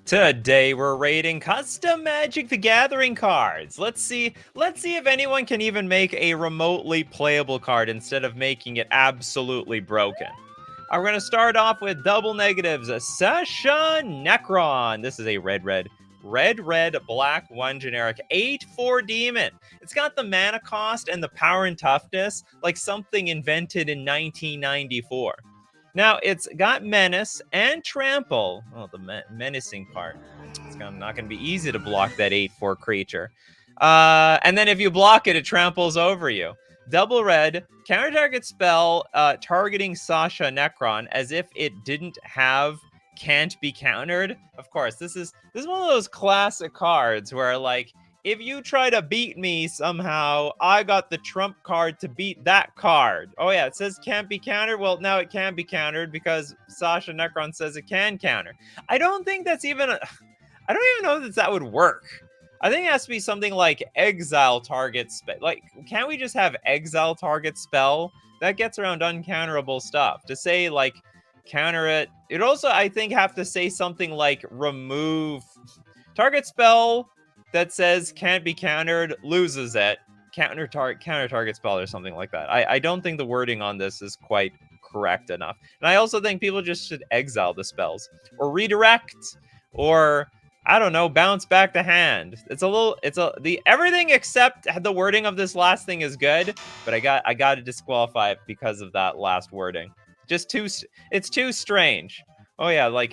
Today we're rating custom Magic the Gathering cards. Let's see if anyone can even make a remotely playable card instead of making it absolutely broken. We're gonna start off with double negatives. Sasha Necron. This is a red, black, 1 generic, 8/4 demon. It's got the mana cost and the power and toughness like something invented in 1994. Now, it's got Menace and Trample. Oh, the menacing part. It's not going to be easy to block that 8/4 creature. And then if you block it, it tramples over you. Double red, counter target spell targeting Sasha Necron as if it didn't have can't be countered. Of course, this is one of those classic cards where, like, if you try to beat me somehow, I got the trump card to beat that card. Oh yeah, it says can't be countered. Well, now it can be countered because Sasha Necron says it can counter. I don't think that's even I don't even know that would work. I think it has to be something like exile target spell. Like, can't we just have exile target spell? That gets around uncounterable stuff. To say, like, counter it. It'd also, I think, have to say something like remove target spell that says can't be countered, loses it. Counter target spell or something like that. I don't think the wording on this is quite correct enough. And I also think people just should exile the spells or redirect or, I don't know, bounce back the hand. Everything except the wording of this last thing is good, but I got to disqualify it because of that last wording. It's too strange. Oh yeah, like,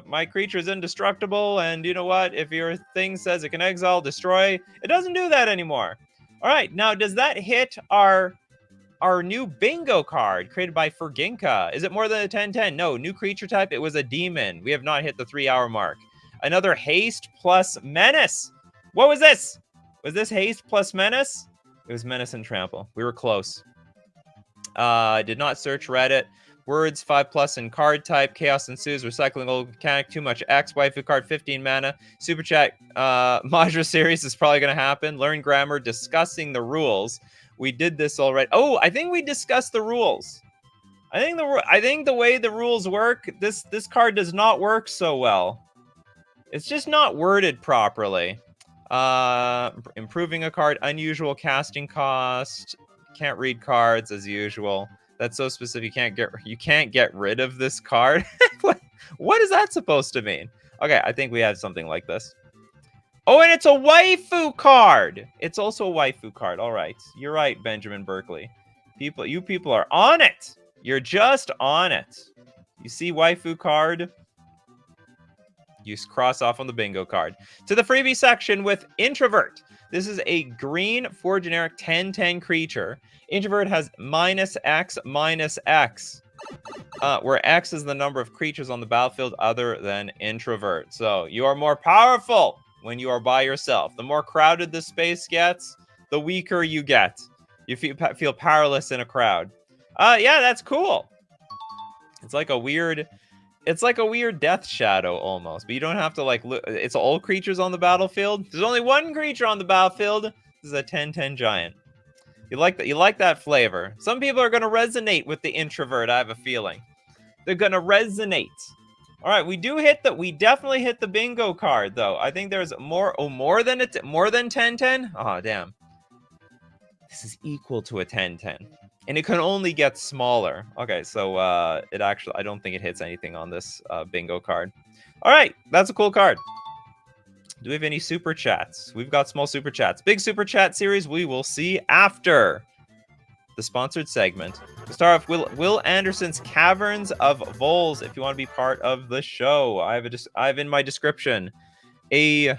my creature is indestructible, and you know what? If your thing says it can exile, destroy, it doesn't do that anymore. All right, now does that hit our new bingo card created by Ferginka? Is it more than a 10/10? No, new creature type, it was a demon. We have not hit the 3-hour mark. Another haste plus menace. What was this? Was this haste plus menace? It was menace and trample. We were close. Did not search Reddit. Words 5+ in card type. Chaos ensues. Recycling old mechanic. Too much X. Waifu card 15 mana. Superchat Majra series is probably going to happen. Learn grammar. Discussing the rules. We did this already. Oh, I think we discussed the rules. I think the way the rules work, this card does not work so well. It's just not worded properly. Improving a card. Unusual casting cost. Can't read cards as usual. That's so specific. You can't get rid of this card. What is that supposed to mean? Okay, I think we have something like this. Oh, and it's a waifu card. It's also a waifu card. All right, you're right, Benjamin Berkeley. You people are on it. You're just on it. You see waifu card, you cross off on the bingo card. To the freebie section with Introvert. This is a green 4 generic 10/10 creature. Introvert has -X, where X is the number of creatures on the battlefield other than Introvert. So you are more powerful when you are by yourself. The more crowded the space gets, the weaker you get. You feel powerless in a crowd. Yeah, that's cool. It's like a weird Death Shadow almost, but you don't have to, like, look. It's all creatures on the battlefield. There's only one creature on the battlefield. This is a 10/10 giant. You like that flavor. Some people are gonna resonate with the Introvert. I have a feeling they're gonna resonate. All right, we definitely hit the bingo card though. I think there's more than 10/10. Oh damn, this is equal to a 10/10. And it can only get smaller. Okay, so I don't think it hits anything on this bingo card. All right, that's a cool card. Do we have any super chats? We've got small super chats. Big super chat series we will see after the sponsored segment. To start off, Will Anderson's Caverns of Voles. If you want to be part of the show, I have in my description a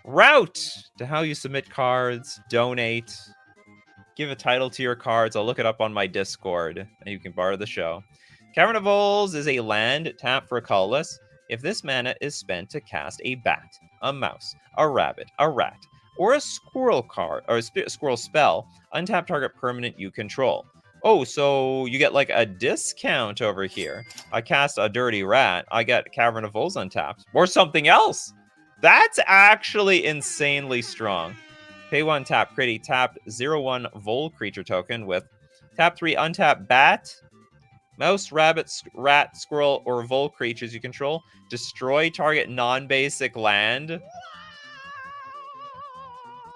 route to how you submit cards, donate, give a title to your cards. I'll look it up on my Discord, and you can borrow the show. Cavern of Voles is a land, tap for a colorless. If this mana is spent to cast a bat, a mouse, a rabbit, a rat, or a squirrel card, or a squirrel spell, untap target permanent you control. Oh, so you get like a discount over here. I cast a dirty rat, I get Cavern of Voles untapped, or something else. That's actually insanely strong. Pay 1, tap, create a tapped 0/1 Vole creature token with tap 3, untap bat, Mouse, rabbit, rat, squirrel, or vole creatures you control. Destroy target non-basic land.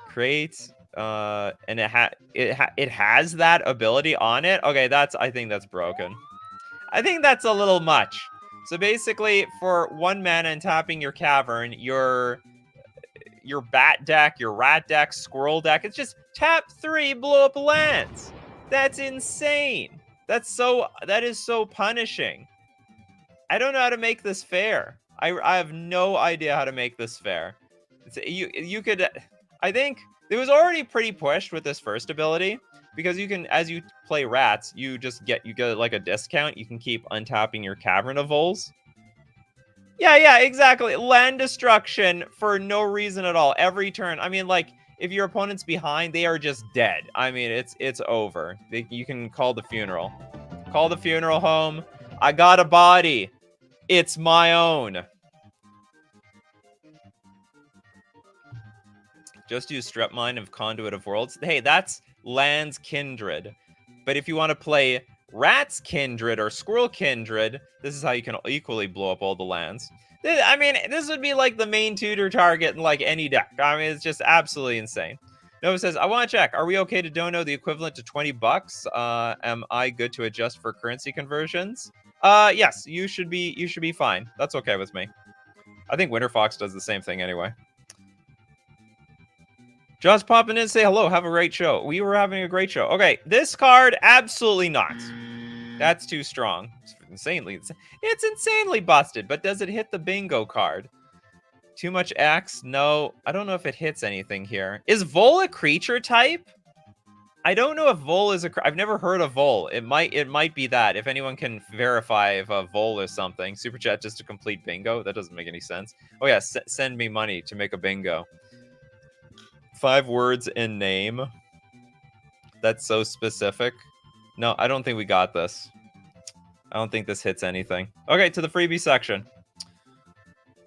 Create, and it has that ability on it. Okay, I think that's broken. I think that's a little much. So basically, for 1 mana and tapping your cavern, your bat deck, your rat deck, squirrel deck, it's just tap 3, blow up lands. That's insane. That is so punishing. I don't know how to make this fair. I have no idea how to make this fair. You could, I think it was already pretty pushed with this first ability, because you can, as you play rats, you get like a discount. You can keep untapping your Cavern of Voles. Yeah, exactly. Land destruction for no reason at all. Every turn. I mean, like, if your opponent's behind, they are just dead. I mean, it's over. You can call the funeral. Call the funeral home. I got a body. It's my own. Just use Strep Mine of Conduit of Worlds. Hey, that's Lands Kindred. But if you want to play Rats Kindred or Squirrel Kindred, this is how you can equally blow up all the lands. I mean, this would be like the main tutor target in like any deck. I mean, it's just absolutely insane. Nova says, I want to check. Are we okay to dono the equivalent to 20 bucks? Am I good to adjust for currency conversions? Yes, you should be fine. That's okay with me. I think Winter Fox does the same thing anyway. Just popping in, say hello, have a great show. We were having a great show. Okay, this card, absolutely not. That's too strong. It's insanely busted, but does it hit the bingo card? Too much X? No, I don't know if it hits anything here. Is Vole a creature type? I don't know if Vole is I've never heard of Vole. It might be that. If anyone can verify if a Vole is something. Super chat just to complete bingo? That doesn't make any sense. Oh yeah, send me money to make a bingo. 5 words in name. That's so specific. No, I don't think we got this. I don't think this hits anything. Okay, to the freebie section.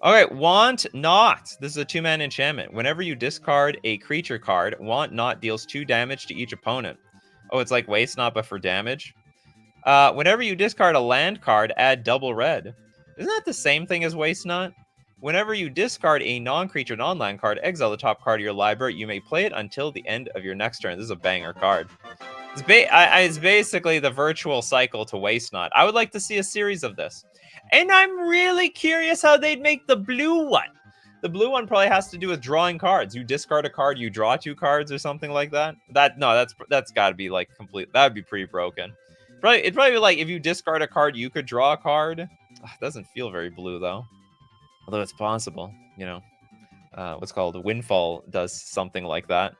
Okay, Want Not. This is a 2-mana enchantment. Whenever you discard a creature card, Want Not deals 2 damage to each opponent. Oh, it's like Waste Not, but for damage. Whenever you discard a land card, add double red. Isn't that the same thing as Waste Not? Whenever you discard a non-creature, non-land card, exile the top card of your library. You may play it until the end of your next turn. This is a banger card. It's basically the virtual cycle to Waste Not. I would like to see a series of this. And I'm really curious how they'd make the blue one. The blue one probably has to do with drawing cards. You discard a card, you draw 2 cards or something like that. That's got to be like complete. That would be pretty broken. It'd probably be like if you discard a card, you could draw a card. It doesn't feel very blue though. Although it's possible, you know. What's called Windfall does something like that.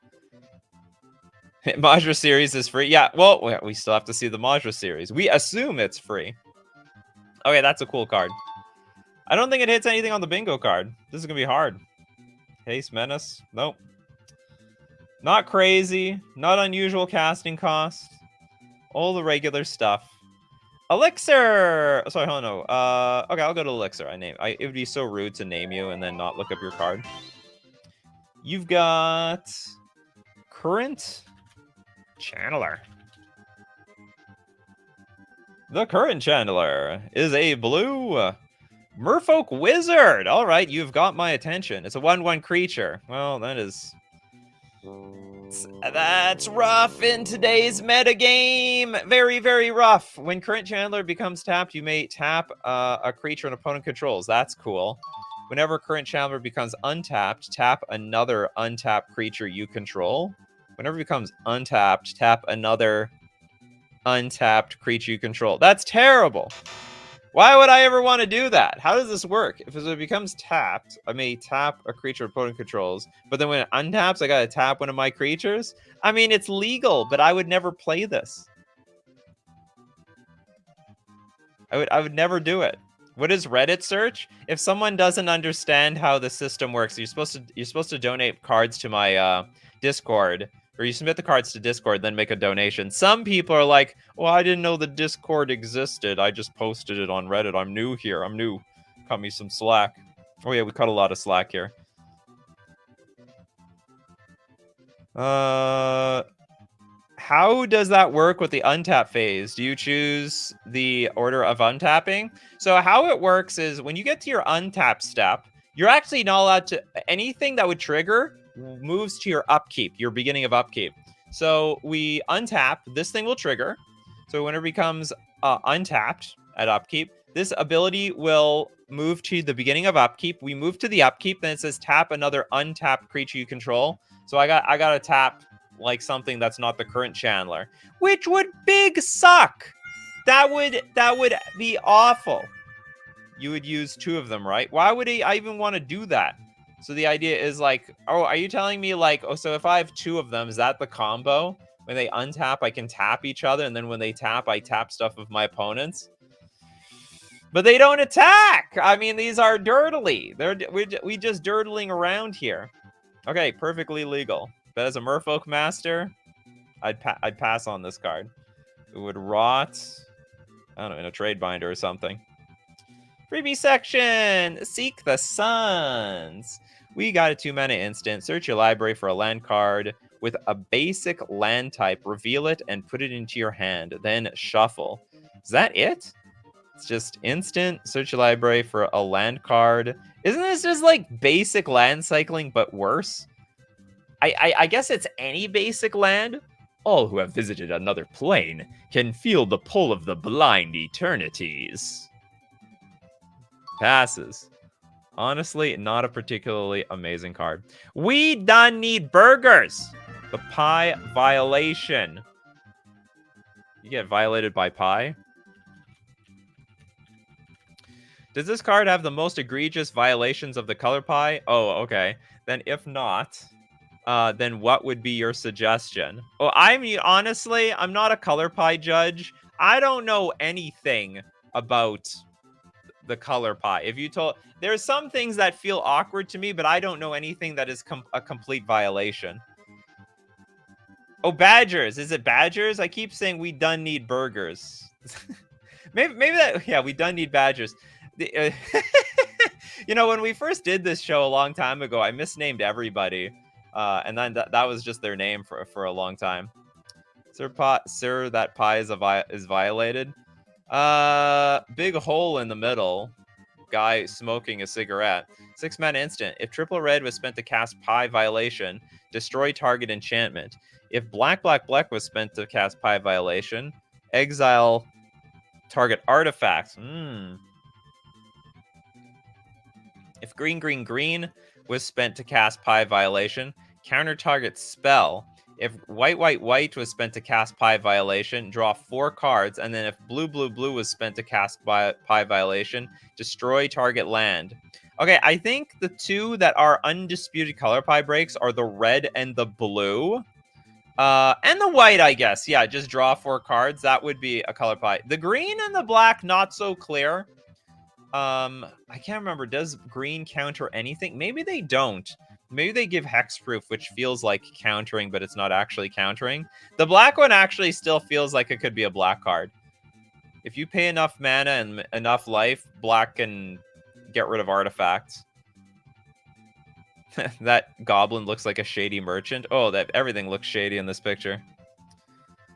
Majra series is free. Yeah, well, we still have to see the Majra series. We assume it's free. Okay, that's a cool card. I don't think it hits anything on the bingo card. This is going to be hard. Haste Menace. Nope. Not crazy. Not unusual casting cost. All the regular stuff. Elixir! Sorry, hold on, no. Okay, I'll go to Elixir. It would be so rude to name you and then not look up your card. You've got Current Channeler. The Current Channeler is a blue Merfolk Wizard. All right, you've got my attention. It's a 1/1 creature. Well, that's rough in today's metagame. Very, very rough. When Current Channeler becomes tapped, you may tap a creature an opponent controls. That's cool. Whenever Current Channeler becomes untapped, tap another untapped creature you control. Whenever it becomes untapped, tap another untapped creature you control. That's terrible. Why would I ever want to do that? How does this work? If it becomes tapped, I may tap a creature opponent controls, but then when it untaps, I gotta tap one of my creatures? I mean, it's legal, but I would never play this. I would never do it. What is Reddit search? If someone doesn't understand how the system works, you're supposed to donate cards to my Discord, or you submit the cards to Discord, then make a donation. Some people are like, well, I didn't know the Discord existed. I just posted it on Reddit. I'm new here. I'm new. Cut me some slack. Oh yeah, we cut a lot of slack here. how does that work with the untap phase? Do you choose the order of untapping? So how it works is when you get to your untap step, you're actually not allowed to, anything that would trigger moves to your upkeep, your beginning of upkeep. So we untap, this thing will trigger. So when it becomes untapped at upkeep, this ability will move to the beginning of upkeep. We move to the upkeep, then it says tap another untapped creature you control. So I got to tap like something that's not the current Chandler, which would big suck. That would be awful. You would use 2 of them, right? Why would I even want to do that? So the idea is like, oh, are you telling me like, oh, so if I have 2 of them, is that the combo? When they untap, I can tap each other, and then when they tap, I tap stuff of my opponents. But they don't attack. I mean, these are dirtily. We just dirtling around here. Okay, perfectly legal. But as a Merfolk Master, I'd pass on this card. It would rot, I don't know, in a trade binder or something. Freebie section! Seek the Suns. We got a 2-mana instant. Search your library for a land card with a basic land type. Reveal it and put it into your hand. Then shuffle. Is that it? It's just instant. Search your library for a land card. Isn't this just like basic land cycling but worse? I guess it's any basic land. All who have visited another plane can feel the pull of the blind eternities. Passes. Honestly, not a particularly amazing card. We done need burgers. The pie violation. You get violated by pie? Does this card have the most egregious violations of the color pie? Oh, okay. Then if not, then what would be your suggestion? Oh, honestly, I'm not a color pie judge. I don't know anything about the color pie. If you told, there's some things that feel awkward to me, but I don't know anything that is a complete violation. Oh, Badgers. Is it Badgers? I keep saying we done need burgers. maybe that, yeah, we done need Badgers. You know, when we first did this show a long time ago, I misnamed everybody. And then that was just their name for a long time. Sir, that pie is violated. Big hole in the middle. Guy smoking a cigarette. 6-mana instant. If triple red was spent to cast pie violation, destroy target enchantment. If black was spent to cast pie violation, exile target artifacts. If green was spent to cast pie violation, counter target spell. If white was spent to cast pie violation, draw 4 cards, and then if blue was spent to cast pie violation, destroy target land. Okay, I think the 2 that are undisputed color pie breaks are the red and the blue. And the white, I guess. Yeah, just draw 4 cards. That would be a color pie. The green and the black, not so clear. I can't remember. Does green counter anything? Maybe they don't. Maybe they give hexproof, which feels like countering, but it's not actually countering. The black one actually still feels like it could be a black card. If you pay enough mana and enough life, black can get rid of artifacts. That goblin looks like a shady merchant. Oh, that everything looks shady in this picture.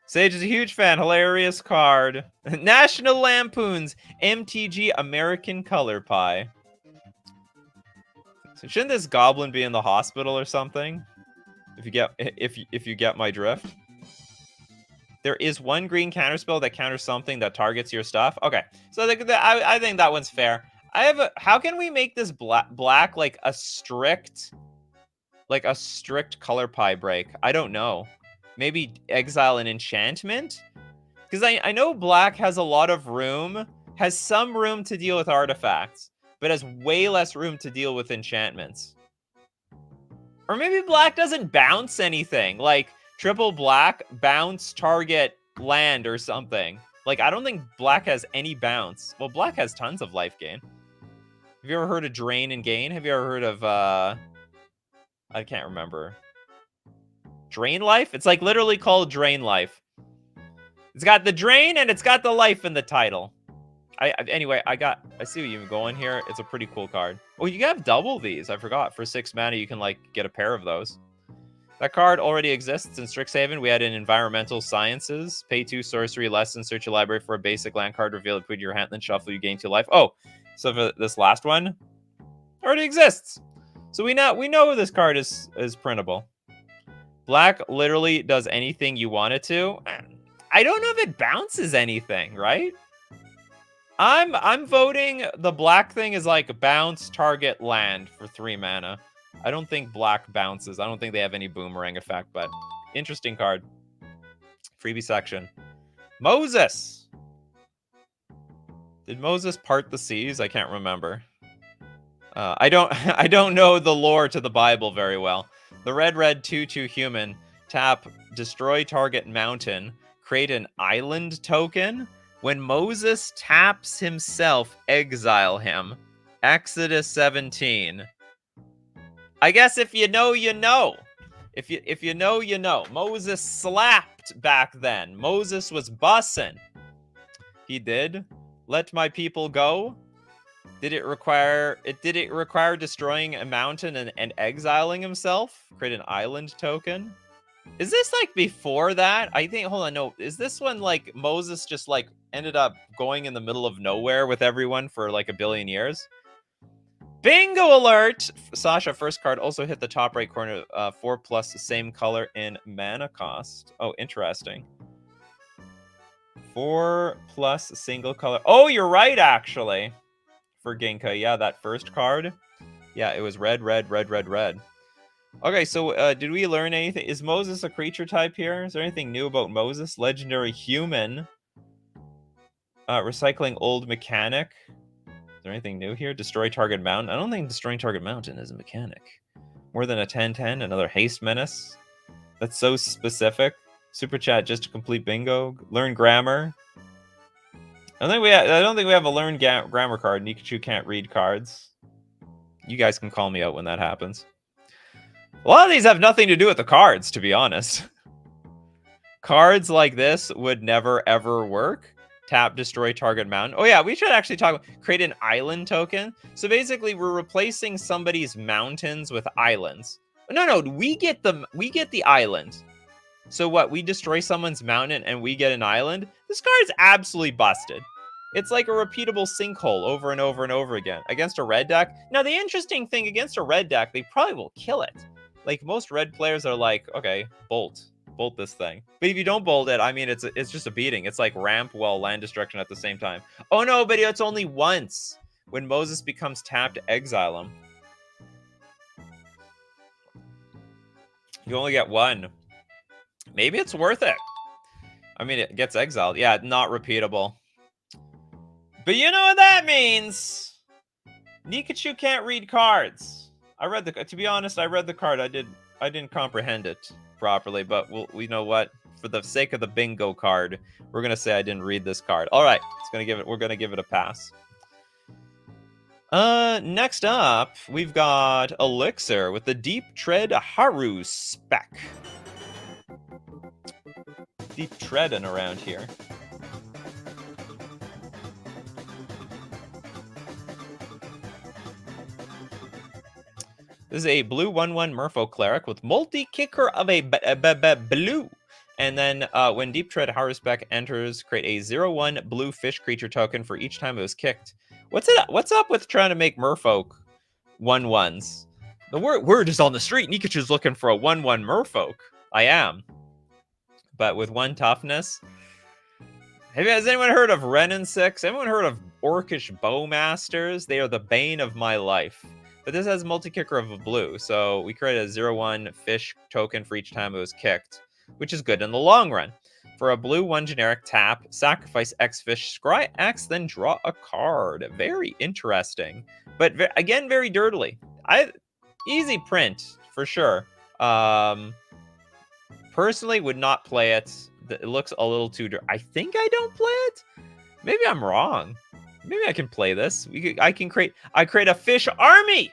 Sage is a huge fan. Hilarious card. National Lampoon's MTG American Color Pie. So shouldn't this goblin be in the hospital or something? If you get my drift. There is 1 green counterspell that counters something that targets your stuff. Okay, so I think that one's fair. How can we make this black like a strict color pie break? I don't know. Maybe exile an enchantment? Because I know black has a lot of room, has some room to deal with artifacts, but has way less room to deal with enchantments. Or maybe black doesn't bounce anything. Like, triple black, bounce, target, land, or something. Like, I don't think black has any bounce. Well, black has tons of life gain. Have you ever heard of drain and gain? Have you ever heard of, I can't remember. Drain life? It's like literally called drain life. It's got the drain and it's got the life in the title. Anyway, I see what you're going here. It's a pretty cool card. Oh, you have double these. I forgot. For 6 mana, you can like get a pair of those. That card already exists in Strixhaven. We had in Environmental Sciences. Pay 2 sorcery, less, and search your library for a basic land card. Reveal it, put it in your hand, then shuffle. You gain 2 life. Oh, so for this last one, already exists. So we know this card is printable. Black literally does anything you want it to. I don't know if it bounces anything, right? I'm voting the black thing is like bounce target land for 3 mana. I don't think black bounces. I don't think they have any boomerang effect, but interesting card. Freebie section. Moses. Did Moses part the seas? I can't remember. I don't know the lore to the Bible very well. The red 2/2 human. Tap destroy target mountain. Create an island token. When Moses taps himself, exile him. Exodus 17. I guess if you know, you know. If you know, you know. Moses slapped back then. Moses was bussin'. He did. Let my people go. Did it require destroying a mountain and exiling himself? Create an island token? Is this like before that? I think, hold on, no. Is this when like Moses just like ended up going in the middle of nowhere with everyone for like a billion years? Bingo alert! Sasha, first card, also hit the top right corner. 4+ the same color in mana cost. Oh, interesting. 4+ single color. Oh, you're right, actually. For Ginka, yeah, that first card. Yeah, it was red, red, red, red, red. Okay, so did we learn anything? Is Moses a creature type here? Is there anything new about Moses? Legendary human. Recycling old mechanic. Is there anything new here? Destroy target mountain. I don't think destroying target mountain is a mechanic. More than a 10/10. Another haste menace. That's so specific. Super chat just to complete bingo. Learn grammar. I don't think we have a learn grammar card. Nikachu can't read cards. You guys can call me out when that happens. A lot of these have nothing to do with the cards, to be honest. Cards like this would never, ever work. Tap, destroy target mountain. Oh, yeah, we should actually talk about create an island token. So basically, we're replacing somebody's mountains with islands. No, we get the island. So what? We destroy someone's mountain and we get an island? This card's absolutely busted. It's like a repeatable sinkhole over and over and over again against a red deck. Now, the interesting thing against a red deck, they probably will kill it. Like, most red players are like, okay, bolt this thing. But if you don't bolt it, I mean, it's just a beating. It's like ramp while land destruction at the same time. Oh no, but it's only once. When Moses becomes tapped, exile him. You only get one. Maybe it's worth it. I mean, it gets exiled. Yeah, not repeatable. But you know what that means. Nikachu can't read cards. To be honest, I read the card. I didn't comprehend it properly, but we know what? For the sake of the bingo card, we're gonna say I didn't read this card. All right, we're gonna give it a pass. Next up, we've got Elixir with the Deep Tread Haru spec. Deep treading around here. This is a blue 1/1 Merfolk Cleric with multi-kicker of a blue. And then when Deep Tread Harusbeck enters, create a 0/1 blue fish creature token for each time it was kicked. What's up with trying to make Merfolk 1/1s? The word is on the street. Nikachu's looking for a 1/1 Merfolk. I am. But with 1 toughness. Has anyone heard of Renin 6? Anyone heard of Orcish Bowmasters? They are the bane of my life. But this has multi-kicker of a blue, so we create a 0/1 fish token for each time it was kicked, which is good in the long run. For a blue 1 generic tap, sacrifice X fish, scry X, then draw a card. Very interesting, but again, very dirtily. Easy print for sure. Personally, would not play it. It looks a little too dirty. I think I don't play it. Maybe I'm wrong. Maybe I can play this. I create a fish army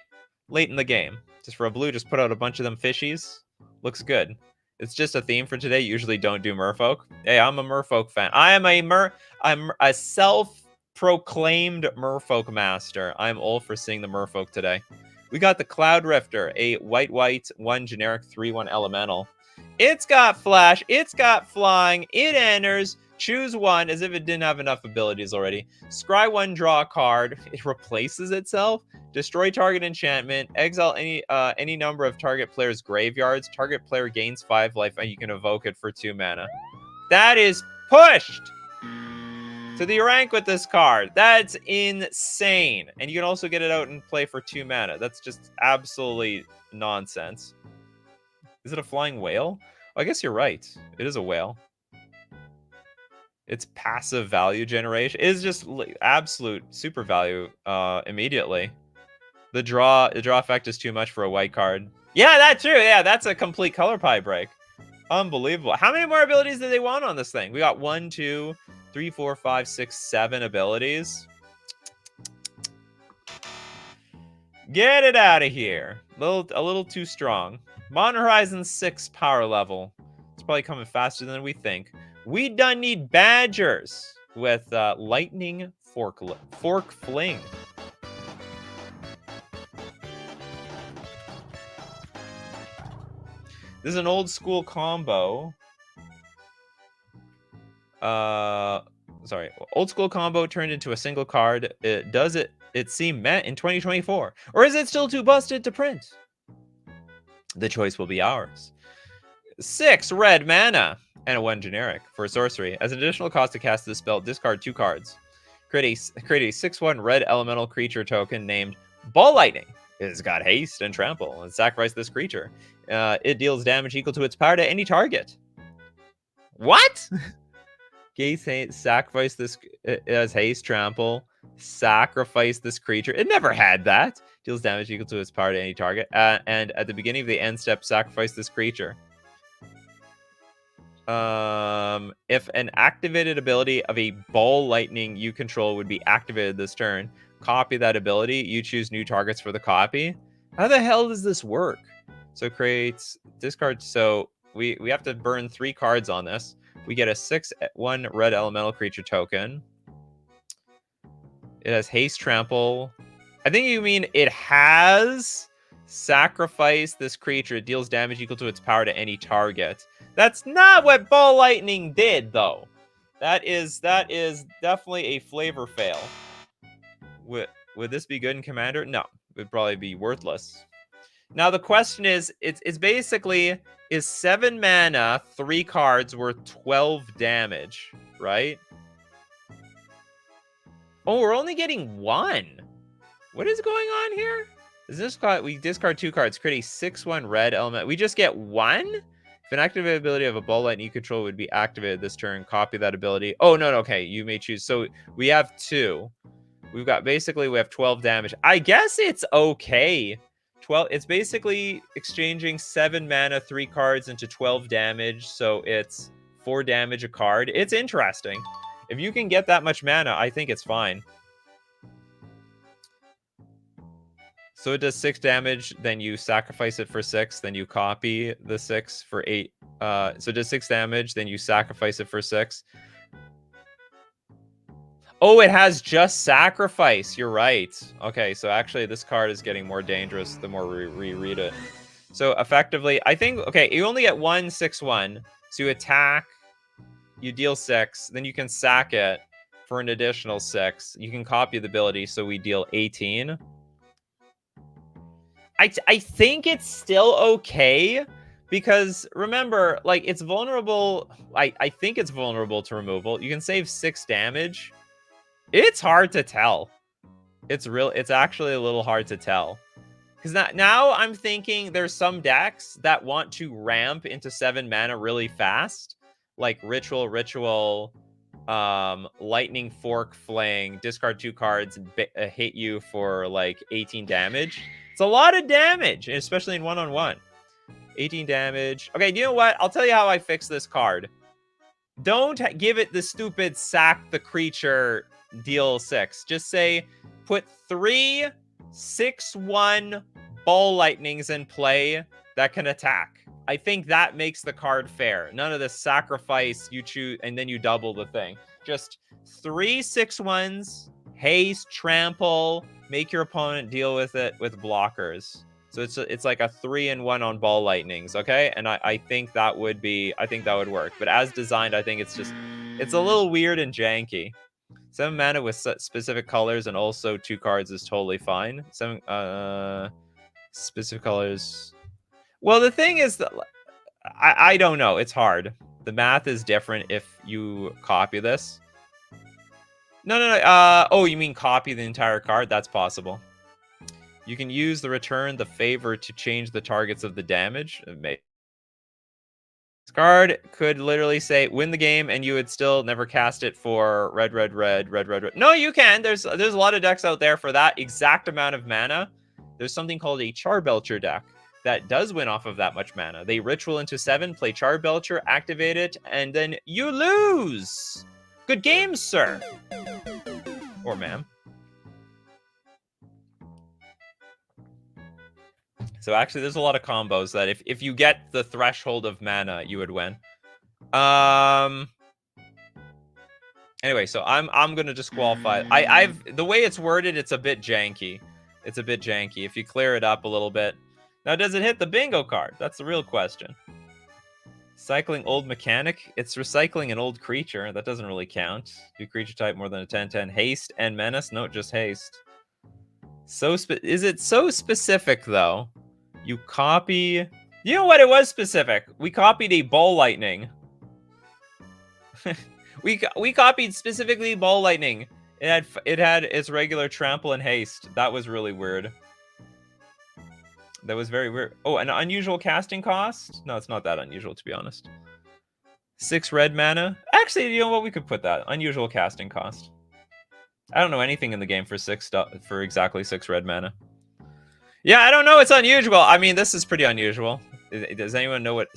late in the game. Just for a blue, just put out a bunch of them fishies. Looks good. It's just a theme for today. Usually don't do Merfolk. Hey, I'm a Merfolk fan. I'm a self-proclaimed Merfolk master. I'm all for seeing the Merfolk today. We got the Cloud Rifter, a white, 1 generic 3/1 elemental. It's got flash, it's got flying, it enters, choose one, as if it didn't have enough abilities already. Scry 1, draw a card, it replaces itself, destroy target enchantment, exile any number of target player's graveyards, target player gains 5 life, and you can evoke it for 2 mana. That is pushed to the rank with this card. That's insane. And you can also get it out and play for 2 mana. That's just absolutely nonsense. Is it a flying whale? Oh, I guess you're right. It is a whale. It's passive value generation. It is just absolute super value immediately. The draw effect is too much for a white card. Yeah, that's true. Yeah, that's a complete color pie break. Unbelievable. How many more abilities do they want on this thing? We got 1, 2, 3, 4, 5, 6, 7 abilities. Get it out of here. A little too strong. Modern Horizon 6 power level. It's probably coming faster than we think. We done need Badgers with Lightning Fork Fling. This is an old school combo. Sorry, old school combo turned into a single card. Does it seem met in 2024? Or is it still too busted to print? The choice will be ours. 6 red mana and a 1 generic for a sorcery. As an additional cost to cast this spell, discard 2 cards. Create a 6/1 red elemental creature token named Ball Lightning. It's got haste and trample, and sacrifice this creature. It deals damage equal to its power to any target. What? Sacrifice this. It has haste, trample. Sacrifice this creature. It never had that. Deals damage equal to its power to any target. And at the beginning of the end step, sacrifice this creature. If an activated ability of a Ball Lightning you control would be activated this turn, copy that ability. You choose new targets for the copy. How the hell does this work? So creates discard. So we have to burn 3 cards on this. We get a 6/1 red elemental creature token. It has haste, trample. I think you mean it has sacrifice this creature. It deals damage equal to its power to any target. That's not what Ball Lightning did, though. That is definitely a flavor fail. Would this be good in Commander? No, it would probably be worthless. Now the question is, it's basically, is 7 mana, 3 cards worth 12 damage, right? Oh, we're only getting 1. What is going on here? Is this card? We discard 2 cards, create a 6/1 red element. We just get 1? If an activated ability of a Ball Lightning you control would be activated this turn, copy that ability. Oh, no, okay, you may choose. So we have 2. We have 12 damage. I guess it's okay. 12. It's basically exchanging 7 mana, 3 cards into 12 damage. So it's 4 damage a card. It's interesting. If you can get that much mana, I think it's fine. So it does 6 damage, then you sacrifice it for 6, then you copy the 6 for 8. So it does 6 damage, then you sacrifice it for 6. Oh, it has just sacrifice. You're right. Okay, so actually this card is getting more dangerous the more we reread it. So effectively, I think, okay, you only get 1 6/1. So you attack, you deal 6, then you can sack it for an additional 6. You can copy the ability, so we deal 18. I think it's still okay, because remember, like, it's vulnerable. I think it's vulnerable to removal. You can save 6 damage. It's hard to tell. It's actually a little hard to tell. Because now I'm thinking there's some decks that want to ramp into 7 mana really fast. Like Ritual, Lightning Fork Fling, discard 2 cards, and hit you for like 18 damage. It's a lot of damage, especially in 1-on-1. 18 damage. Okay, you know what? I'll tell you how I fix this card. Don't give it the stupid sack the creature, deal 6. Just say, put 3 6/1 Ball Lightnings in play that can attack. I think that makes the card fair. None of the sacrifice you choose, and then you double the thing. Just 3 6/1s, haste, trample, make your opponent deal with it with blockers. So it's like a 3-in-1 on ball lightnings, okay? And I think that would work. But as designed, I think it's a little weird and janky. 7 mana with specific colors and also 2 cards is totally fine. Some specific colors. Well, the thing is that I don't know. It's hard. The math is different if you copy this. No. Oh, you mean copy the entire card? That's possible. You can use the return the favor to change the targets of the damage. This card could literally say win the game and you would still never cast it for red. No, you can. There's a lot of decks out there for that exact amount of mana. There's something called a Charbelcher deck that does win off of that much mana. They ritual into 7, play Charbelcher, activate it, and then you lose. Good game, sir. Or ma'am. So actually, there's a lot of combos that if you get the threshold of mana, you would win. Anyway, so I'm gonna disqualify. The way it's worded, it's a bit janky. It's a bit janky. If you clear it up a little bit. Now, does it hit the bingo card? That's the real question. Cycling old mechanic. It's recycling an old creature. That doesn't really count. Do creature type more than a 10/10. Haste and menace. No, just haste. Is it so specific though? You copy. You know what? It was specific. We copied a ball lightning. we copied specifically ball lightning. It had its regular trample and haste. That was really weird. That was very weird. Oh, an unusual casting cost? No, it's not that unusual, to be honest. 6 red mana. Actually, you know what? We could put that. Unusual casting cost. I don't know anything in the game for exactly 6 red mana. Yeah, I don't know. It's unusual. I mean, this is pretty unusual. Does anyone know what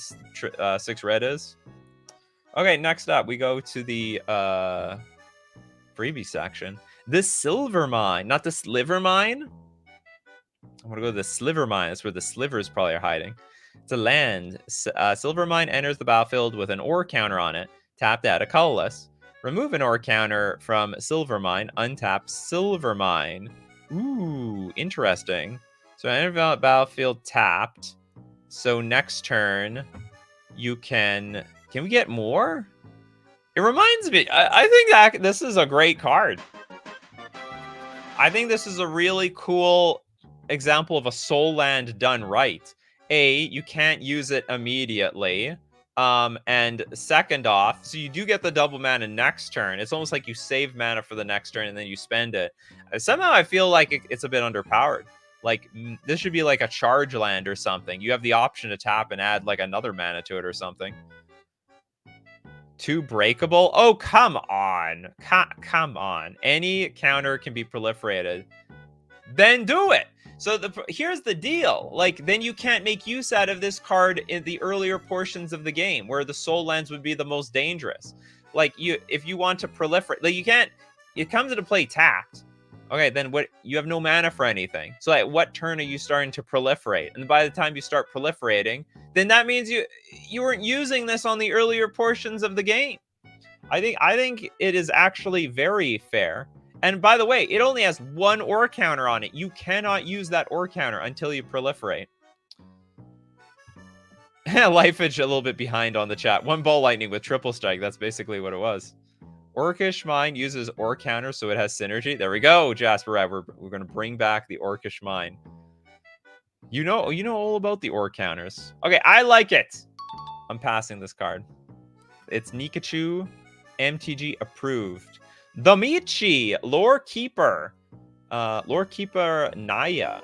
6 red is? Okay, next up, we go to the freebie section. The Silver Mine. Not the Sliver Mine. I'm going to go to the Sliver Mine. That's where the slivers probably are hiding. It's a land. Silver Mine enters the battlefield with an ore counter on it. Tap that, a colorless. Remove an ore counter from Silver Mine. Untap Silver Mine. Ooh, interesting. So enter battlefield tapped. So next turn, you can we get more? It reminds me, I think that this is a great card. I think this is a really cool example of a soul land done right. You can't use it immediately. And second off, so you do get the double mana next turn. It's almost like you save mana for the next turn and then you spend it. Somehow I feel like it's a bit underpowered. Like, this should be like a charge land or something. You have the option to tap and add like another mana to it or something. 2 breakable? Oh, come on. Come on. Any counter can be proliferated. Then do it. So here's the deal. Like, then you can't make use out of this card in the earlier portions of the game where the soul lands would be the most dangerous. Like, if you want to proliferate, like, you can't. It comes into play tapped. Okay, then what? You have no mana for anything. So at what turn are you starting to proliferate? And by the time you start proliferating, then that means you weren't using this on the earlier portions of the game. I think it is actually very fair. And by the way, it only has 1 ore counter on it. You cannot use that ore counter until you proliferate. Lifeage a little bit behind on the chat. 1 ball lightning with triple strike. That's basically what it was. Orcish Mine uses ore counter, so it has synergy. There we go, Jasper. We're going to bring back the Orcish Mine. You know all about the ore counters. Okay, I like it. I'm passing this card. It's Nikachu, MTG approved. The Michi, Lore Keeper. Lore Keeper Nia.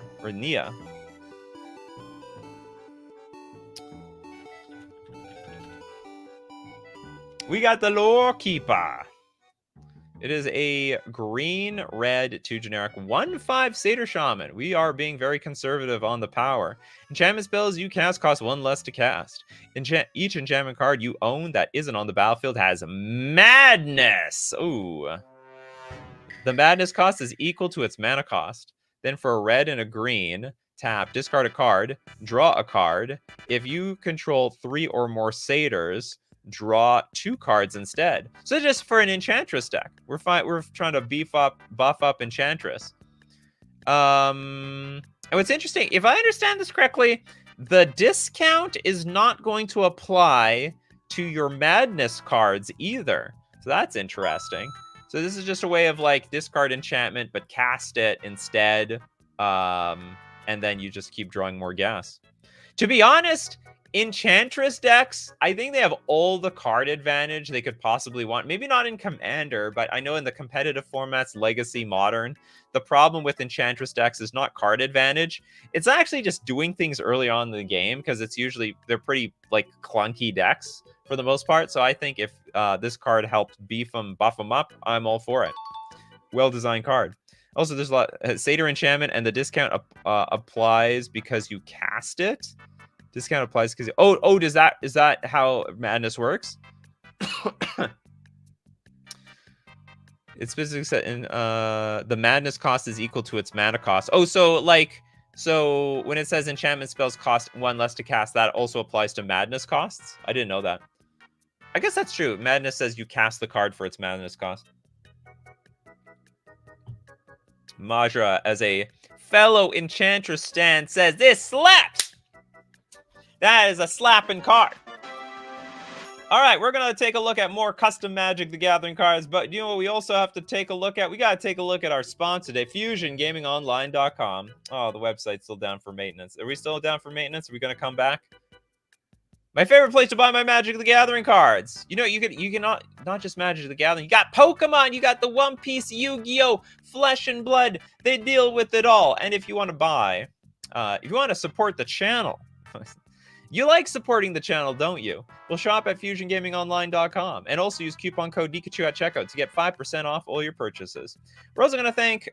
We got the Lore Keeper. It is a green-red 2 generic 1/5 Satyr Shaman. We are being very conservative on the power. Enchantment spells you cast cost 1 less to cast. Each enchantment card you own that isn't on the battlefield has Madness. Ooh. The Madness cost is equal to its mana cost. Then for a red and a green, tap, discard a card, draw a card. If you control 3 or more satyrs, draw 2 cards instead. So just for an Enchantress deck. We're trying to buff up Enchantress. And what's interesting, if I understand this correctly, the discount is not going to apply to your Madness cards either. So that's interesting. So this is just a way of like discard enchantment, but cast it instead. And then you just keep drawing more gas. To be honest, Enchantress decks, I think they have all the card advantage they could possibly want. Maybe not in Commander, but I know in the competitive formats, Legacy, Modern, the problem with Enchantress decks is not card advantage. It's actually just doing things early on in the game, because it's usually, they're pretty like clunky decks for the most part. So I think if this card helps buff them up, I'm all for it. Well-designed card. Also, there's a lot, Satyr Enchantment, and the discount applies because you cast it. Discount applies because is that how Madness works? It's specifically set in the Madness cost is equal to its mana cost. So when it says enchantment spells cost 1 less to cast, that also applies to Madness costs. I didn't know that. I guess that's true. Madness says you cast the card for its Madness cost. Majra, as a fellow Enchantress stan, says this slaps. That is a slapping card. All right, we're going to take a look at more custom Magic the Gathering cards, but you know what we also have to take a look at? We got to take a look at our sponsor today, FusionGamingOnline.com. Oh, the website's still down for maintenance. Are we still down for maintenance? Are we going to come back? My favorite place to buy my Magic the Gathering cards. You know, you can not just Magic the Gathering. You got Pokemon, you got the One Piece, Yu-Gi-Oh, Flesh and Blood. They deal with it all. And if you want to buy, if you want to support the channel, you like supporting the channel, don't you? Well, shop at FusionGamingOnline.com and also use coupon code Nikachu at checkout to get 5% off all your purchases. We're also going to thank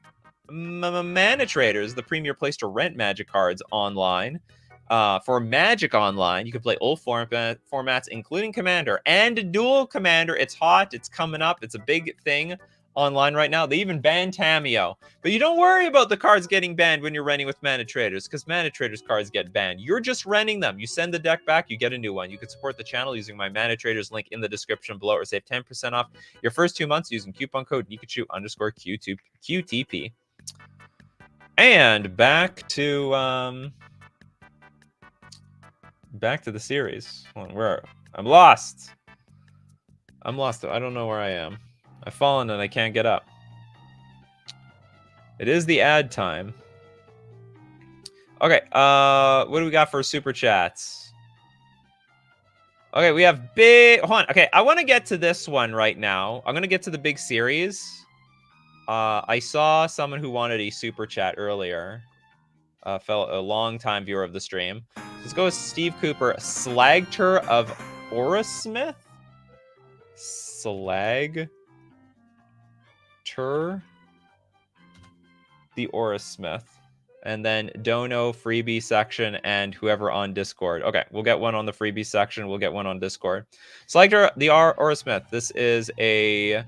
Mana Traders, the premier place to rent Magic cards online. For Magic Online, you can play all formats, including Commander and Dual Commander. It's hot. It's coming up. It's a big thing online right now. They even banned Tameo. But you don't worry about the cards getting banned when you're renting with Mana Traders, because Mana Traders cards get banned. You're just renting them. You send the deck back, you get a new one. You can support the channel using my Mana Traders link in the description below, or save 10% off your first 2 months using coupon code Nikachu_QTP. And back to the series. I'm lost. I don't know where I am. I've fallen and I can't get up. It is the ad time. Okay, what do we got for super chats? Okay, we have big... Hold on. Okay, I want to get to this one right now. I'm going to get to the big series. I saw someone who wanted a super chat earlier. A long-time viewer of the stream. Let's go with Steve Cooper. Slagter of Orasmith? Slagter? The Orasmith. And then Dono, freebie section, and whoever on Discord. Okay, we'll get one on the freebie section. We'll get one on Discord. Slagter, the Orasmith. This is a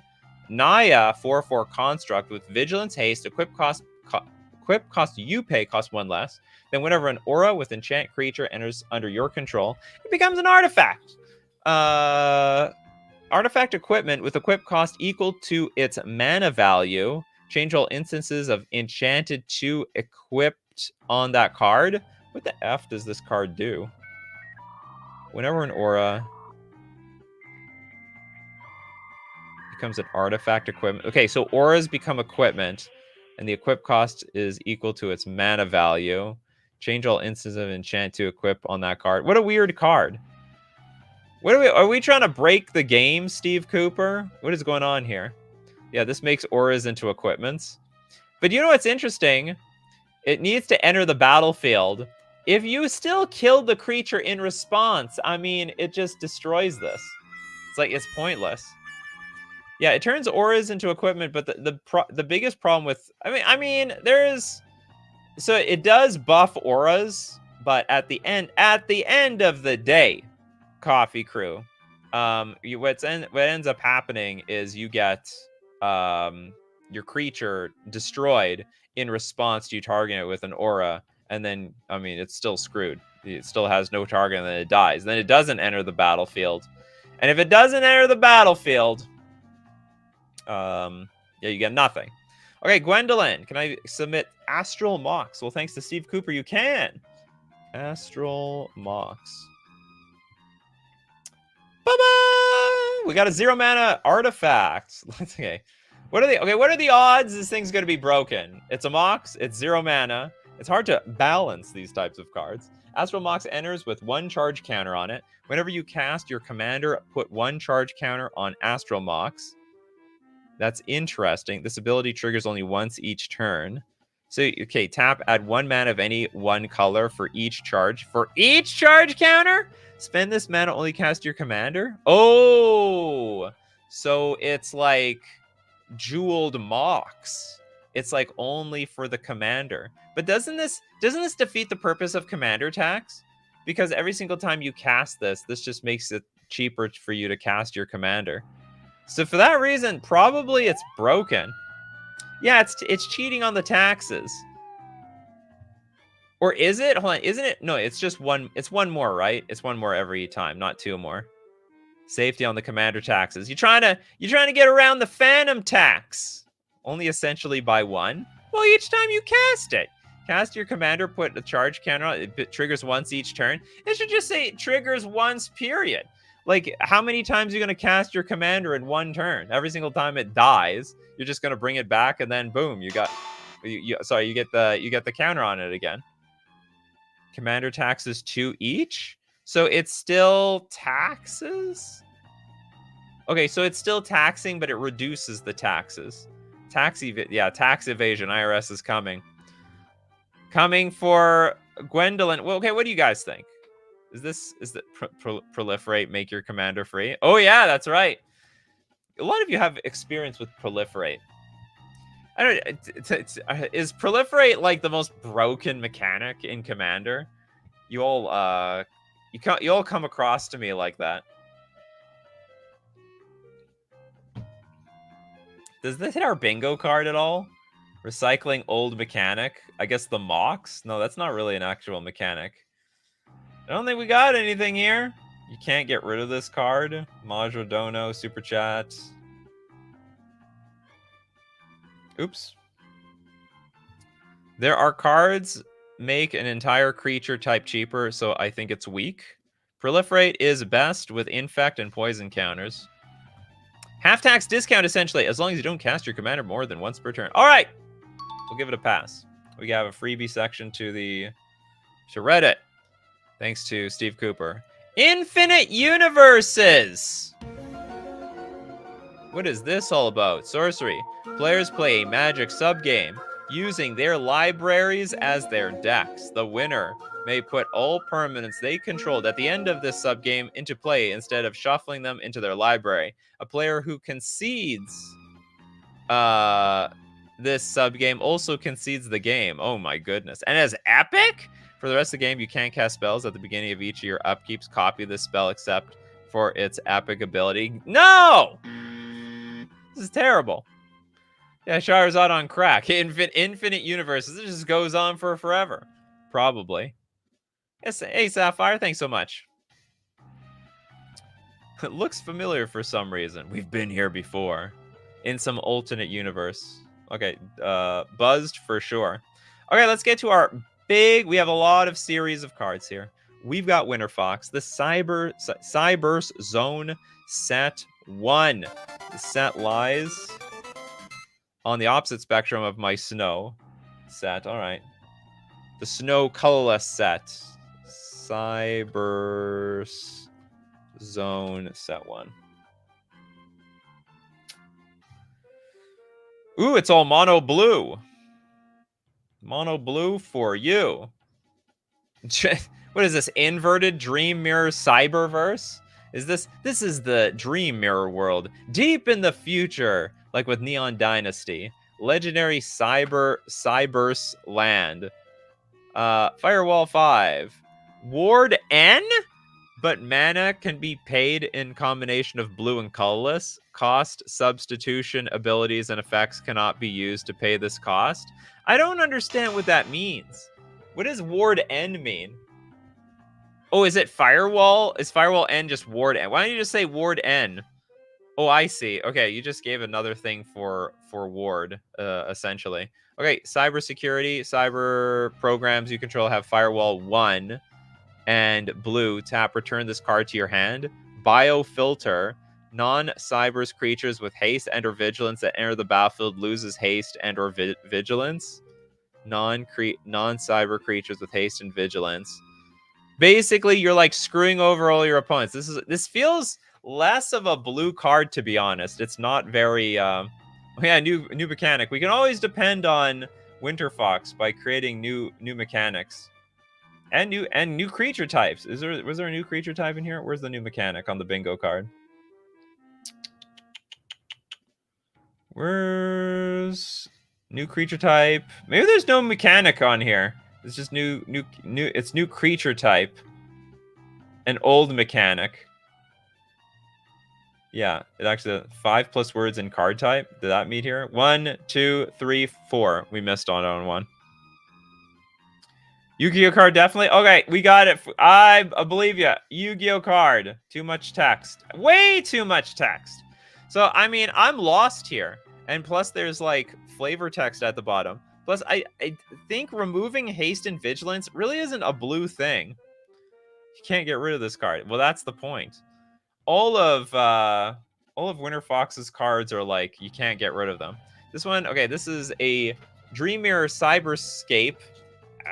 Naya 4/4 construct with Vigilance, Haste, equip cost you pay cost 1 less. Then whenever an aura with enchant creature enters under your control, it becomes an artifact. Artifact equipment with equip cost equal to its mana value. Change all instances of enchanted to equipped on that card. What the F does this card do? Whenever an aura becomes an artifact equipment. Okay, so auras become equipment, and the equip cost is equal to its mana value. Change all instances of enchant to equip on that card. What a weird card. What are we trying to break the game, Steve Cooper? What is going on here? Yeah, this makes auras into equipments. But you know what's interesting? It needs to enter the battlefield. If you still kill the creature in response, I mean, it just destroys this. It's like, it's pointless. Yeah, it turns auras into equipment, but the biggest problem with... I mean, there's... So it does buff auras, but at the end of the day, Coffee Crew, what ends up happening is you get your creature destroyed in response to you targeting it with an aura, and then, I mean, it's still screwed. It still has no target, and then it dies. Then it doesn't enter the battlefield. And if it doesn't enter the battlefield, yeah, you get nothing. Okay, Gwendolyn, can I submit Astral Mox? Well, thanks to Steve Cooper, you can. Astral Mox. Ba-ba! We got a 0 mana artifact. Okay. What are the odds this thing's going to be broken? It's a Mox, it's 0 mana. It's hard to balance these types of cards. Astral Mox enters with 1 charge counter on it. Whenever you cast your commander, put 1 charge counter on Astral Mox. That's interesting. This ability triggers only once each turn. So, okay, tap, add 1 mana of any 1 color for each charge. For each charge counter? Spend this mana, only cast your commander? Oh! So it's like jeweled Mox. It's like only for the commander. But doesn't this defeat the purpose of commander tax? Because every single time you cast this just makes it cheaper for you to cast your commander. So for that reason, probably it's broken. Yeah, it's cheating on the taxes. Or is it? Hold on, isn't it? No, it's just one. It's 1 more, right? It's 1 more every time, not 2 more. Safety on the commander taxes. You're trying to get around the phantom tax. Only essentially by 1. Well, each time you cast it. Cast your commander, put a charge counter on it. It triggers once each turn. It should just say it triggers once, period. Like, how many times are you going to cast your commander in 1 turn? Every single time it dies, you're just going to bring it back, and then boom, you get the counter on it again. Commander taxes 2 each, so it's still taxes. Okay, so it's still taxing, but it reduces the taxes. Tax evasion. IRS is coming. Coming for Gwendolyn. Well, okay, what do you guys think? Is the proliferate make your commander free? Oh yeah, that's right. A lot of you have experience with proliferate. I don't. Is proliferate like the most broken mechanic in Commander? You all you all come across to me like that. Does this hit our bingo card at all? Recycling old mechanic. I guess the Mox. No, that's not really an actual mechanic. I don't think we got anything here. You can't get rid of this card. Major Dono, Super Chat. Oops. There are cards make an entire creature type cheaper, so I think it's weak. Proliferate is best with infect and poison counters. Half tax discount, essentially, as long as you don't cast your commander more than once per turn. All right. We'll give it a pass. We have a freebie section to Reddit. Thanks to Steve Cooper. Infinite Universes! What is this all about? Sorcery. Players play a Magic subgame using their libraries as their decks. The winner may put all permanents they controlled at the end of this subgame into play instead of shuffling them into their library. A player who concedes this subgame also concedes the game. Oh my goodness. And as epic? For the rest of the game, you can't cast spells at the beginning of each of your upkeeps. Copy this spell except for its epic ability. No! This is terrible. Yeah, Charizard on crack. Infinite universes. This just goes on for forever. Probably. Yes, hey, Sapphire, thanks so much. It looks familiar for some reason. We've been here before. In some alternate universe. Okay, buzzed for sure. Okay, let's get to our we have a lot of series of cards here. We've got Winter Fox, the Cyberse Zone Set 1. The set lies on the opposite spectrum of my Snow set. All right. The Snow colorless set. Cyberse Zone Set 1. Ooh, it's all mono blue. Mono blue for you. What is this? Inverted Dream Mirror Cyberverse? This is the Dream Mirror world. Deep in the future, like with Neon Dynasty. Legendary Cyberse land. Firewall 5. Ward N? But mana can be paid in combination of blue and colorless. Cost, substitution, abilities, and effects cannot be used to pay this cost. I don't understand what that means. What does Ward N mean? Oh, is it Firewall? Is Firewall N just Ward N? Why don't you just say Ward N? Oh, I see. Okay, you just gave another thing for ward, essentially. Okay, cybersecurity, cyber programs you control have firewall 1 and blue. Tap, return this card to your hand. Biofilter, non-cybers creatures with haste and or vigilance that enter the battlefield loses haste and or vigilance. Non-cyber creatures with haste and vigilance. Basically, you're like screwing over all your opponents. This feels less of a blue card, to be honest. It's not very yeah, new mechanic. We can always depend on Winter Fox by creating new mechanics. And new creature types. Was there a new creature type in here? Where's the new mechanic on the bingo card? Where's new creature type? Maybe there's no mechanic on here. It's just new it's new creature type. An old mechanic. Yeah, it actually 5 plus words in card type. Did that meet here? 1, 2, 3, 4. We missed on one. Yu-Gi-Oh card, definitely. Okay, we got it. I believe you. Yu-Gi-Oh card. Too much text. Way too much text. So, I mean, I'm lost here. And plus, there's, like, flavor text at the bottom. Plus, I think removing haste and vigilance really isn't a blue thing. You can't get rid of this card. Well, that's the point. All of Winter Fox's cards are, like, you can't get rid of them. This one, okay, this is a Dream Mirror Cyberscape.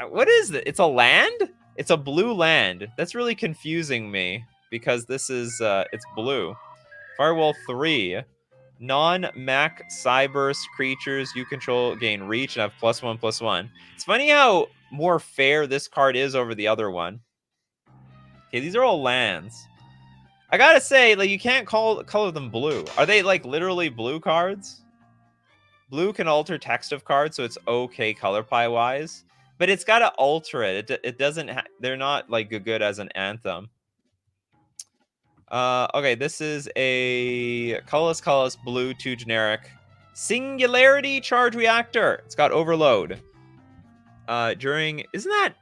What is it? It's a land? It's a blue land. That's really confusing me because this is it's blue. Firewall 3. Non-Mac Cybers creatures you control gain reach and have +1/+1. It's funny how more fair this card is over the other one. Okay, these are all lands. I gotta say, like, you can't color them blue. Are they like literally blue cards? Blue can alter text of cards, so it's okay color pie wise. But it's got to alter it. It doesn't. They're not like good as an anthem. Okay, this is a colorless blue 2 generic singularity charge reactor. It's got overload. Isn't that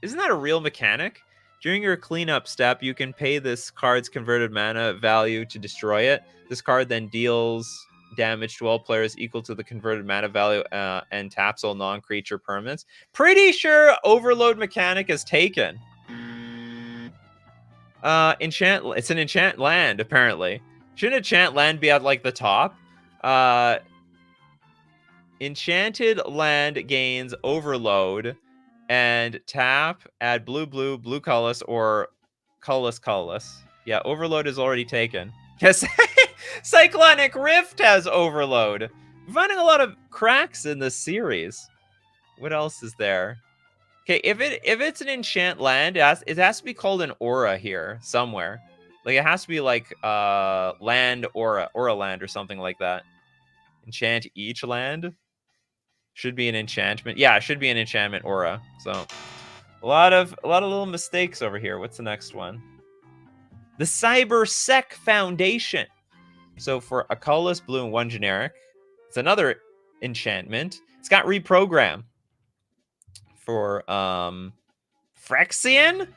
a real mechanic? During your cleanup step, you can pay this card's converted mana value to destroy it. This card then deals damage to all players equal to the converted mana value and taps all non-creature permanents. Pretty sure overload mechanic is taken. It's an enchant land, apparently. Shouldn't enchant land be at like the top? Enchanted land gains overload and tap, add blue colorless or colorless. Yeah, overload is already taken. Yes. Cyclonic Rift has overload. We're finding a lot of cracks in this series. What else is there? Okay, if it's an enchant land, it has to be called an aura here somewhere. Like it has to be like land aura land or something like that. Enchant each land should be an enchantment. Yeah, it should be an enchantment aura. So a lot of little mistakes over here. What's the next one? The Cybersec Foundation. So for a colorless blue and 1 generic, it's another enchantment. It's got reprogram. For Phyrexian,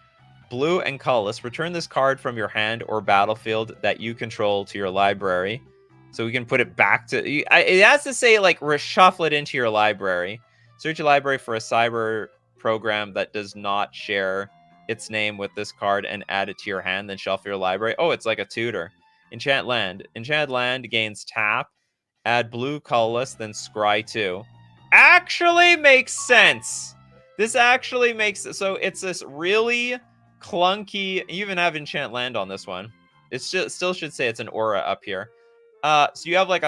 blue and colorless, return this card from your hand or battlefield that you control to your library. So we can put it back to... It has to say, like, reshuffle it into your library. Search your library for a cyber program that does not share its name with this card and add it to your hand, then shuffle your library. Oh, it's like a tutor. Enchant land. Enchanted land gains tap. Add blue colorless, then scry 2. Actually makes sense. This actually makes... So it's this really clunky... You even have enchant land on this one. It still should say it's an aura up here. So you have like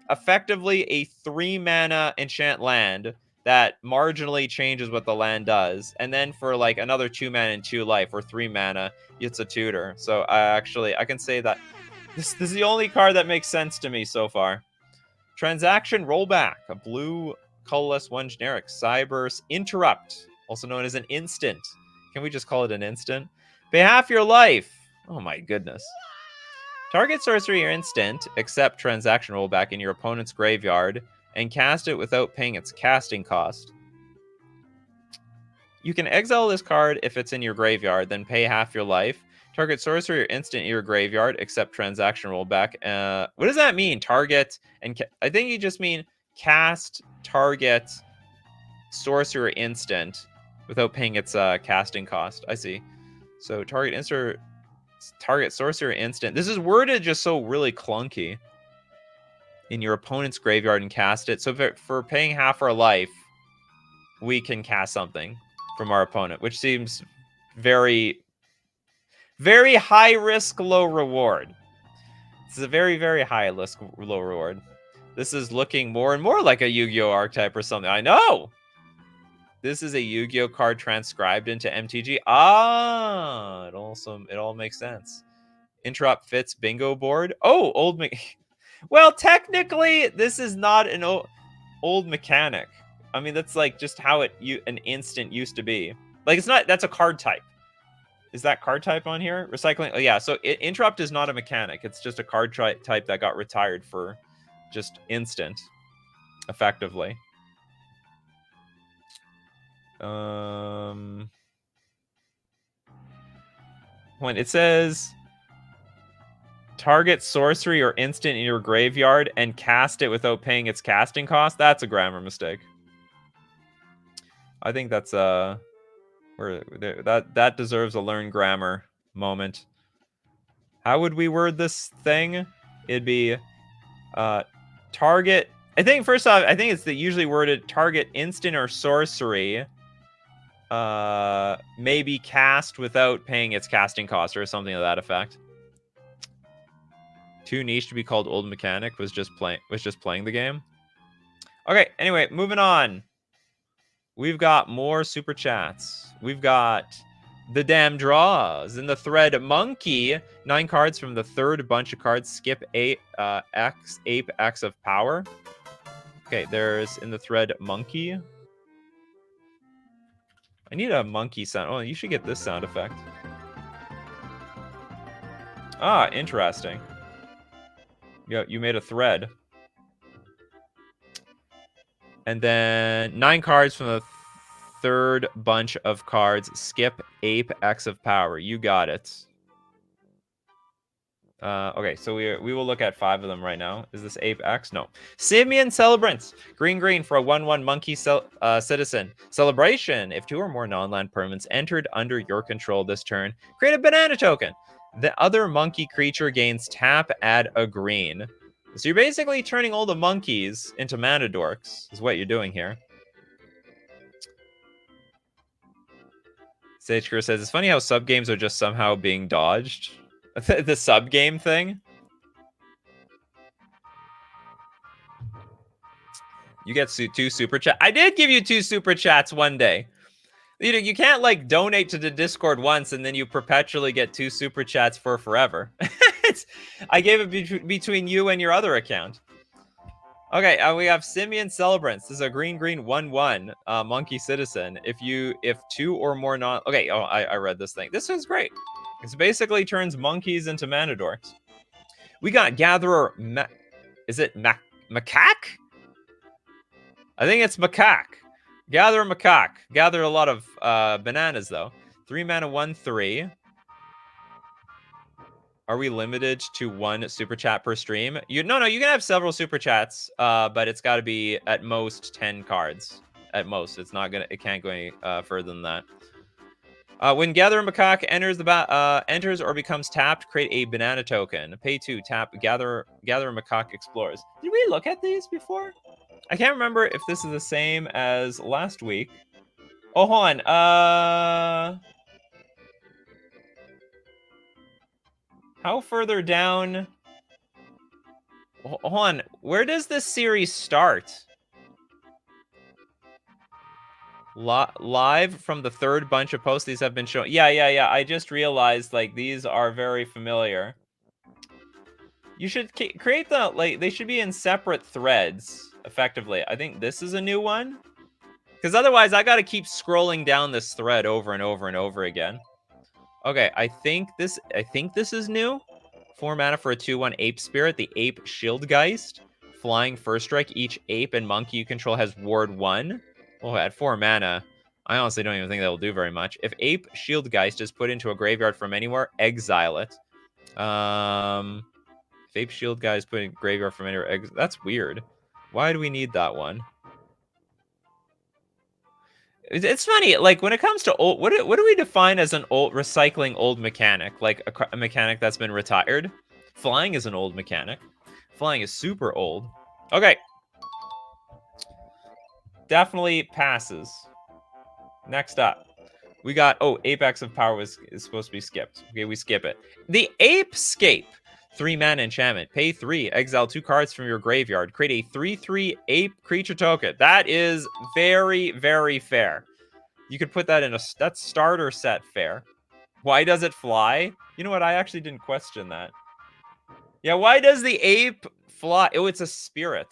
effectively a 3 mana enchant land that marginally changes what the land does. And then for like another 2 mana and 2 life or 3 mana, it's a tutor. So I can say that this is the only card that makes sense to me so far. Transaction rollback. A blue colorless 1 generic. Cybers interrupt. Also known as an instant. Can we just call it an instant? Pay half your life. Oh my goodness. Target sorcery or instant, except transaction rollback in your opponent's graveyard, and cast it without paying its casting cost. You can exile this card if it's in your graveyard, then pay half your life. Target sorcery or instant in your graveyard, except transaction rollback. What does that mean? Target and I think you just mean cast target sorcery or instant without paying its casting cost. I see. So target instant, target sorcery or instant. This is worded just so really clunky. In your opponent's graveyard and cast it. So for paying half our life, we can cast something from our opponent, which seems very, very high risk, low reward. This is a very, very high risk, low reward. This is looking more and more like a Yu-Gi-Oh archetype or something. I know! This is a Yu-Gi-Oh card transcribed into MTG. Ah! It all makes sense. Interrupt fits bingo board. Oh, old... Well, technically, this is not an old mechanic. I mean, that's like just how an instant used to be. Like, it's not... That's a card type. Is that card type on here? Recycling? Oh, yeah. So interrupt is not a mechanic. It's just a card type that got retired for just instant, effectively. When it says target sorcery or instant in your graveyard and cast it without paying its casting cost, that's a grammar mistake. I think that's that deserves a learn grammar moment. How would we word this thing? It'd be target. I think first off, I think it's usually worded target instant or sorcery. Maybe cast without paying its casting cost or something to that effect. Too niche to be called old mechanic was just playing the game. Okay, anyway, moving on. We've got more super chats. We've got the damn draws in the thread monkey. 9 cards from the third bunch of cards. Skip ape X of power. Okay, there's in the thread monkey. I need a monkey sound. Oh, you should get this sound effect. Ah, interesting. Yeah, you made a thread. And then 9 cards from the third bunch of cards. Skip ape X of power. You got it. Okay, so we will look at 5 of them right now. Is this ape X? No. Simian Celebrants. Green for a 1/1 monkey citizen. Celebration. If 2 or more non-land permanents entered under your control this turn, create a banana token. The other monkey creature gains tap, add a green. So you're basically turning all the monkeys into mana dorks, is what you're doing here. SageCur says, it's funny how sub-games are just somehow being dodged. The sub-game thing. You get 2 super chats. I did give you 2 super chats one day. You know, you can't like donate to the Discord once and then you perpetually get 2 super chats for forever. I gave it between you and your other account. Okay, we have Simian Celebrants. This is a green 1/1 monkey citizen. If 2 or more non... Okay, oh, I read this thing. This is great. It basically turns monkeys into mana dorks. We got Gatherer... Is it Macaque? I think it's Macaque. Gather a macaque. Gather a lot of bananas, though. 3 mana, 1/3. Are we limited to 1 super chat per stream? No, you can have several super chats, but it's got to be at most 10 cards. At most, it can't go any further than that. When Gather a Macaque enters or becomes tapped, create a banana token. Pay 2, tap, Gather a Macaque explores. Did we look at these before? I can't remember if this is the same as last week. Oh, hold on. How further down? Hold on. Where does this series start? Live from the third bunch of posts. These have been shown. Yeah. I just realized, like, these are very familiar. You should create the, like, they should be in separate threads, effectively. I think this is a new one. Because otherwise, I got to keep scrolling down this thread over and over and over again. Okay, I think this is new. 4 mana for a 2/1 Ape Spirit. The Ape Shieldgeist. Flying first strike. Each ape and monkey you control has ward 1. Oh, at 4 mana, I honestly don't even think that will do very much. If Ape Shieldgeist is put into a graveyard from anywhere, exile it. If Ape Shieldgeist is put in graveyard from anywhere, that's weird. Why do we need that one? It's funny, like when it comes to old, what do we define as an old recycling old mechanic? Like a mechanic that's been retired. Flying is an old mechanic. Flying is super old. Okay. Definitely passes. Next up, we got Apex of Power is supposed to be skipped. Okay, we skip it. The Apescape. 3-mana enchantment. Pay 3. Exile 2 cards from your graveyard. Create a 3/3 ape creature token. That is very, very fair. You could put that in that's starter set fair. Why does it fly? You know what? I actually didn't question that. Yeah, why does the ape fly? Oh, it's a spirit.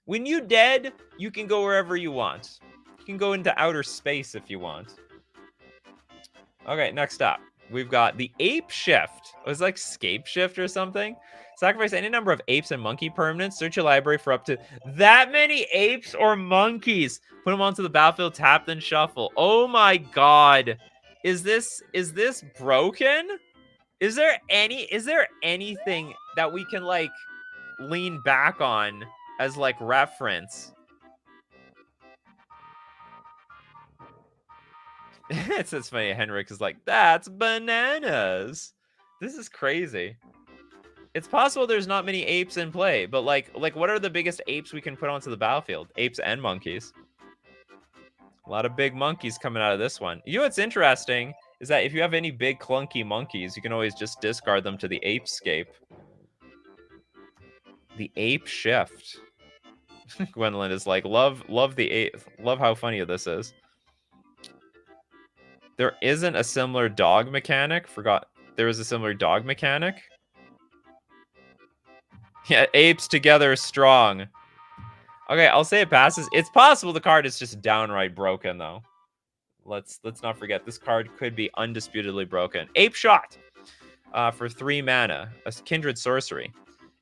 When you dead, you can go wherever you want. You can go into outer space if you want. Okay, next up. We've got the Ape Shift. It was like Scape Shift or something. Sacrifice any number of apes and monkey permanents. Search your library for up to that many apes or monkeys. Put them onto the battlefield, tap, then shuffle. Oh my god. Is this broken? Is there anything that we can like lean back on as like reference? It's funny. Henrik is like, that's bananas. This is crazy. It's possible there's not many apes in play, but like what are the biggest apes we can put onto the battlefield? Apes and monkeys. A lot of big monkeys coming out of this one. You know what's interesting is that if you have any big clunky monkeys, you can always just discard them to the Apescape. The Ape Shift. Gwendolyn is like, love the ape, love how funny this is. There isn't a similar dog mechanic. Forgot there was a similar dog mechanic. Yeah, apes together strong. Okay, I'll say it passes. It's possible the card is just downright broken, though. Let's not forget, this card could be undisputedly broken. Ape Shot for 3 mana, a kindred sorcery.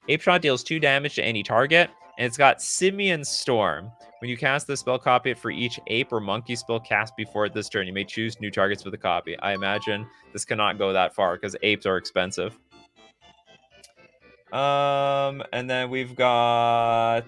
Ape Shot deals 2 damage to any target, and it's got Simian Storm. When you cast this spell, copy it for each ape or monkey spell cast before it this turn. You may choose new targets for the copy. I imagine this cannot go that far because apes are expensive. And then we've got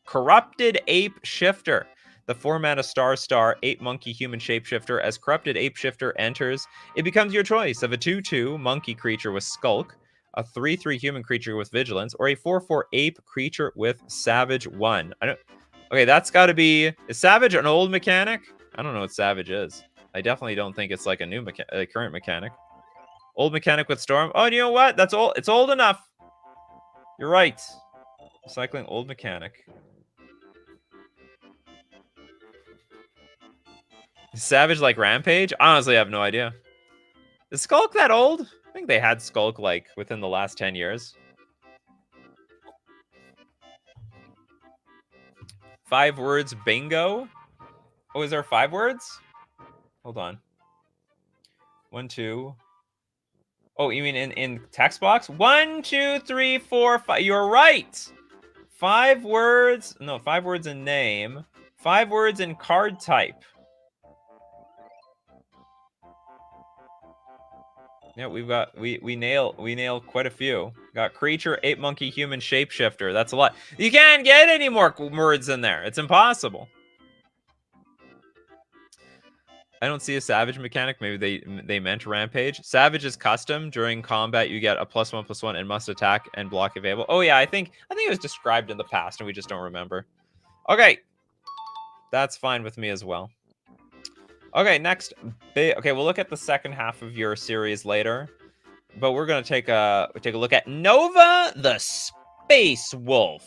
Corrupted Ape Shifter. The 4-mana star 8 monkey human shapeshifter. As Corrupted Ape Shifter enters, it becomes your choice of a 2/2 monkey creature with Skulk, a 3/3 human creature with Vigilance, or a 4/4 ape creature with Savage 1. Okay, that's got to be... Is Savage an old mechanic? I don't know what Savage is. I definitely don't think it's like a new current mechanic. Old mechanic with Storm. Oh, you know what? That's old. It's old enough. You're right. Recycling old mechanic. Is Savage like Rampage? Honestly, I have no idea. Is Skulk that old? I think they had Skulk like within the last 10 years. 5 words bingo. Oh, is there 5 words? Hold on. 1, 2. Oh, you mean in text box? 1, 2, 3, 4, 5. You're right. 5 words. No, 5 words in name. 5 words in card type. Yeah, we nail quite a few. Got creature, ape, monkey, human, shapeshifter. That's a lot. You can't get any more words in there. It's impossible. I don't see a Savage mechanic. Maybe they meant Rampage. Savage is custom. During combat, you get a +1/+1 and must attack and block available. Oh yeah, I think it was described in the past and we just don't remember. Okay, that's fine with me as well. Okay, next. Okay, we'll look at the second half of your series later, but we're gonna take a look at Nova the Space Wolf.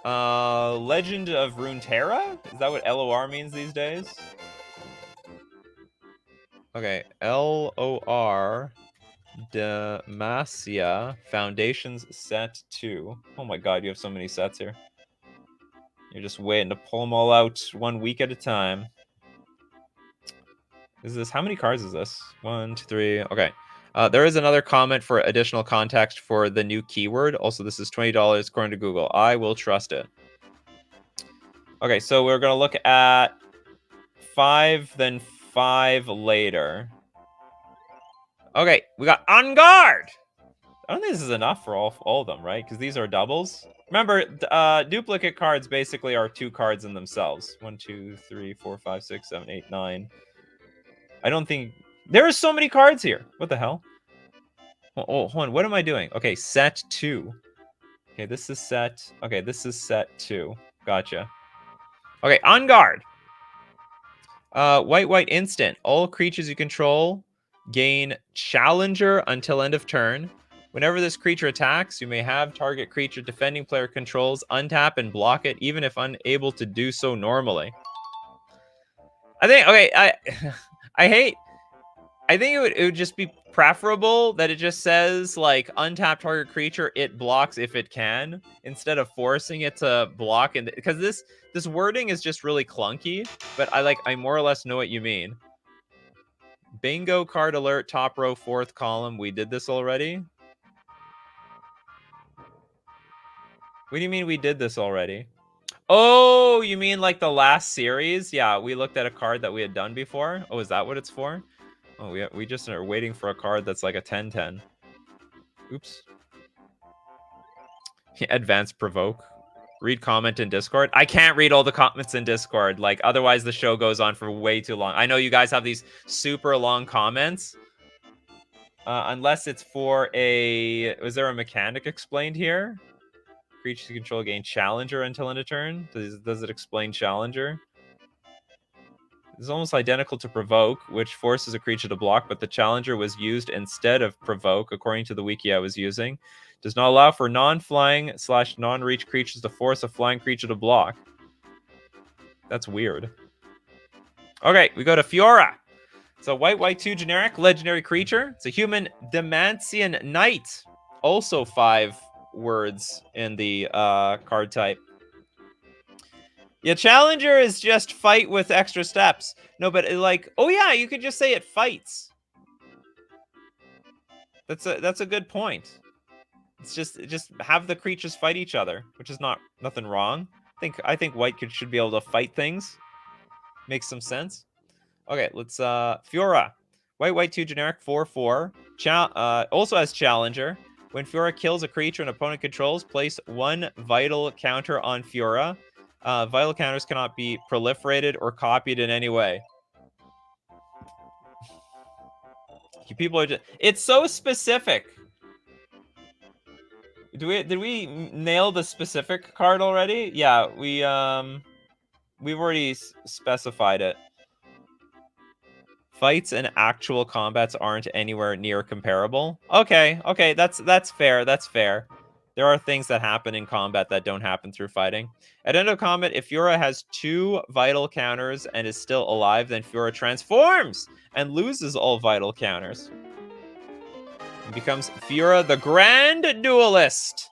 Legend of Runeterra? Is that what LOR means these days? Okay, LOR Demacia Foundations Set 2. Oh my god, you have so many sets here. You're just waiting to pull them all out 1 week at a time. Is this, how many cards is this? 1, 2, 3. Okay. There is another comment for additional context for the new keyword. Also, this is $20 according to Google. I will trust it. Okay, so we're going to look at 5, then 5 later. Okay, we got On Guard! I don't think this is enough for all of them, right? Because these are doubles. Remember, duplicate cards basically are 2 cards in themselves. 1, 2, 3, 4, 5, 6, 7, 8, 9. I don't think... There are so many cards here. What the hell? Oh, hold on. What am I doing? Okay, set 2. Okay, this is set... Okay, this is set 2. Gotcha. Okay, On Guard. White instant. All creatures you control gain Challenger until end of turn. Whenever this creature attacks, you may have target creature defending player controls untap and block it, even if unable to do so normally. I think, okay, I think it would just be preferable that it just says, like, untap target creature, it blocks if it can, instead of forcing it to block. And because this wording is just really clunky, but I more or less know what you mean. Bingo card alert, top row, 4th column. We did this already. What do you mean we did this already? Oh, you mean like the last series? Yeah, we looked at a card that we had done before. Oh, is that what it's for? Oh, we just are waiting for a card that's like a 10-10. Oops. Advanced provoke. Read comment in Discord. I can't read all the comments in Discord. Like, otherwise the show goes on for way too long. I know you guys have these super long comments. Unless it's for a... Was there a mechanic explained here? Creatures you control gain Challenger until end of turn. Does it explain Challenger? It's almost identical to Provoke, which forces a creature to block, but the Challenger was used instead of Provoke, according to the wiki I was using. Does not allow for non-flying / non-reach creatures to force a flying creature to block. That's weird. Okay, we go to Fiora. It's a white 2 generic legendary creature. It's a human Demantian Knight. Also 5 words in the card type. Yeah, Challenger is just fight with extra steps. No, but like, oh yeah, you could just say it fights. That's a good point. It's just have the creatures fight each other, which is nothing wrong. I think white should be able to fight things. Makes some sense. Okay, let's Fiora. White 2 generic 4/4. Also has Challenger. When Fiora kills a creature an opponent controls, place 1 vital counter on Fiora. Vital counters cannot be proliferated or copied in any way. People are just... It's so specific. Did we nail the specific card already? Yeah, we've already specified it. Fights and actual combats aren't anywhere near comparable. Okay, that's fair. That's fair. There are things that happen in combat that don't happen through fighting. At end of combat, if Fiora has 2 vital counters and is still alive, then Fiora transforms and loses all vital counters. It becomes Fiora the Grand Duelist.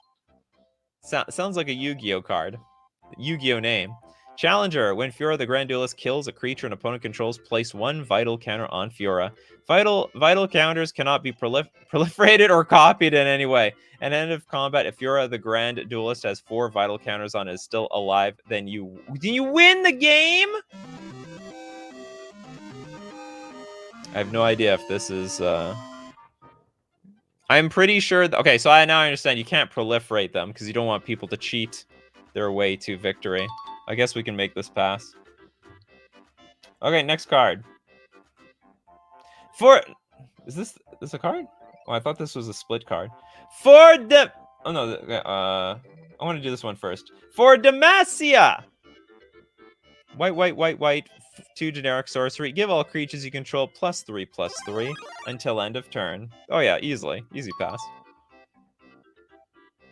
Sounds like a Yu-Gi-Oh card. Yu-Gi-Oh name. Challenger. When Fiora the Grand Duelist kills a creature an opponent controls, place 1 vital counter on Fiora. Vital counters cannot be proliferated or copied in any way. At end of combat, if Fiora the Grand Duelist has 4 vital counters on and is still alive, then you win the game? I have no idea if this is... I'm pretty sure... Okay, so now I understand you can't proliferate them because you don't want people to cheat their way to victory. I guess we can make this pass. Okay, next card. Is this a card? Oh, I thought this was a split card. Oh no, I want to do this one first. For Demacia! White, 2 generic sorcery. Give all creatures you control +3/+3 until end of turn. Oh yeah, easy pass.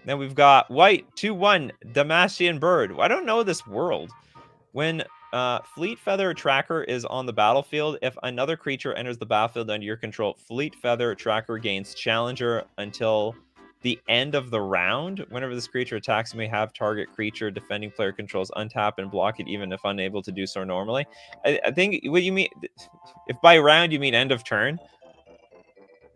Then we've got white 2/1 Demacian Bird. I don't know this world. When Fleet Feather Tracker is on the battlefield, if another creature enters the battlefield under your control, Fleet Feather Tracker gains Challenger until the end of the round. Whenever this creature attacks, you may have target creature defending player controls untap and block it, even if unable to do so normally. I think what you mean, if by round you mean end of turn,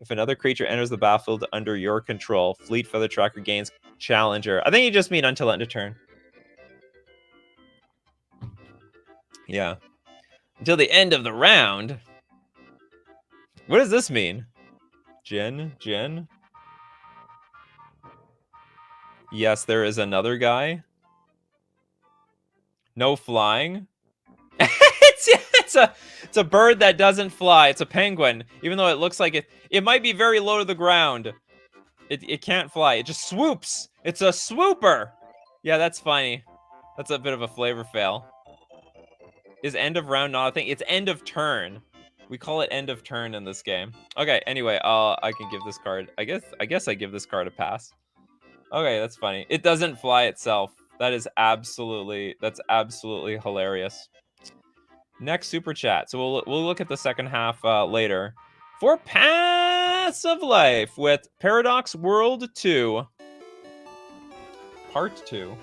if another creature enters the battlefield under your control, Fleet Feather Tracker gains Challenger. I think you just mean until end of turn. Yeah. Until the end of the round? What does this mean? Jen? Yes, there is another guy. No flying. it's a bird that doesn't fly. It's a penguin. Even though it looks like it might be very low to the ground. It can't fly. It just swoops. It's a swooper. Yeah, that's funny. That's a bit of a flavor fail. Is end of round not a thing? It's end of turn. We call it end of turn in this game. Okay, anyway, I can give this card. I guess I give this card a pass. Okay, that's funny. It doesn't fly itself. That's absolutely hilarious. Next super chat. So we'll look at the second half later. For Paths of Life with Paradox World 2. Part 2.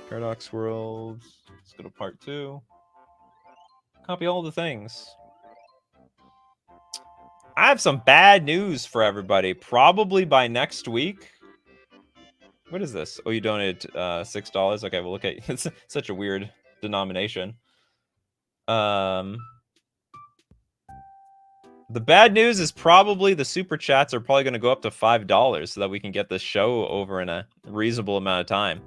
Paradox World. Let's go to part 2. Copy all the things. I have some bad news for everybody. Probably by next week. What is this? Oh, you donated $6. Okay, we'll look at it's such a weird denomination. The bad news is probably the super chats are probably going to go up to $5 so that we can get this show over in a reasonable amount of time.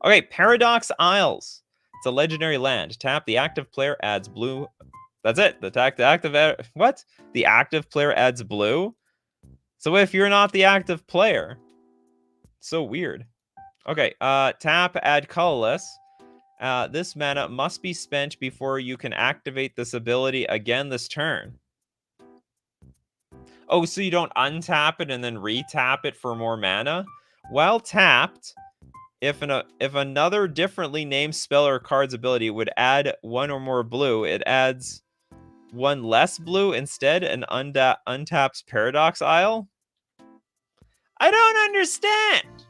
Okay, Paradox Isles. It's a legendary land. Tap the active player adds blue. That's it. The active player adds blue. So if you're not the active player, so weird. Okay, tap add colorless. This mana must be spent before you can activate this ability again this turn. Oh, so you don't untap it and then retap it for more mana? While tapped, if another differently named spell or card's ability would add one or more blue, it adds one less blue instead and untaps Paradox Isle? I don't understand!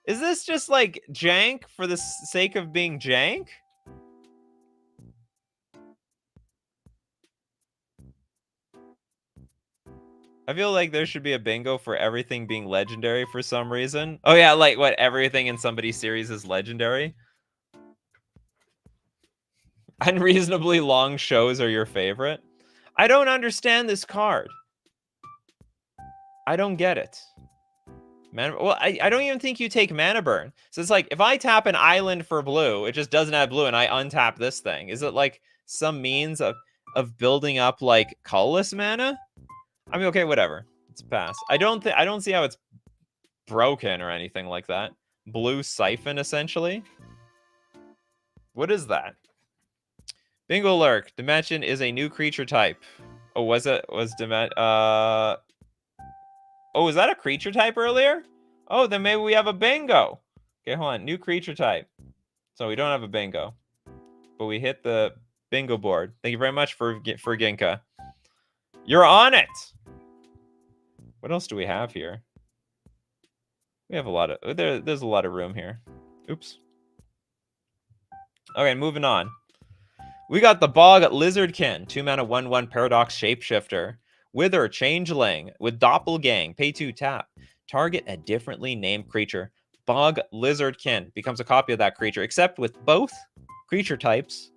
Is this just like jank for the sake of being jank? I feel like there should be a bingo for everything being legendary for some reason. Oh yeah, like what, everything in somebody's series is legendary? Unreasonably long shows are your favorite? I don't understand this card. I don't get it. Well, I don't even think you take mana burn. So it's like, if I tap an island for blue, it just doesn't have blue, and I untap this thing. Is it like some means of building up like colorless mana? I mean, okay, whatever. It's a pass. I don't see how it's broken or anything like that. Blue siphon, essentially. What is that? Bingo Lurk. Dimension is a new creature type. Oh, was that a creature type earlier? Oh, then maybe we have a bingo. Okay, hold on. New creature type. So we don't have a bingo. But we hit the bingo board. Thank you very much for Ginka. You're on it! What else do we have here? We have a lot of... There's a lot of room here. Oops. Okay, moving on. We got the Bog Lizardkin. 2 mana, 1/1 Paradox Shapeshifter. Wither Changeling with Doppelgang. Pay 2 tap. Target a differently named creature. Bog Lizardkin becomes a copy of that creature, except with both creature types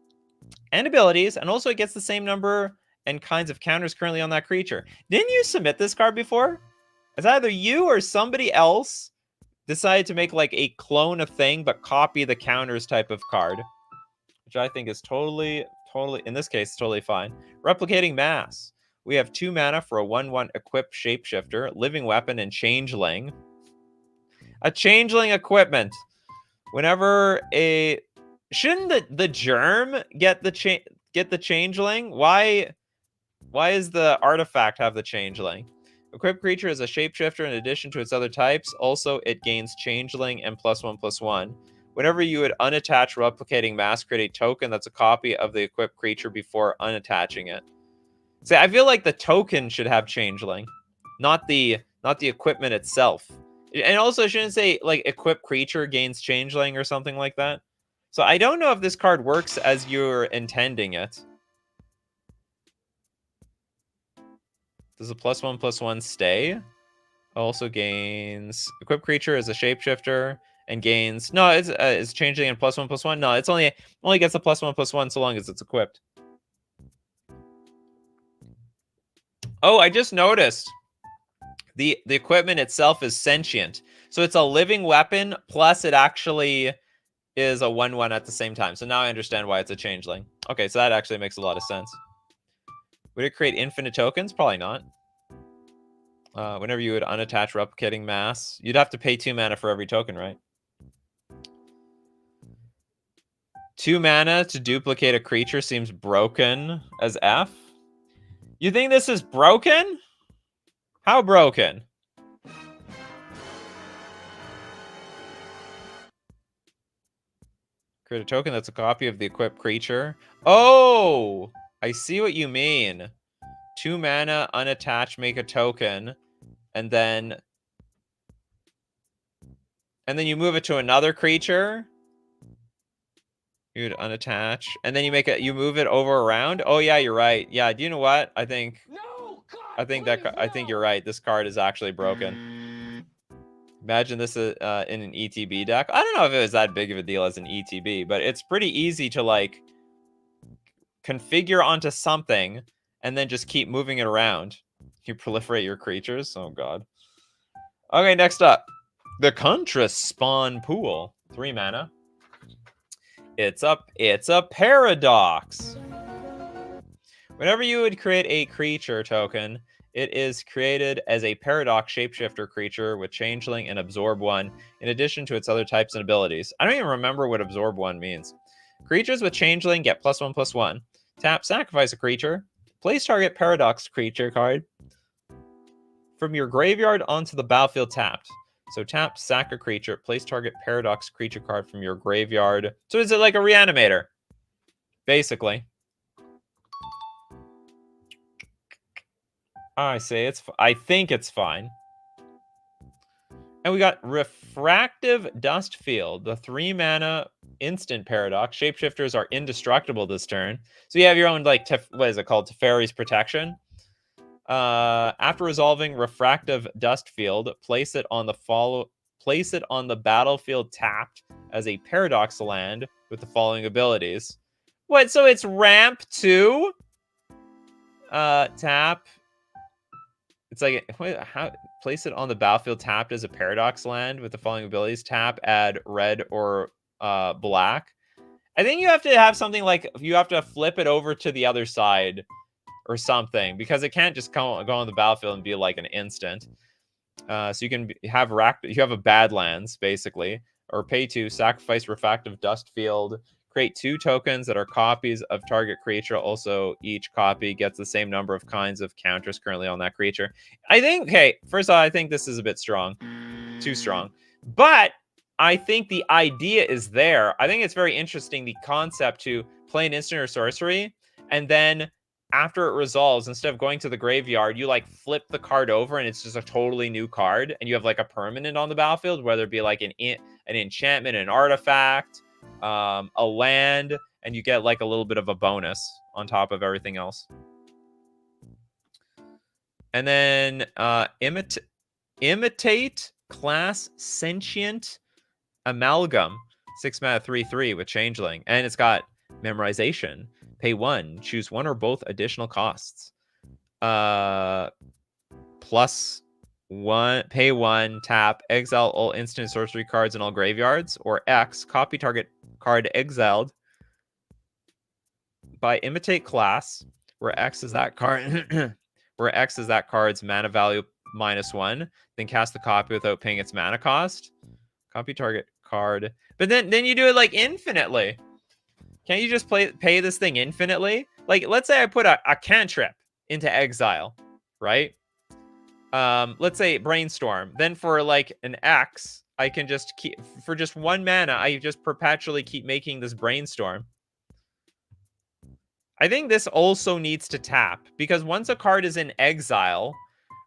and abilities, and also it gets the same number and kinds of counters currently on that creature. Didn't you submit this card before? It's either you or somebody else decided to make like a clone of thing, but copy the counters type of card, which I think is totally, in this case, totally fine. Replicating Mass. We have 2 mana for a 1/1 equip shapeshifter, living weapon, and changeling. A changeling equipment. Whenever a... Shouldn't the germ get the changeling? Why does the artifact have the changeling? Equipped creature is a shapeshifter in addition to its other types. Also, it gains changeling and +1/+1. Whenever you would unattach replicating mass, create a token that's a copy of the equipped creature before unattaching it. See, I feel like the token should have changeling, not the equipment itself. And also, it shouldn't say like equipped creature gains changeling or something like that. So I don't know if this card works as you're intending it. Does a +1/+1 stay? Also gains equipped creature as a shapeshifter and gains. No, it's changing in +1/+1. No, it's only gets a +1/+1 so long as it's equipped. Oh, I just noticed the equipment itself is sentient, so it's a living weapon plus it actually is a 1/1 at the same time. So now I understand why it's a changeling. Okay, so that actually makes a lot of sense. Would it create infinite tokens? Probably not. Whenever you would unattach replicating mass, you'd have to pay 2 mana for every token, right? 2 mana to duplicate a creature seems broken as F. You think this is broken? How broken? Create a token that's a copy of the equipped creature. Oh, I see what you mean. 2 mana, unattach, make a token, and then you move it to another creature. You'd unattach, and then you move it over around. Oh yeah, you're right. Yeah, do you know what? I think you're right. This card is actually broken. Imagine this in an ETB deck. I don't know if it was that big of a deal as an ETB, but it's pretty easy to like configure onto something and then just keep moving it around. You proliferate your creatures. Oh god. Okay, next up, the Contra Spawn Pool. 3 mana. It's a paradox. Whenever you would create a creature token, it is created as a paradox shapeshifter creature with changeling and absorb 1, in addition to its other types and abilities. I don't even remember what absorb 1 means. Creatures with changeling get +1/+1. Tap, sacrifice a creature. Place target paradox creature card from your graveyard onto the battlefield tapped. So tap, sack a creature, place target paradox creature card from your graveyard. So is it like a reanimator? Basically. I think it's fine. And we got Refractive Dust Field, the 3 mana instant paradox. Shapeshifters are indestructible this turn. So you have your own, like, what is it called? Teferi's Protection. After resolving Refractive Dust Field, place it on the battlefield tapped as a paradox land with the following abilities. What? So it's ramp 2? Tap. It's like, how place it on the battlefield tapped as a paradox land with the following abilities. Tap, add red or black. I think you have to have something like you have to flip it over to the other side or something, because it can't just go on the battlefield and be like an instant. So you can have a Badlands basically, or pay 2, sacrifice Refractive Dust Field, create 2 tokens that are copies of target creature. Also, each copy gets the same number of kinds of counters currently on that creature. I think, okay, first of all, I think this is a bit strong, too strong, but I think the idea is there. I think it's very interesting, the concept to play an instant or sorcery, and then after it resolves, instead of going to the graveyard, you like flip the card over and it's just a totally new card, and you have like a permanent on the battlefield, whether it be like an enchantment, an artifact, a land, and you get like a little bit of a bonus on top of everything else. And then imitate class sentient amalgam, 6 mana 3/3 with changeling, and it's got memorization. Pay 1, choose 1 or both additional costs. +1, pay 1, tap, exile all instant sorcery cards in all graveyards, or X, copy target card exiled by imitate class, where X is that card where X is that card's mana value -1, then cast the copy without paying its mana cost. Copy target card. But then you do it like infinitely. Can't you just pay this thing infinitely? Like, let's say I put a cantrip into exile, right? Let's say brainstorm. Then for like an X, I can just keep, for just 1 mana, I just perpetually keep making this brainstorm. I think this also needs to tap, because once a card is in exile,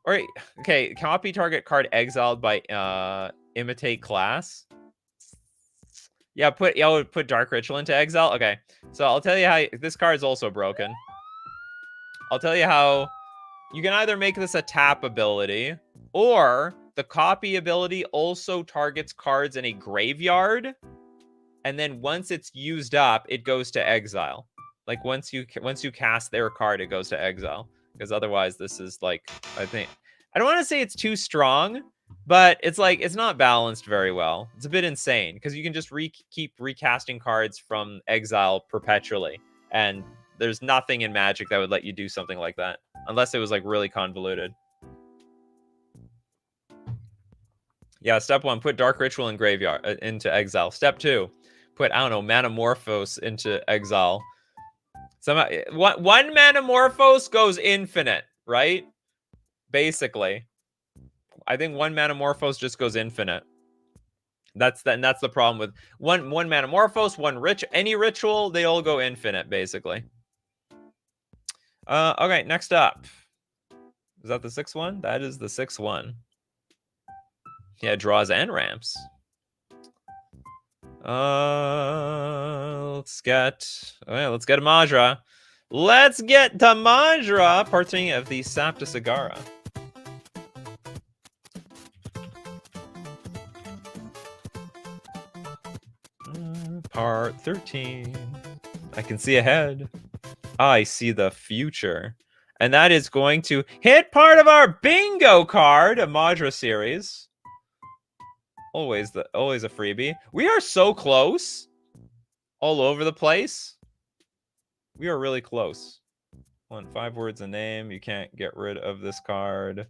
or okay, copy target card exiled by imitate class. Yeah, I would put Dark Ritual into exile. Okay, so I'll tell you how this card is also broken. I'll tell you how you can either make this a tap ability, or the copy ability also targets cards in a graveyard, and then once it's used up, it goes to exile. Like once you cast their card, it goes to exile. Because otherwise, this is like, I don't want to say it's too strong, but it's like it's not balanced very well. It's a bit insane because you can just keep recasting cards from exile perpetually, and there's nothing in Magic that would let you do something like that unless it was like really convoluted. Yeah, step 1, put Dark Ritual in graveyard into exile. Step 2, put, I don't know, Manamorphose into exile. Somehow, one Manamorphose goes infinite, right? Basically, I think one Manamorphose just goes infinite. That's the problem with one Manamorphose, any ritual, they all go infinite, basically. Okay, next up. Is that the 6th one? That is the 6th one. Yeah, draws and ramps. Let's get a Majra. Let's get the Majra, parting of the Sapta Sagara. Part 13. I can see ahead. I see the future. And that is going to hit part of our bingo card, a Majra series. Always a freebie. We are so close. All over the place. We are really close. 5 words a name. You can't get rid of this card.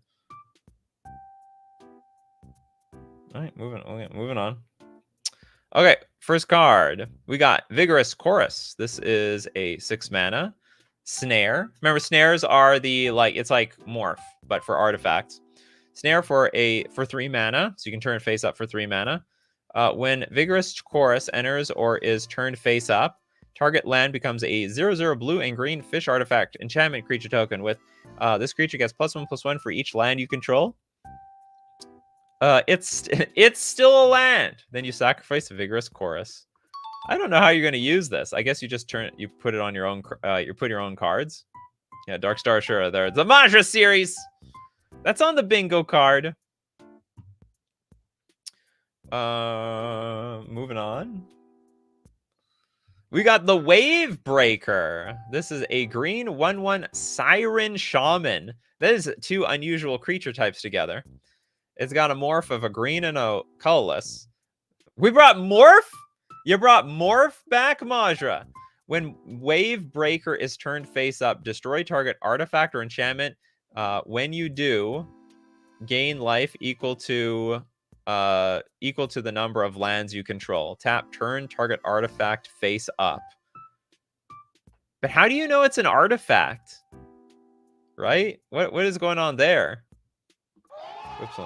All right, moving on. Okay, first card. We got Vigorous Chorus. This is a 6 mana snare. Remember, snares are the it's like morph, but for artifacts. Snare for 3 mana, so you can turn it face up for 3 mana. When Vigorous Chorus enters or is turned face up, target land becomes a 0/0 blue and green fish artifact enchantment creature token. With this creature gets +1/+1 for each land you control. It's still a land. Then you sacrifice a Vigorous Chorus. I don't know how you're going to use this. I guess you just put it on your own. You put your own cards. Yeah, Darkstar Ashura. There's the Majra series. That's on the bingo card. Moving on. We got the Wave Breaker. This is a green 1/1 Siren Shaman. That is 2 unusual creature types together. It's got a morph of a green and a colorless. We brought morph? You brought morph back, Majra. When Wave Breaker is turned face up, destroy target artifact or enchantment. When you do, gain life equal to the number of lands you control. Tap, turn target artifact face up. But how do you know it's an artifact? Right? What is going on there? Oops,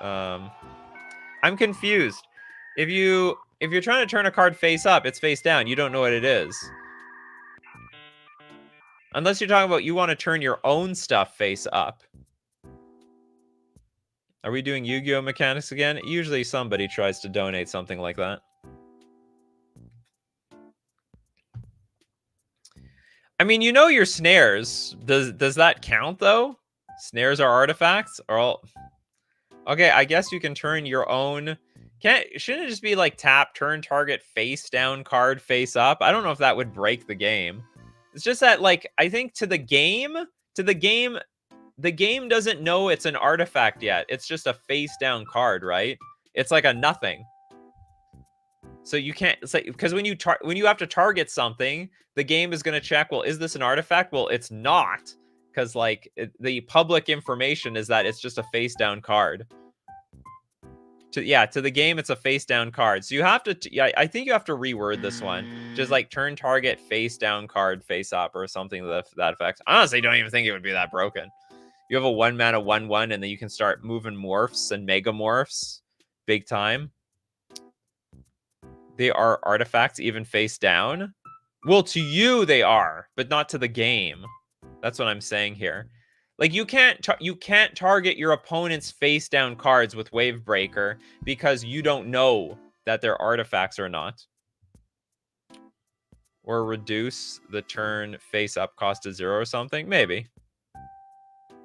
I'm confused. If you're trying to turn a card face up, it's face down. You don't know what it is. Unless you're talking about you want to turn your own stuff face up. Are we doing Yu-Gi-Oh! Mechanics again? Usually somebody tries to donate something like that. I mean, you know your snares. Does that count, though? Snares are artifacts? Okay, I guess you can turn your own... Shouldn't it just be like tap, turn target face down, card face up? I don't know if that would break the game. It's just that, like, I think the game doesn't know it's an artifact yet. It's just a face down card, right? It's like a nothing. So you can't, it's like, because when you have to target something, the game is going to check, well, is this an artifact? Well, it's not, because like the public information is that it's just a face down card. To the game, it's a face down card. So you have to, I think you have to reword this one. Just like turn target face down card face up or something to that effect. I honestly don't even think it would be that broken. You have a 1 mana 1/1, and then you can start moving morphs and megamorphs big time. They are artifacts even face down. Well, to you they are, but not to the game. That's what I'm saying here. Like you can't target your opponent's face down cards with Wave Breaker because you don't know that they're artifacts or not. Or reduce the turn face up cost to 0 or something. Maybe.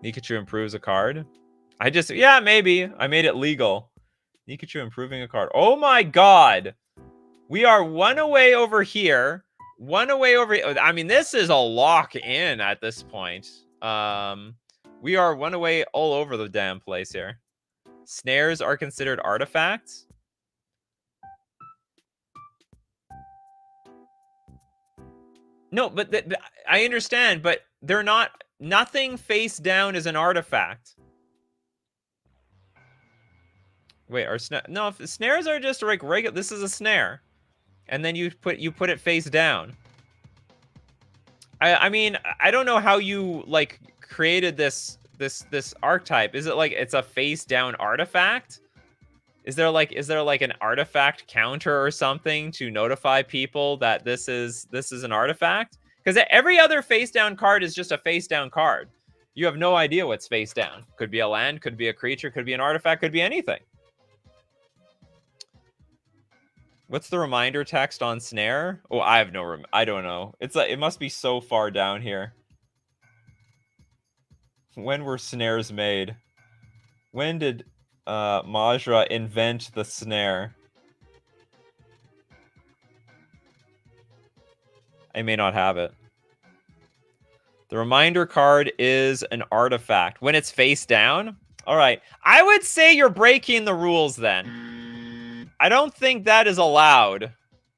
Nikachu improves a card. Yeah, maybe. I made it legal. Nikachu improving a card. Oh my god. We are one away over here. One away over here. I mean, this is a lock in at this point. We are one away all over the damn place here. Snares are considered artifacts. No, but I understand, but they're not. Nothing face down is an artifact. Wait, no? If snares are just like regular. This is a snare, and then you put it face down. I mean, I don't know how you like created this archetype. Is it like it's a face down artifact? Is there like an artifact counter or something to notify people that this is an artifact? Because every other face down card is just a face down card. You have no idea what's face down. Could be a land, could be a creature, could be an artifact, could be anything. What's the reminder text on snare? Oh, I have no I don't know. It's like it must be so far down here. When were snares made? When did Majra invent the snare? I may not have it. The reminder card is an artifact. When it's face down? All right. I would say you're breaking the rules then. I don't think that is allowed,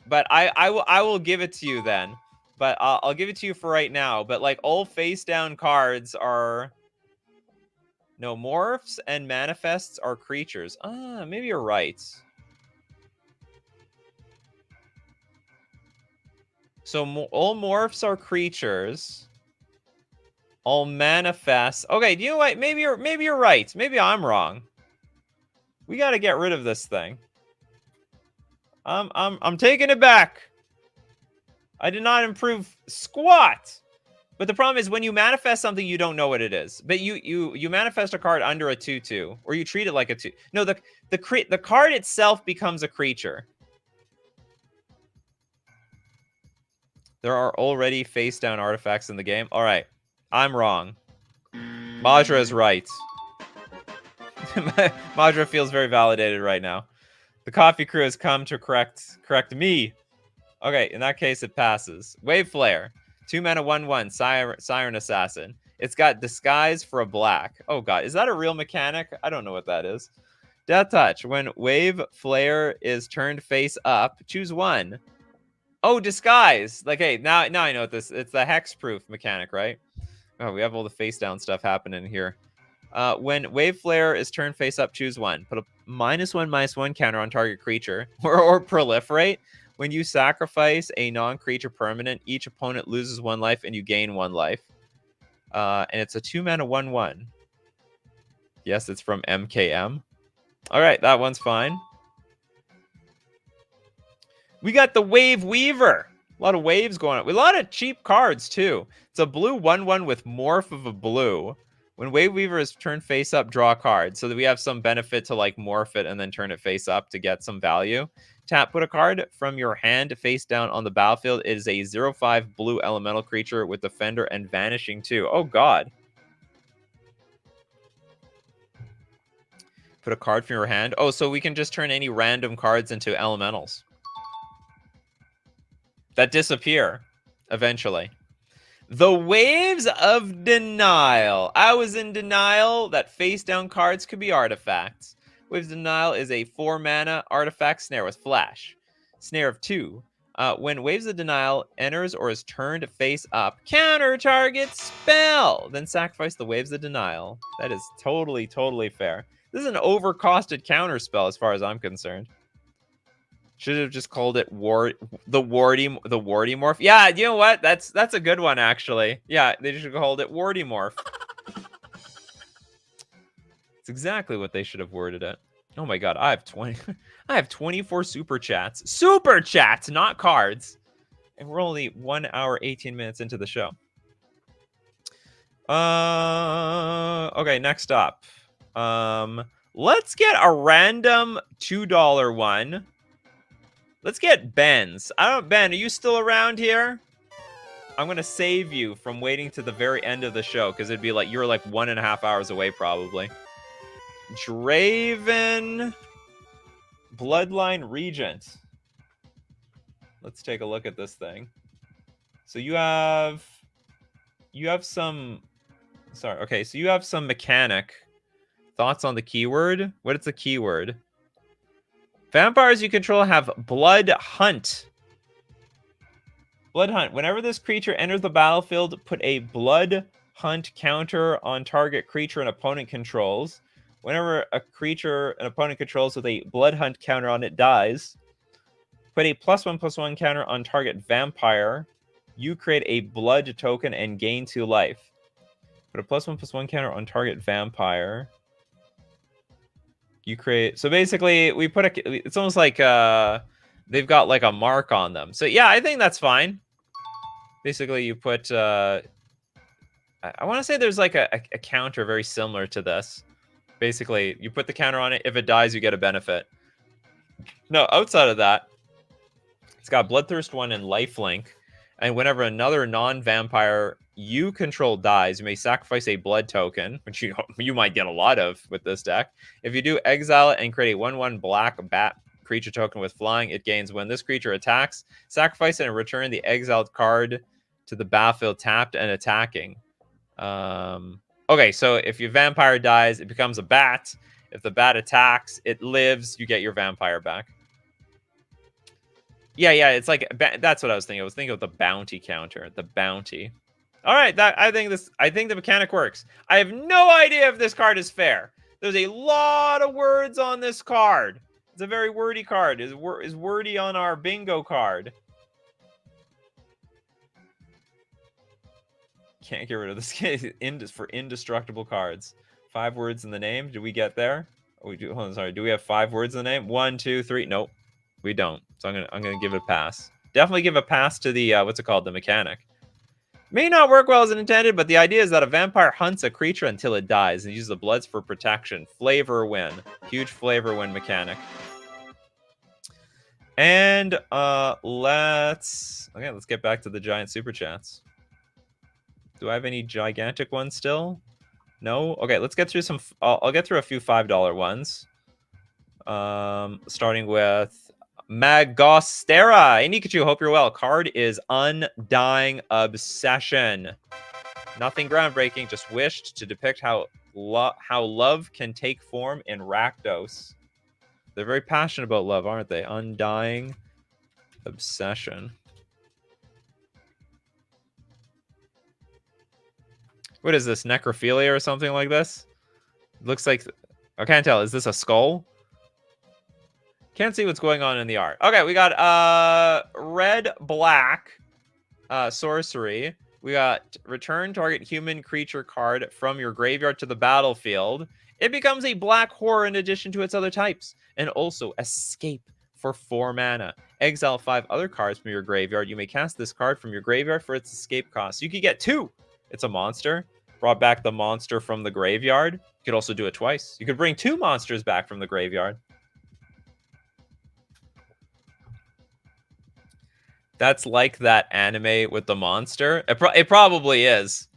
but I will give it to you then. But I'll give it to you for right now. But like all face down cards are... No, morphs and manifests are creatures. Ah, maybe you're right. So all morphs are creatures. All manifests. Okay, you know what? Maybe you're right. Maybe I'm wrong. We got to get rid of this thing. I'm taking it back. I did not improve squat. But the problem is when you manifest something, you don't know what it is. But you manifest a card under a 2/2, or you treat it like a 2. No, the card itself becomes a creature. There are already face down artifacts in the game. All right, I'm wrong. Majra is right. Majra feels very validated right now. The coffee crew has come to correct me. Okay, in that case, it passes. Wave Flare. 2 mana 1/1 Siren Assassin. It's got disguise for a black. Oh god, is that a real mechanic? I don't know what that is. Death Touch. When Wave Flare is turned face up, choose one. Oh, disguise. Like, hey, now I know what this. It's the hexproof mechanic, right? Oh, we have all the face down stuff happening here. When Wave Flare is turned face up, choose one. Put a -1/-1 counter on target creature or proliferate. When you sacrifice a non-creature permanent, each opponent loses 1 life and you gain 1 life. And it's a 2 mana 1/1. Yes, it's from MKM. All right, that one's fine. We got the Wave Weaver. A lot of waves going on. A lot of cheap cards, too. It's a blue 1/1 with morph of a blue. When Wave Weaver is turned face up, draw a card. So that we have some benefit to like morph it and then turn it face up to get some value. Tap, put a card from your hand face down on the battlefield. It is a 0/5 blue elemental creature with Defender and Vanishing too. Oh god. Put a card from your hand. Oh, so we can just turn any random cards into elementals that disappear eventually. The Waves of Denial. I was in denial that face down cards could be artifacts. Waves of Denial is a 4 mana artifact snare with flash. Snare of 2. When Waves of Denial enters or is turned face up, counter target spell. Then sacrifice the Waves of Denial. That is totally fair. This is an overcosted counter spell as far as I'm concerned. Should have just called it the Wardy Morph. Yeah, you know what? That's a good one actually. Yeah, they should have called it Wardy Morph. It's exactly what they should have worded it. Oh my god, I have 24 super chats. Super chats, not cards. And we're only 1 hour 18 minutes into the show. Okay, next up. Let's get a random $2 one. Let's get Ben's. Ben, are you still around here? I'm gonna save you from waiting to the very end of the show because it'd be like you're like 1.5 hours away probably. Draven Bloodline Regent. Let's take a look at this thing. So you have some, sorry, okay, so you have some mechanic. Thoughts on the keyword? What is the keyword? Vampires you control have Blood Hunt. Blood Hunt. Whenever this creature enters the battlefield, put a Blood Hunt counter on target creature an opponent controls. Whenever a creature an opponent controls with a Blood Hunt counter on it dies, put a +1/+1 counter on target vampire. You create a blood token and gain 2 life. Put a +1/+1 counter on target vampire. You create, so basically we put a, it's almost like they've got like a mark on them. So yeah, I think that's fine. Basically you put I want to say there's like a counter very similar to this. Basically you put the counter on it, if it dies you get a benefit. No, outside of that, it's got Bloodthirst 1 and Lifelink, and whenever another non-vampire you control dies, you may sacrifice a blood token, which you might get a lot of with this deck. If you do, exile it and create a 1/1 black bat creature token with flying. It gains when this creature attacks. Sacrifice it and return the exiled card to the battlefield tapped and attacking. Okay, so if your vampire dies, it becomes a bat. If the bat attacks, it lives. You get your vampire back. Yeah, it's like, that's what I was thinking. I was thinking of the bounty counter, the bounty. All right, I think the mechanic works. I have no idea if this card is fair. There's a lot of words on this card. It's a very wordy card. Is wordy on our bingo card. Can't get rid of this for indestructible cards. 5 words in the name. Do we get there? Oh, we do. Hold on, sorry. Do we have 5 words in the name? 1, 2, 3. Nope, we don't. So I'm gonna give it a pass. Definitely give a pass to the what's it called? The mechanic. May not work well as intended, but the idea is that a vampire hunts a creature until it dies and uses the bloods for protection. Flavor win. Huge flavor win mechanic. And let's get back to the giant super chats. Do I have any gigantic ones still? No? Okay, let's get through some. I'll get through a few $5 ones. Starting with Magostera. Hey, Nikachu, hope you're well. Card is Undying Obsession. Nothing groundbreaking, just wished to depict how love can take form in Rakdos. They're very passionate about love, aren't they? Undying Obsession. What is this? Necrophilia or something like this? Looks like, I can't tell. Is this a skull? Can't see what's going on in the art. Okay, we got red black sorcery. We got return target human creature card from your graveyard to the battlefield. It becomes a black horror in addition to its other types. And also escape for 4 mana. Exile 5 other cards from your graveyard. You may cast this card from your graveyard for its escape cost. You could get 2. It's a monster. Brought back the monster from the graveyard. You could also do it twice. You could bring 2 monsters back from the graveyard. That's like that anime with the monster. It probably is.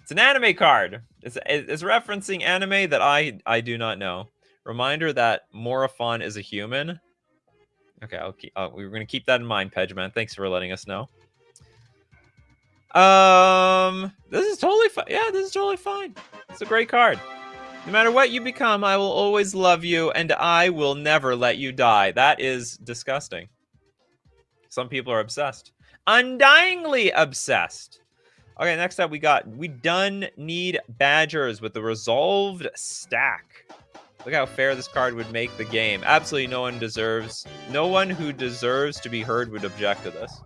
It's an anime card. It's referencing anime that I do not know. Reminder that Mon-Fri is a human. Okay, we're gonna keep that in mind, Pedgeman. Thanks for letting us know. This is totally fine. Yeah, this is totally fine. It's a great card. No matter what you become, I will always love you, and I will never let you die. That is disgusting. Some people are obsessed. Undyingly obsessed. Okay, next up we done need Badgers with the Resolved Stack. Look how fair this card would make the game. Absolutely no one who deserves to be heard would object to this.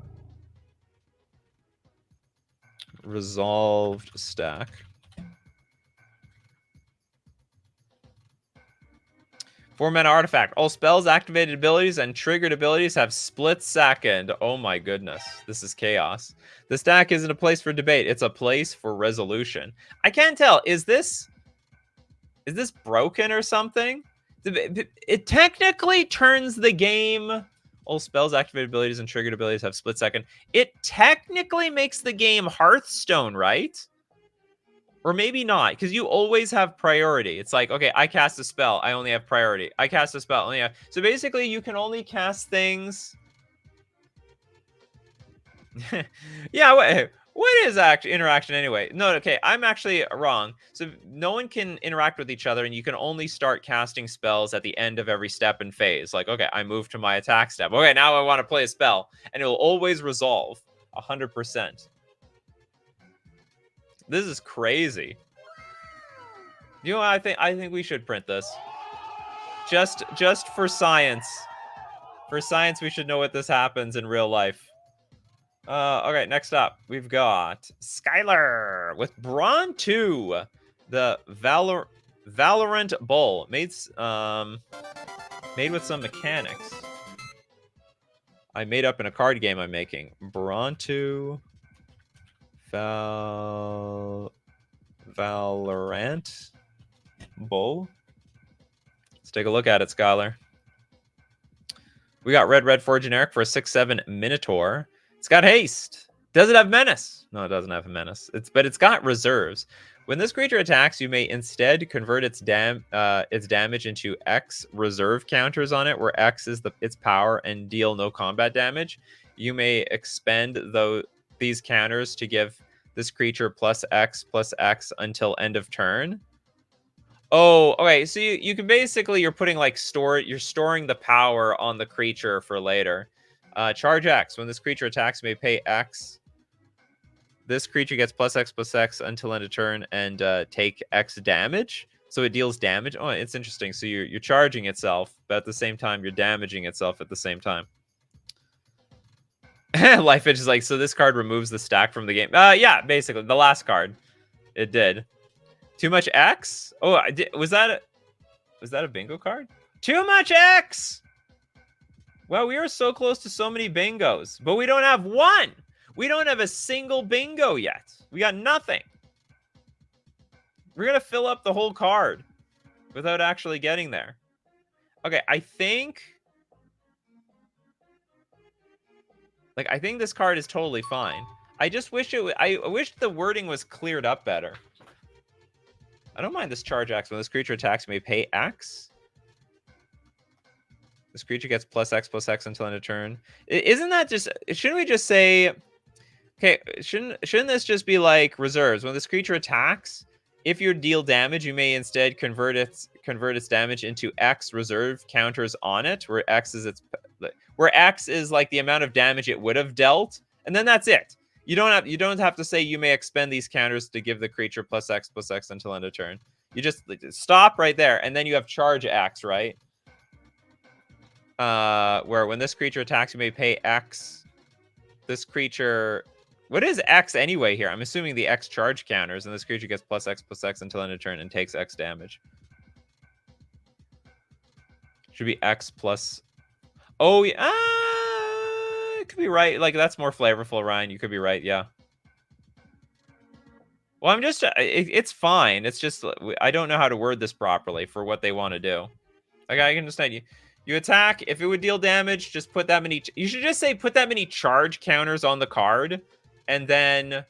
Resolved Stack. Four-mana artifact. All spells, activated abilities, and triggered abilities have split second. Oh my goodness. This is chaos. The stack isn't a place for debate. It's a place for resolution. I can't tell. Is this broken or something? It technically turns the game. All spells, activated abilities, and triggered abilities have split second. It technically makes the game Hearthstone, right? Or maybe not, because you always have priority. It's like, okay, I cast a spell, I only have priority. I cast a spell, only have... So basically, you can only cast things... Yeah, what is interaction anyway? No, okay, I'm actually wrong. So no one can interact with each other, and you can only start casting spells at the end of every step and phase. Like, okay, I move to my attack step. Okay, now I want to play a spell, and it will always resolve 100%. This is crazy. You know what I think we should print this. Just for science. For science, we should know what this happens in real life. Okay, next up, we've got Skylar with Brawn 2, the Valorant Bull, made with some mechanics. I made up in a card game I'm making. Brawn 2, Valorant Bull. Let's take a look at it, Skylar. We got red for generic for a 6/7 Minotaur. It's got haste. Does it have menace? No, it doesn't have a menace. But it's got reserves. When this creature attacks, you may instead convert its damage into X reserve counters on it, where X is its power, and deal no combat damage. You may expend these counters to give this creature +X until end of turn. Oh, okay. So you can basically, you're putting like you're storing the power on the creature for later. Charge X. When this creature attacks, you may pay X. This creature gets +X until end of turn and take X damage. So it deals damage. Oh, it's interesting. So you're charging itself, but at the same time, you're damaging itself at the same time. Life Edge is like, so this card removes the stack from the game. Yeah, basically. The last card. It did. Too much X? Oh, was that a bingo card? Too much X! Well, we are so close to so many bingos, but we don't have one. We don't have a single bingo yet. We got nothing. We're going to fill up the whole card without actually getting there. Okay, I think this card is totally fine. I just wish I wish the wording was cleared up better. I don't mind this charge X. When this creature attacks, you may pay X. This creature gets +X until end of turn. Isn't that just... Shouldn't we just say... Okay, shouldn't this just be like reserves? When this creature attacks, if you deal damage, you may instead convert its damage into X reserve counters on it, where X is like the amount of damage it would have dealt, and then that's it. You don't have to say you may expend these counters to give the creature +X until end of turn. You just stop right there, and then you have charge X, right? Where when this creature attacks, you may pay X. This creature... What is X anyway here? I'm assuming the X charge counters, and this creature gets +X until end of turn and takes X damage. Should be X plus... Oh, yeah. It could be right. Like, that's more flavorful, Ryan. You could be right, yeah. Well, I'm just... It's fine. It's just... I don't know how to word this properly for what they want to do. Like, I can understand you. You attack. If it would deal damage, just put that many... You should just say put that many charge counters on the card. And then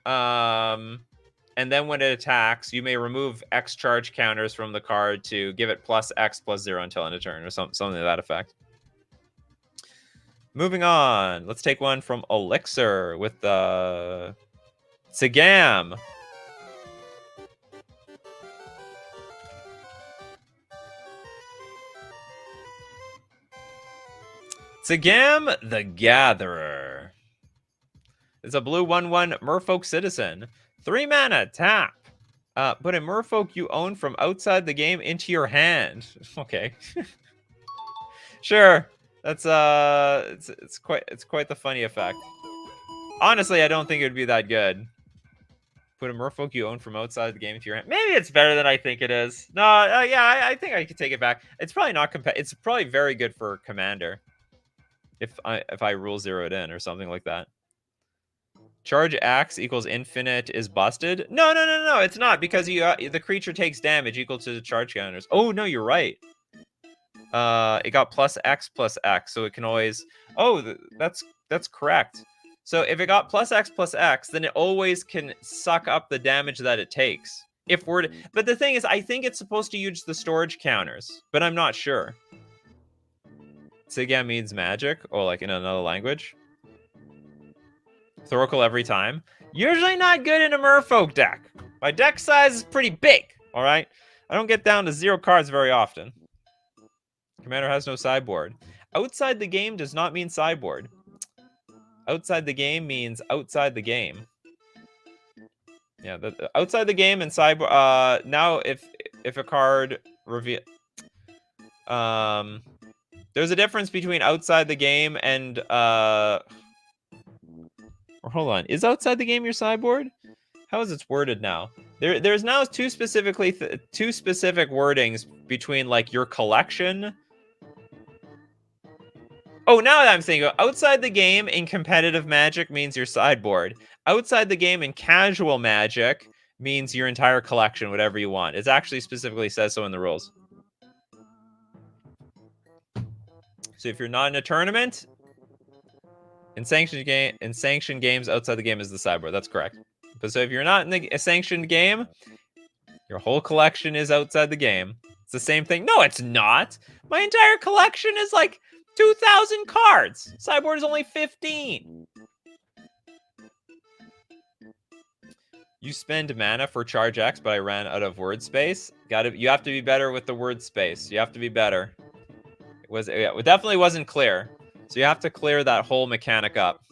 when it attacks, you may remove X charge counters from the card to give it +X+0 until end of turn, or something to that effect. Moving on, let's take one from Elixir with the Tsigam. Tsigam the Gatherer. It's a blue 1/1 Merfolk Citizen. 3 mana, tap. Put a Merfolk you own from outside the game into your hand. Okay. Sure. That's it's quite the funny effect. Honestly, I don't think it would be that good. Put a Merfolk you own from outside the game into your hand. Maybe it's better than I think it is. No, yeah, I think I could take it back. It's probably not it's probably very good for Commander. If I rule 0 it in or something like that. Charge Axe equals infinite is busted. No, it's not, because the creature takes damage equal to the charge counters. Oh no, you're right. It got +X, so it can always... Oh, that's correct. So if it got +X, then it always can suck up the damage that it takes. If we're but the thing is, I think it's supposed to use the storage counters, but I'm not sure. Sigam means magic, or like in another language. Thoracle every time. Usually not good in a merfolk deck. My deck size is pretty big, all right? I don't get down to 0 cards very often. Commander has no sideboard. Outside the game does not mean sideboard. Outside the game means outside the game. Yeah, outside the game and sideboard. Now if a card reveal, there's a difference between outside the game and or hold on, is outside the game your sideboard? How is it worded now? There's now two specific wordings between like your collection. Oh, now that I'm thinking, outside the game in competitive Magic means your sideboard. Outside the game in casual Magic means your entire collection, whatever you want. It actually specifically says so in the rules. So if you're not in a tournament, in sanctioned games, outside the game is the sideboard. That's correct. But so if you're not in a sanctioned game, your whole collection is outside the game. It's the same thing. No, it's not. My entire collection is like 2,000 cards. Sideboard is only 15. You spend mana for charge X, but I ran out of word space. You have to be better with the word space. You have to be better. It definitely wasn't clear. So you have to clear that whole mechanic up.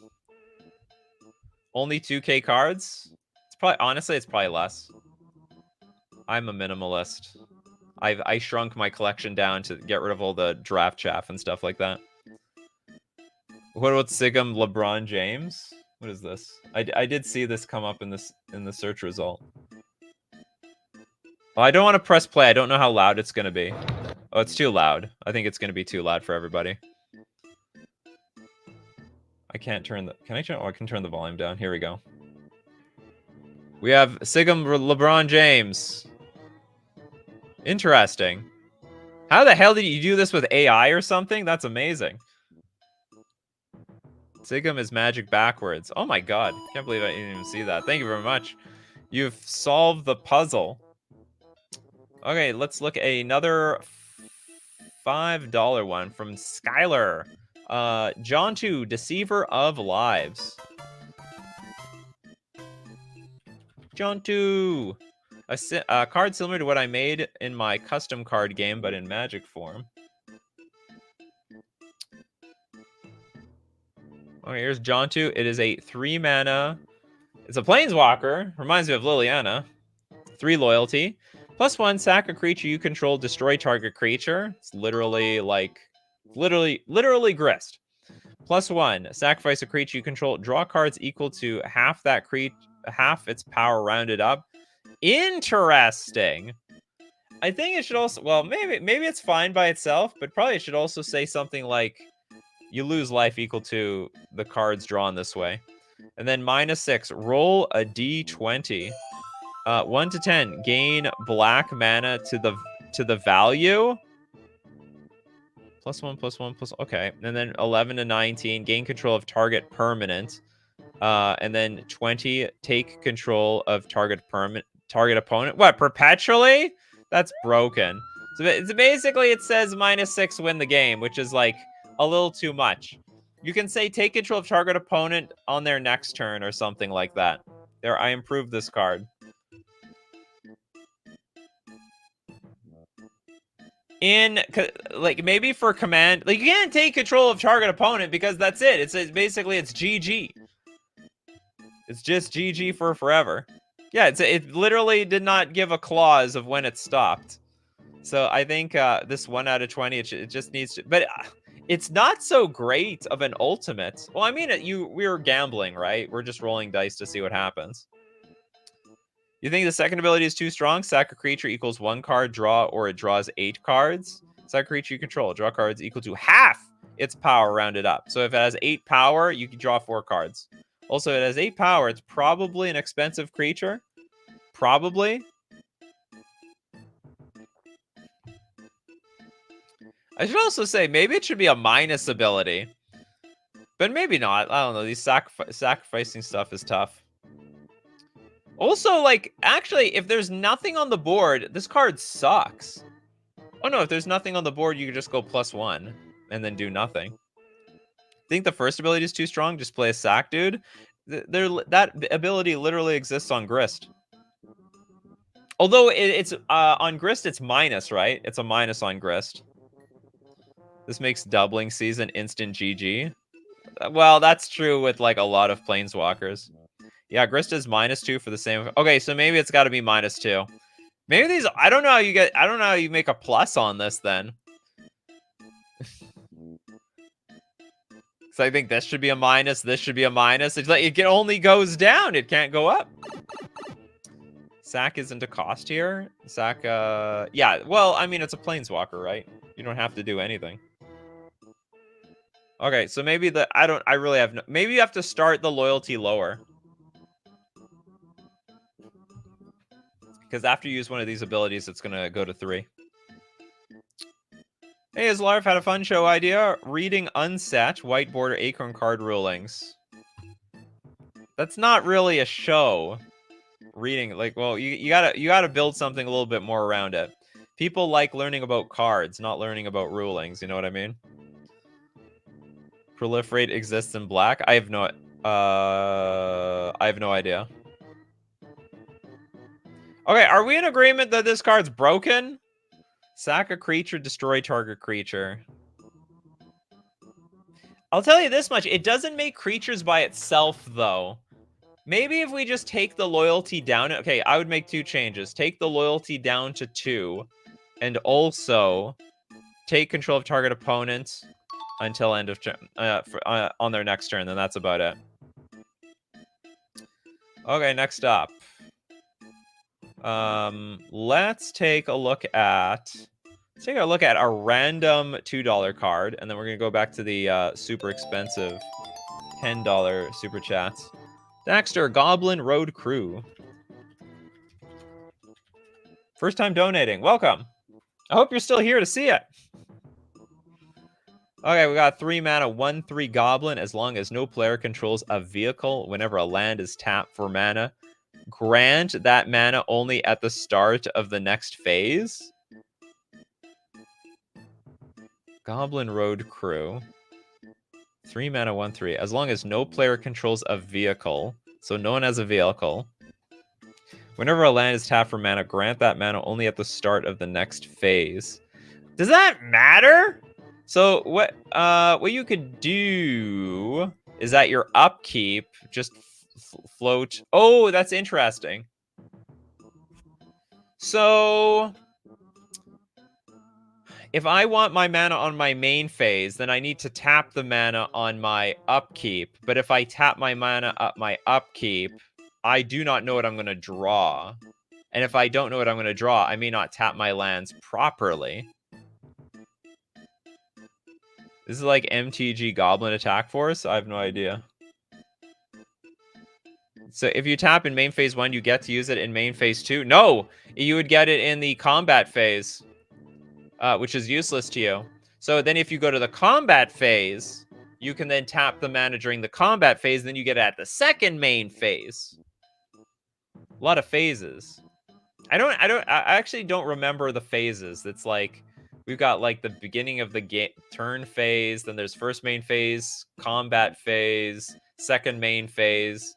Only 2K cards? It's probably, honestly, it's probably less. I'm a minimalist. I shrunk my collection down to get rid of all the draft chaff and stuff like that. What about Sigam LeBron James? What is this? I did see this come up in the search result. Oh, I don't want to press play. I don't know how loud it's gonna be. Oh, it's too loud. I think it's gonna be too loud for everybody. I can't turn the. Can I turn? Oh, I can turn the volume down. Here we go. We have Sigam LeBron James. Interesting. How the hell did you do this with AI or something? That's amazing. Sigam is magic backwards. Oh my god. Can't believe I didn't even see that. Thank you very much. You've solved the puzzle. Okay, let's look at another $5 one from Skylar. John 2, Deceiver of Lives. John 2. A card similar to what I made in my custom card game, but in magic form. Okay, here's John 2. It is a 3 mana. It's a planeswalker. Reminds me of Liliana. 3 loyalty. +1, sack a creature you control, destroy target creature. It's literally like, literally grist. +1, sacrifice a creature you control, draw cards equal to half its power rounded up. Interesting. I think it should also, well, maybe it's fine by itself, but probably it should also say something like you lose life equal to the cards drawn this way. And then -6, roll a d20. 1 to 10, gain black mana to the value. +1, okay. And then 11 to 19, gain control of target permanent. And then 20, take control of target opponent. What, perpetually? That's broken. So it's basically, it says -6 win the game, which is like a little too much. You can say take control of target opponent on their next turn or something like that. There, I improved this card. Like, maybe for command, like, you can't take control of target opponent because that's it. It's basically, it's GG. It's just GG for forever. Yeah, it literally did not give a clause of when it stopped. So I think this 1 out of 20, it just needs to, but it's not so great of an ultimate. Well, I mean, we're gambling, right? We're just rolling dice to see what happens. You think the second ability is too strong? Sack a creature equals 1 card, draw, or it draws 8 cards. Sack a creature you control. Draw cards equal to half its power rounded up. So if it has 8 power, you can draw 4 cards. Also, it has 8 power. It's probably an expensive creature. Probably. I should also say, maybe it should be a minus ability. But maybe not. I don't know. These sacrificing stuff is tough. Also, like, actually, if there's nothing on the board, this card sucks. Oh no, if there's nothing on the board, you can just go +1 and then do nothing. Think the first ability is too strong? Just play a sack, dude. That ability literally exists on Grist. Although it's on Grist, it's minus, right? It's a minus on Grist. This makes doubling season instant GG. Well, that's true with like a lot of Planeswalkers. Yeah, Grist is -2 for the same. Okay, so maybe it's got to be -2. Maybe these. I don't know how you get. I don't know how you make a plus on this then. So I think this should be a minus. This should be a minus. It's like it only goes down. It can't go up. Sack isn't a cost here. Sack. Yeah. Well, I mean, it's a Planeswalker, right? You don't have to do anything. Okay, so maybe the. I really have no. Maybe you have to start the loyalty lower. Because after you use one of these abilities, it's going to go to 3. Hey, Islarf had a fun show idea. Reading unset white border acorn card rulings. That's not really a show. Reading, like, well, you gotta build something a little bit more around it. People like learning about cards, not learning about rulings. You know what I mean? Proliferate exists in black. I have no idea. Okay, are we in agreement that this card's broken? Sack a creature, destroy target creature. I'll tell you this much. It doesn't make creatures by itself, though. Maybe if we just take the loyalty down. Okay, I would make 2 changes. Take the loyalty down to 2. And also take control of target opponent until end of turn. On their next turn. Then that's about it. Okay, next up. Let's take a look at a random $2 card, and then we're gonna go back to the super expensive $10 super chats. Daxter, Goblin Road Crew. First time donating. Welcome. I hope you're still here to see it. Okay, we got 3 mana, 1/3 Goblin. As long as no player controls a vehicle, whenever a land is tapped for mana, grant that mana only at the start of the next phase. Goblin Road Crew. 3 mana, 1/3. As long as no player controls a vehicle, so no one has a vehicle. Whenever a land is tapped for mana, grant that mana only at the start of the next phase. Does that matter? So what you could do is at your upkeep, just float. Oh, that's interesting. So if I want my mana on my main phase, then I need to tap the mana on my upkeep. But if I tap my mana up my upkeep, I do not know what I'm going to draw. And if I don't know what I'm going to draw, I may not tap my lands properly. This is like MTG Goblin Attack Force? I have no idea. So if you tap in main phase 1, you get to use it in main phase 2? No! You would get it in the combat phase, which is useless to you. So then if you go to the combat phase, you can then tap the mana during the combat phase, then you get it at the second main phase. A lot of phases. I actually don't remember the phases. It's like we've got like the beginning of the game turn phase, then there's first main phase, combat phase, second main phase.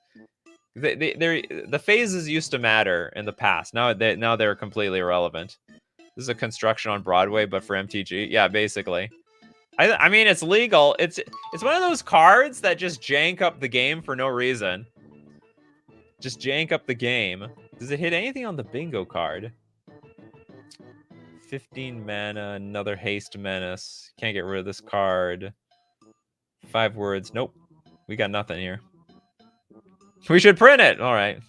The phases used to matter in the past. Now they're completely irrelevant. This is a construction on Broadway, but for MTG. Yeah, basically. I mean, it's legal. It's one of those cards that just jank up the game for no reason. Just jank up the game. Does it hit anything on the bingo card? 15 mana, another haste menace. Can't get rid of this card. 5 words. Nope. We got nothing here. We should print it. All right.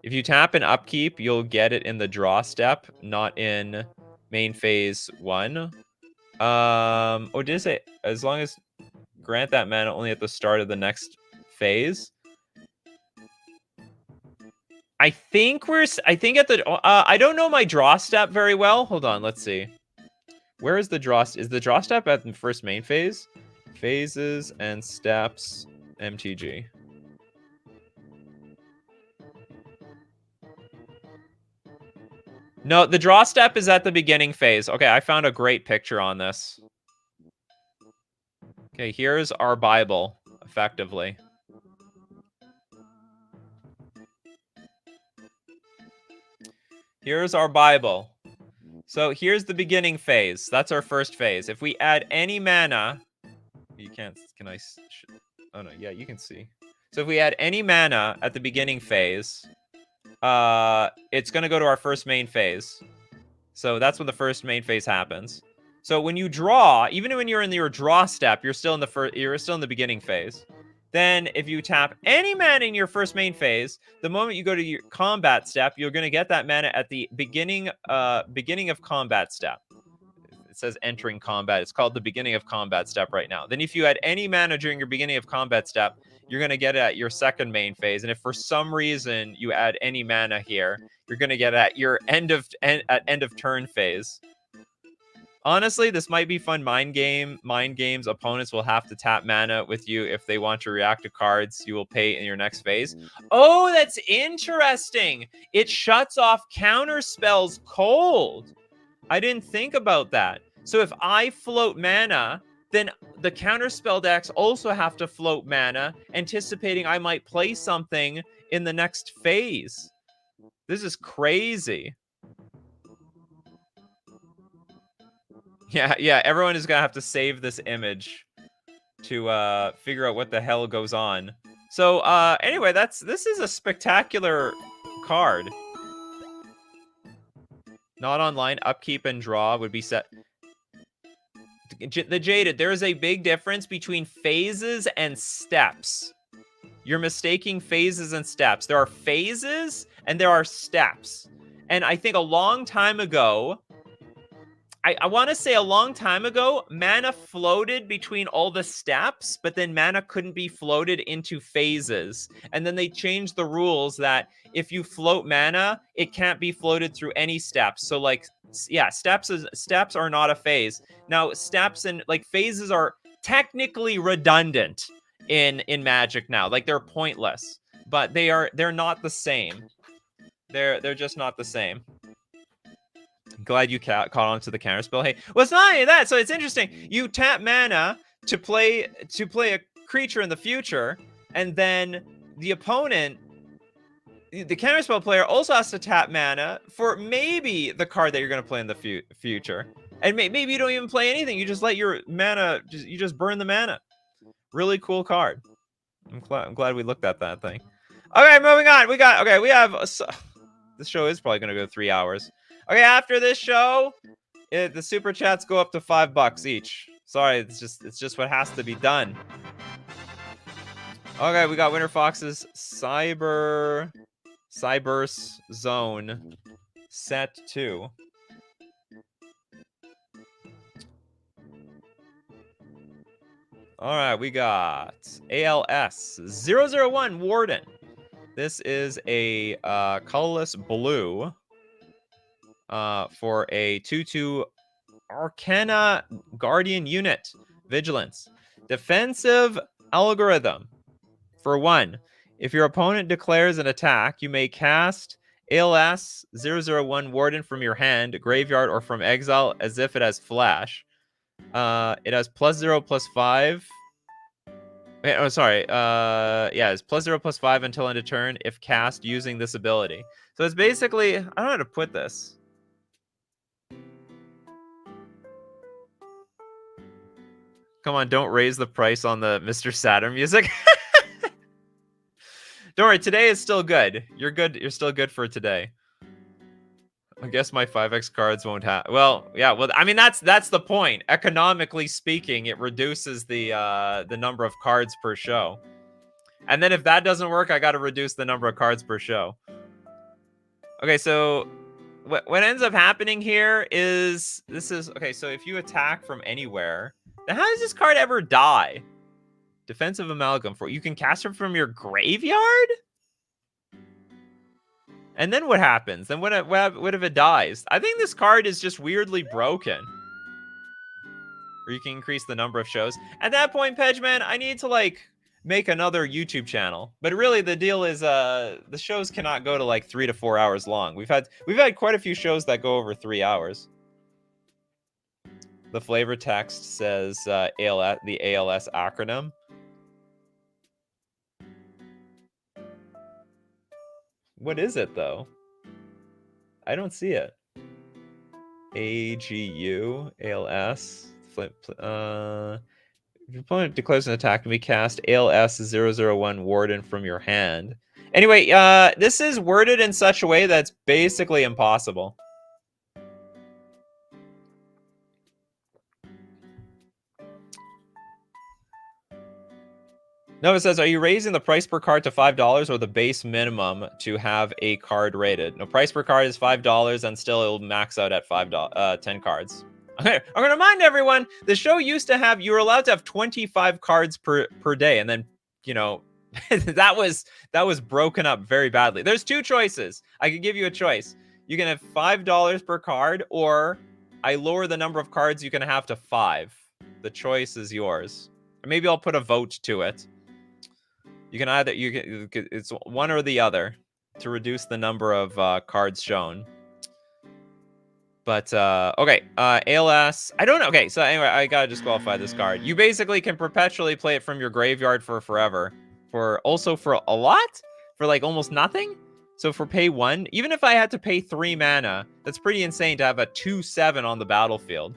If you tap an upkeep, you'll get it in the draw step, not in main phase 1. Oh, did it say as long as grant that mana only at the start of the next phase? I think at the I don't know my draw step very well. Hold on, let's see. Where is the draw? Is the draw step at the first main phase? Phases and steps, MTG. No, the draw step is at the beginning phase. Okay, I found a great picture on this. Okay, here's our Bible, effectively. Here's our Bible. So here's the beginning phase. That's our first phase. If we add any mana, you can't, can I, oh no, yeah, you can see. So if we add any mana at the beginning phase, it's going to go to our first main phase. So that's when the first main phase happens. So when you draw, even when you're in your draw step, you're still in the beginning phase. Then if you tap any mana in your first main phase, the moment you go to your combat step, you're going to get that mana at the beginning of combat step. It says entering combat. It's called the beginning of combat step right now. Then if you had any mana during your beginning of combat step, you're going to get it at your second main phase. And if for some reason you add any mana here, you're going to get it at your end of turn phase. Honestly, this might be fun mind games. Opponents will have to tap mana with you if they want to react to cards you will pay in your next phase. Oh, that's interesting. It shuts off counter spells cold. I didn't think about that. So if I float mana, then the counterspell decks also have to float mana, anticipating I might play something in the next phase. This is crazy. Yeah, everyone is going to have to save this image to figure out what the hell goes on. So anyway, this is a spectacular card. Not online, upkeep and draw would be set. The Jaded, there is a big difference between phases and steps. You're mistaking phases and steps. There are phases and there are steps. And I think a long time ago, I want to say a long time ago, mana floated between all the steps, but then mana couldn't be floated into phases. And then they changed the rules that if you float mana, it can't be floated through any steps. So like, yeah, steps are not a phase. Now, steps and like phases are technically redundant in Magic now. Like they're pointless, but they're not the same. They're just not the same. Glad you caught on to the counterspell. Hey, well, it's not only that. So it's interesting. You tap mana to play a creature in the future, and then the opponent, the counterspell player, also has to tap mana for maybe the card that you're going to play in the future. And maybe you don't even play anything. You just let your mana, you just burn the mana. Really cool card. I'm glad we looked at that thing. Okay, moving on. We have. This show is probably going to go 3 hours. Okay, after this show, the super chats go up to $5 each. Sorry, it's just what has to be done. Okay, we got Winter Fox's Cyberse Zone Set 2. All right, we got ALS 001 Warden. This is a colorless blue for a 2/2 Arcana Guardian unit. Vigilance. Defensive algorithm. For 1, if your opponent declares an attack, you may cast ALS 001 Warden from your hand, graveyard, or from exile as if it has flash. It has +0/+5. Oh, sorry. Yeah, it's +0/+5 until end of turn if cast using this ability. So it's basically, I don't know how to put this. Come on, don't raise the price on the Mr. Saturn music. Don't worry, today is still good. You're good. You're still good for today. I guess my 5x cards won't have. Well, yeah. Well, I mean that's the point. Economically speaking, it reduces the number of cards per show. And then if that doesn't work, I got to reduce the number of cards per show. Okay, so what ends up happening here is okay. So if you attack from anywhere, then how does this card ever die? Defensive Amalgam. For you can cast it from your graveyard. And then what happens? Then what if it dies? I think this card is just weirdly broken. Or you can increase the number of shows. At that point, Pedgeman, I need to like make another YouTube channel. But really the deal is the shows cannot go to like 3 to 4 hours long. We've had quite a few shows that go over 3 hours. The flavor text says ALS, the ALS acronym. What is it though? I don't see it. AGU, ALS, flip, if your opponent declares an attack and be cast ALS 001 Warden from your hand. Anyway, this is worded in such a way that's basically impossible. No, it says, are you raising the price per card to $5 or the base minimum to have a card rated? No, price per card is $5 and still it'll max out at 10 cards. Okay, I'm going to remind everyone, the show used to have, you were allowed to have 25 cards per day. And then, you know, that was broken up very badly. There's two choices. I could give you a choice. You can have $5 per card, or I lower the number of cards you can have to 5. The choice is yours. Or maybe I'll put a vote to it. You can either, it's one or the other to reduce the number of cards shown. But, okay, ALS, I don't know. Okay, so anyway, I gotta disqualify this card. You basically can perpetually play it from your graveyard for forever. Also for a lot? For like almost nothing? So for pay 1, even if I had to pay 3 mana, that's pretty insane to have a 2/7 on the battlefield.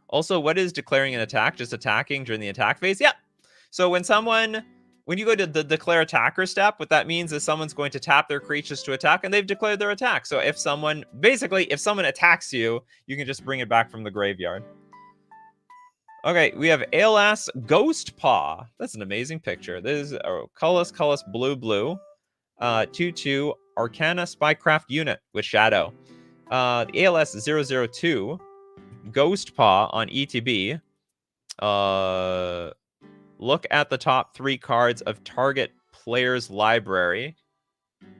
Also, what is declaring an attack? Just attacking during the attack phase? Yeah. So when you go to the declare attacker step, what that means is someone's going to tap their creatures to attack, and they've declared their attack. So if someone attacks you, you can just bring it back from the graveyard. Okay, we have ALS Ghost Paw. That's an amazing picture. This is a colorless blue. 2/2 Arcana Spycraft unit with Shadow. The ALS 002 Ghost Paw on ETB. Look at the top 3 cards of target player's library,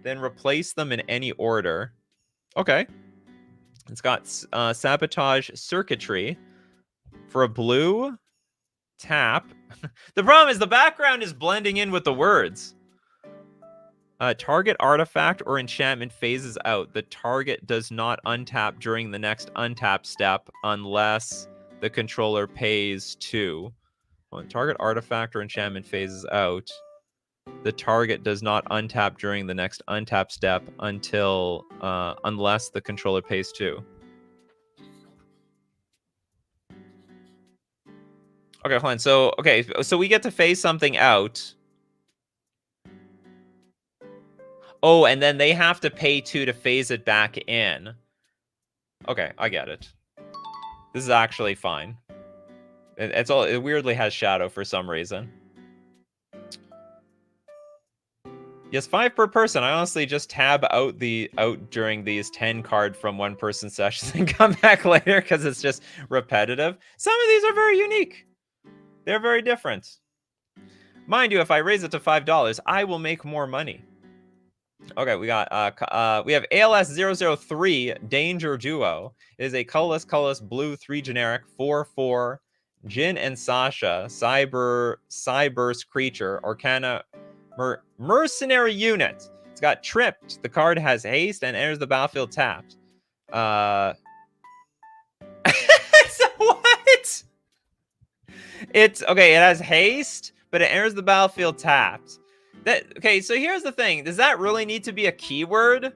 then replace them in any order. Okay. It's got Sabotage Circuitry for a blue tap. The problem is the background is blending in with the words. Target artifact or enchantment phases out. The target does not untap during the next untap step unless the controller pays 2. When target artifact or enchantment phases out, the target does not untap during the next untap step unless the controller pays 2. Okay, hold on. So we get to phase something out. Oh, and then they have to pay 2 to phase it back in. Okay, I get it. This is actually fine. It weirdly has Shadow for some reason. Yes, 5 per person. I honestly just tab out during these 10 card from one person sessions and come back later because it's just repetitive. Some of these are very unique. They're very different. Mind you, if I raise it to $5, I will make more money. Okay, we have ALS 003 Danger Duo. It is a colorless blue 3 generic 4/4 Jin and Sasha Cyburst creature Arcana mercenary unit. It's got tripped. The card has haste and enters the battlefield tapped. So what? It's okay. It has haste, but it enters the battlefield tapped. Okay, so here's the thing. Does that really need to be a keyword?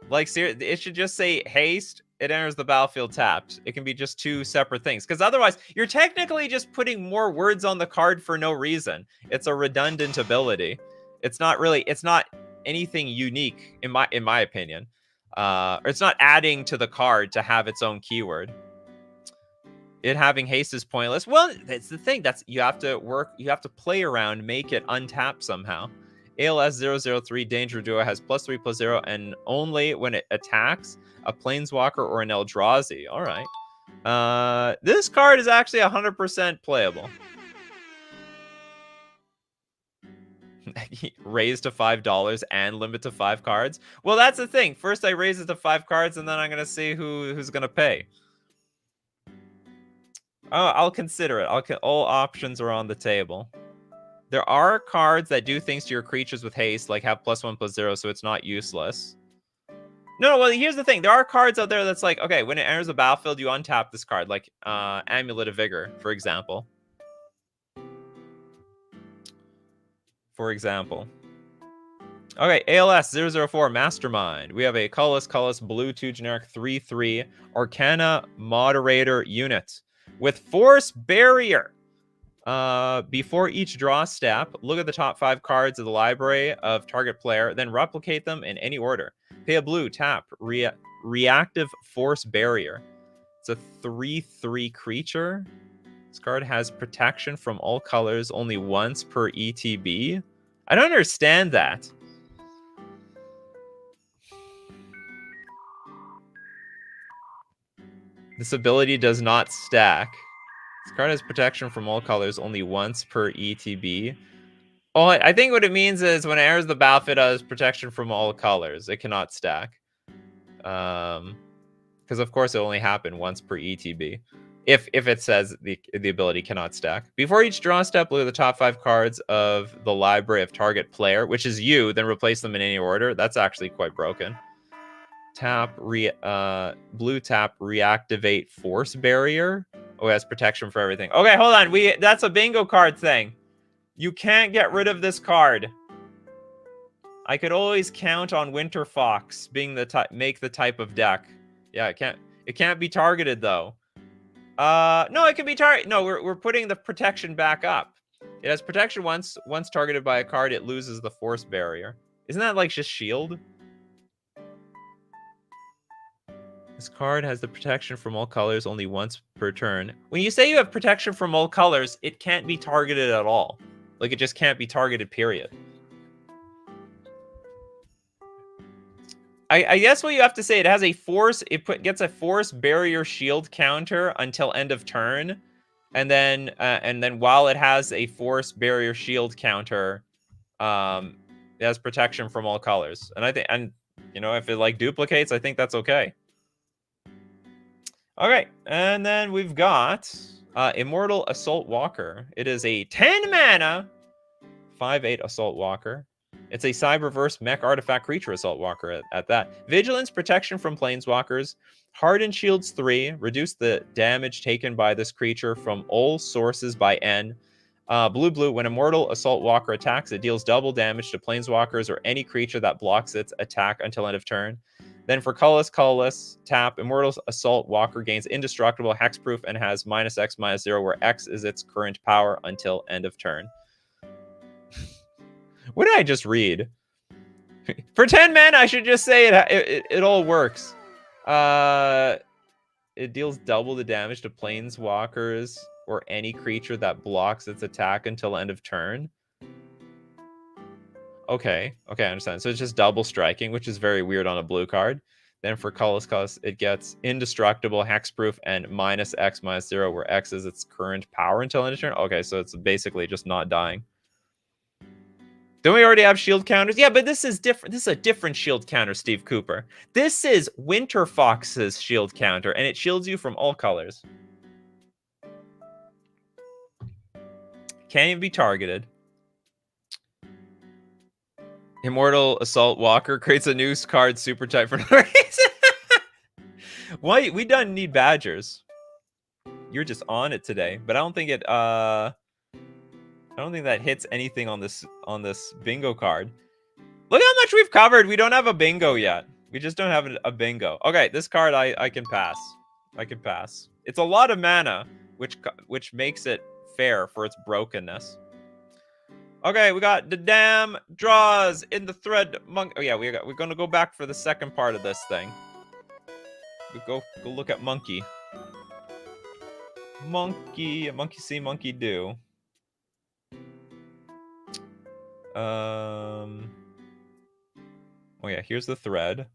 Like, seriously, it should just say haste. It enters the battlefield tapped. It can be just 2 separate things. Because otherwise, you're technically just putting more words on the card for no reason. It's a redundant ability. It's not anything unique, in my opinion. Or it's not adding to the card to have its own keyword. It having haste is pointless. Well, that's the thing. You have to play around, make it untap somehow. ALS 003 Danger Duo has +3/+0, and only when it attacks a Planeswalker or an Eldrazi. All right. This card is actually 100% playable. Raise to $5 and limit to 5 cards. Well, that's the thing. First, I raise it to 5 cards, and then I'm gonna see who's gonna pay. I'll consider it. All options are on the table. There are cards that do things to your creatures with haste, like have +1/+0, so it's not useless. No, well, here's the thing. There are cards out there that's like, okay, when it enters the battlefield, you untap this card, like Amulet of Vigor, for example. Okay, ALS 004 Mastermind. We have a colorless blue 2 generic 3/3 Arcana Moderator unit with Force Barrier. Before each draw step, look at the top 5 cards of the library of target player, then replicate them in any order. Pay a blue, tap, reactive Force Barrier. It's a 3/3 creature. This card has protection from all colors only once per ETB. I don't understand that. This ability does not stack. This card has protection from all colors only once per ETB. Oh, I think what it means is when it enters the battlefield, it has protection from all colors. It cannot stack. Because of course it only happened once per ETB. If it says the ability cannot stack. Before each draw step, look at the top 5 cards of the library of target player, which is you, then replace them in any order. That's actually quite broken. Tap, blue tap, reactivate Force Barrier. Oh, it has protection for everything. Okay, hold on. That's a bingo card thing. You can't get rid of this card. I could always count on Winter Fox being the make the type of deck. Yeah, it can't be targeted though. No, it can be targeted. No, we're putting the protection back up. It has protection once targeted by a card, it loses the Force Barrier. Isn't that like just shield? This card has the protection from all colors only once per turn. When you say you have protection from all colors, it can't be targeted at all. Like, it just can't be targeted, period. I guess what you have to say, it has a force, gets a Force Barrier shield counter until end of turn. And then while it has a Force Barrier shield counter, it has protection from all colors. And you know, if it like duplicates, I think that's okay. Okay, and then we've got Immortal Assault Walker. It is a 10 mana 5/8 Assault Walker. It's a Cyberverse mech artifact creature Assault Walker at that. Vigilance, protection from planeswalkers. Hardened Shields 3. Reduce the damage taken by this creature from all sources by N. Blue. When Immortal Assault Walker attacks, it deals double damage to planeswalkers or any creature that blocks its attack until end of turn. Then for colorless, tap, Immortal Assault Walker gains indestructible hexproof and has -X/-0, where X is its current power until end of turn. What did I just read? For 10 mana, I should just say it all works. It deals double the damage to planeswalkers or any creature that blocks its attack until end of turn. Okay, I understand. So it's just double striking, which is very weird on a blue card. Then for colorless, it gets indestructible, hexproof, and -X/-0, where X is its current power until end of turn. Okay, so it's basically just not dying. Don't we already have shield counters? Yeah, but this is different. This is a different shield counter, Steve Cooper. This is Winter Fox's shield counter, and it shields you from all colors. Can't even be targeted. Immortal Assault Walker creates a new card super type for no reason. Why? We don't need badgers. You're just on it today, but I don't think it. I don't think that hits anything on this bingo card. Look how much we've covered. We don't have a bingo yet. We just don't have a bingo. Okay, this card I can pass. I can pass. It's a lot of mana, which makes it fair for its brokenness. Okay, we got the damn draws in the thread. Oh yeah, we're gonna go back for the second part of this thing. We go look at monkey. Monkey see, monkey do. Oh yeah, here's the thread.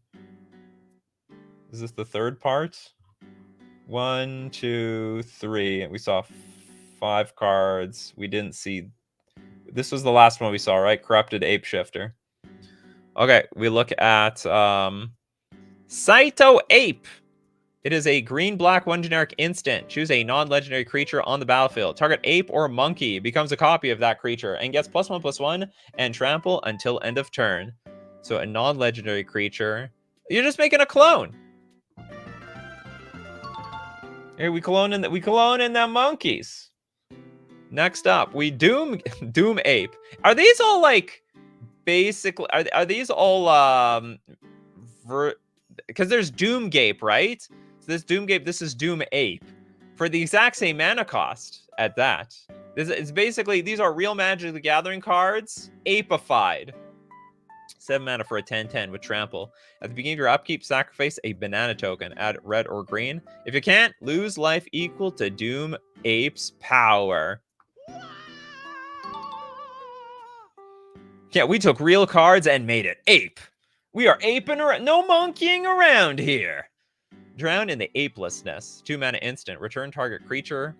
Is this the third part? 1, 2, 3. We saw 5 cards. We didn't see. This was the last one we saw, right? Corrupted Apeshifter. Okay, we look at Saito Ape. It is a green-black 1 generic instant. Choose a non-legendary creature on the battlefield. Target ape or monkey becomes a copy of that creature and gets +1/+1 and trample until end of turn. So a non-legendary creature. You're just making a clone. Here we clone in the monkeys. Next up, we doom ape. Are these all like basically are these all because there's Doom Gape, right? So this Doom Gape, this is Doom Ape. For the exact same mana cost at that. It's basically, these are real Magic the Gathering cards, apeified. 7 mana for a 10/10 with trample. At the beginning of your upkeep, sacrifice a banana token. Add red or green. If you can't, lose life equal to Doom Ape's power. Yeah, we took real cards and made it ape. We are aping around. No monkeying around here. Drown in the apelessness. 2 mana instant. Return target creature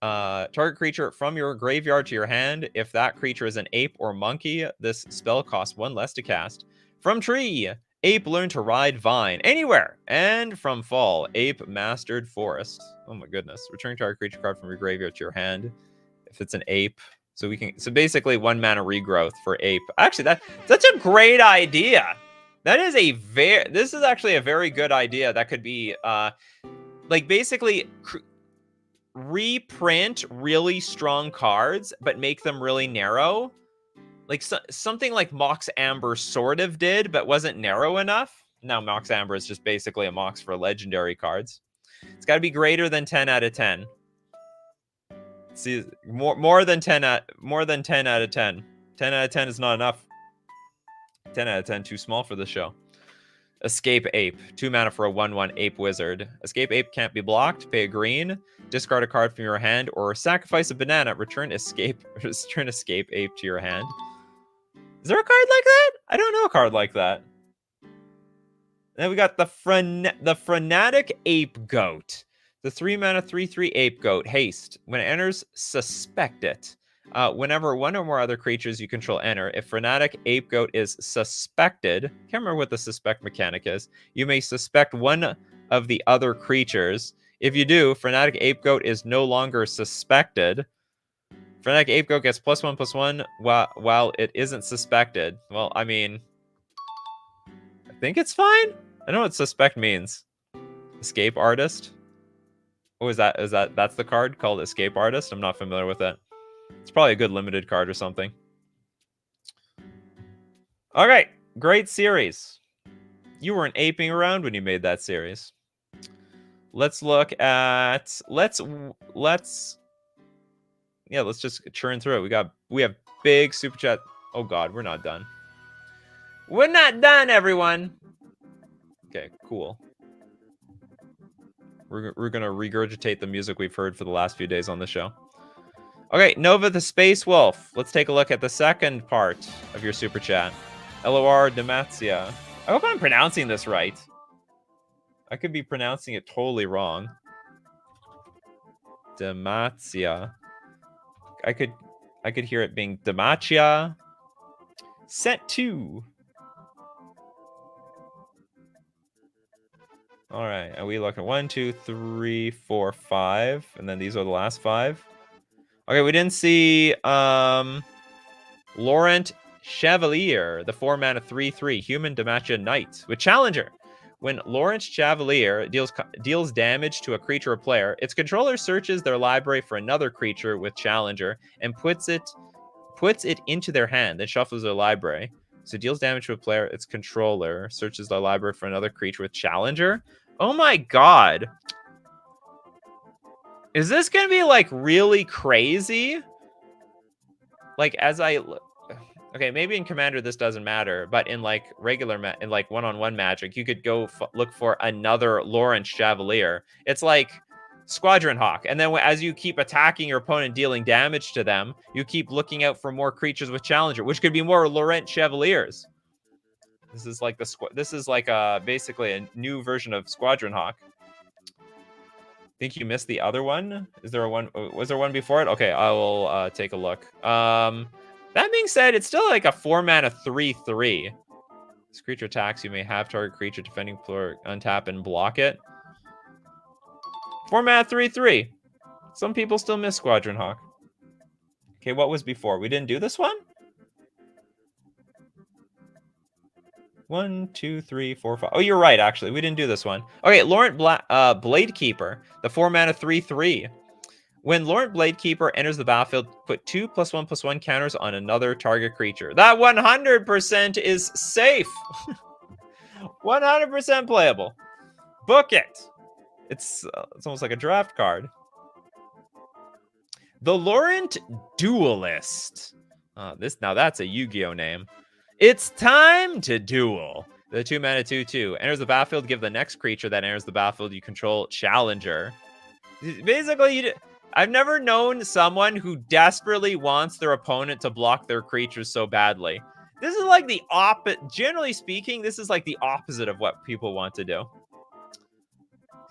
from your graveyard to your hand. If that creature is an ape or monkey, this spell costs 1 less to cast. From tree, ape learn to ride vine anywhere. And from fall, ape mastered forest. Oh my goodness. Return target creature card from your graveyard to your hand. If it's an ape. So basically 1 mana regrowth for ape. Actually, that's a great idea. That is this is actually a very good idea. That could be like basically reprint really strong cards, but make them really narrow. Like something like Mox Amber sort of did, but wasn't narrow enough. Now Mox Amber is just basically a Mox for legendary cards. It's got to be greater than 10 out of 10. See, more than 10 out of 10. 10 out of 10 is not enough. 10 out of 10 too small for the show. Escape Ape. 2 mana for a 1/1 Ape Wizard. Escape Ape can't be blocked. Pay a green. Discard a card from your hand or sacrifice a banana. Return Escape Ape to your hand. Is there a card like that? I don't know a card like that. Then we got the Frenetic Ape Goat. The 3 mana 3/3 Ape Goat. Haste. When it enters, suspect it. Whenever one or more other creatures you control enter, if Frenetic Ape Goat is suspected, can't remember what the suspect mechanic is, you may suspect one of the other creatures. If you do, Frenetic Ape Goat is no longer suspected. Frenetic Ape Goat gets +1/+1 while it isn't suspected. Well, I mean, I think it's fine. I don't know what suspect means. Escape Artist? Oh, that's the card called Escape Artist? I'm not familiar with it. It's probably a good limited card or something. All right, great series. You weren't aping around when you made that series. Let's look at let's just churn through it. We have big super chat. Oh god, we're not done. We're not done, everyone. Okay, cool. We're gonna regurgitate the music we've heard for the last few days on the show. Okay, Nova the Space Wolf. Let's take a look at the second part of your super chat. LOR Demacia. I hope I'm pronouncing this right. I could be pronouncing it totally wrong. Demacia. I could hear it being Demacia. Set 2. All right, and we look at 1, 2, 3, 4, 5, and then these are the last 5. Okay, we didn't see Laurent Chevalier, the 4 mana 3/3 human Demacia Knight with Challenger. When Laurent Chevalier deals damage to a creature or player, its controller searches their library for another creature with Challenger and puts it into their hand, then shuffles their library. So it deals damage to a player, its controller searches their library for another creature with Challenger. Oh my god. Is this gonna be like really crazy? Like okay, maybe in Commander this doesn't matter, but in like in like one-on-one Magic, you could go look for another Laurent Chevalier. It's like Squadron Hawk, and then as you keep attacking your opponent, dealing damage to them, you keep looking out for more creatures with Challenger, which could be more Laurent Chevaliers. This is like basically a new version of Squadron Hawk. Think you missed the other one? Is there a one? Was there one before it? Okay, I will take a look. That being said, it's still like a 4 mana 3/3. This creature attacks, you may have target creature defending player untap and block it. Format 3/3. Some people still miss Squadron Hawk. Okay, what was before? We didn't do this one? 1, 2, 3, 4, 5. Oh, you're right, actually. We didn't do this one. Okay, Laurent Bladekeeper, the 4-mana 3/3. When Laurent Bladekeeper enters the battlefield, put 2+1/+1 counters on another target creature. That 100% is safe. 100% playable. Book it. It's almost like a draft card. The Laurent Duelist. Now that's a Yu-Gi-Oh name. It's time to duel. The 2-mana 2/2 enters the battlefield. Give the next creature that enters the battlefield you control Challenger. Basically, I've never known someone who desperately wants their opponent to block their creatures so badly. This is like the opposite. Generally speaking, this is like the opposite of what people want to do.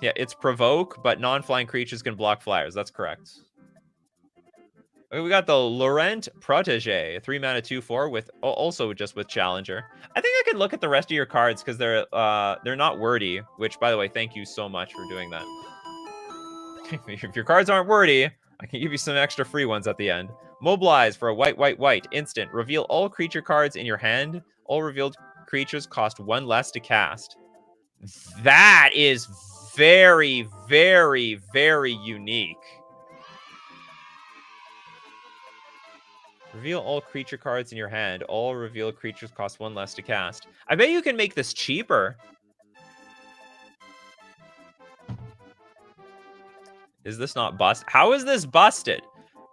Yeah, it's provoke, but non-flying creatures can block flyers. That's correct. We got the Laurent Protege, 3-mana 2/4 with also just with Challenger. I think I could look at the rest of your cards because they're not wordy. Which, by the way, thank you so much for doing that. If your cards aren't wordy, I can give you some extra free ones at the end. Mobilize for a white instant. Reveal all creature cards in your hand. All revealed creatures cost 1 less to cast. That is very, very, very unique. Reveal all creature cards in your hand. All revealed creatures cost 1 less to cast. I bet you can make this cheaper. Is this not busted? How is this busted?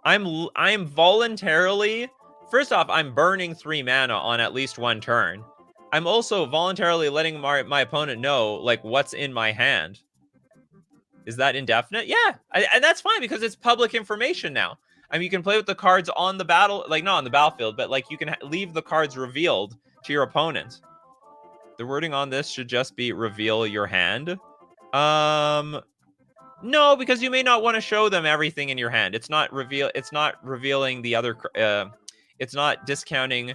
I'm voluntarily... First off, I'm burning 3 mana on at least 1 turn. I'm also voluntarily letting my opponent know, like, what's in my hand. Is that indefinite? Yeah, and that's fine because it's public information now. I mean, you can play with the cards on the battle, like not on the battlefield, but like you can leave the cards revealed to your opponent. The wording on this should just be reveal your hand. No, because you may not want to show them everything in your hand. It's not revealing the other. It's not discounting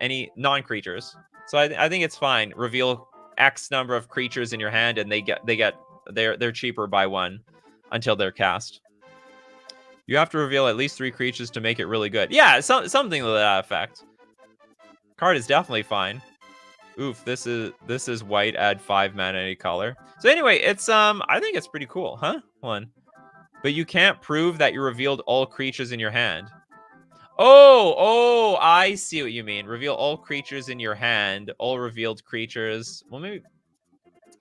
any non-creatures. So I think it's fine. Reveal X number of creatures in your hand, and they're cheaper by 1 until they're cast. You have to reveal at least 3 creatures to make it really good. Yeah, something to that effect. Card is definitely fine. Oof, this is white, add 5 mana any color. So anyway, it's I think it's pretty cool, huh? But you can't prove that you revealed all creatures in your hand. Oh, I see what you mean. Reveal all creatures in your hand, all revealed creatures. Well,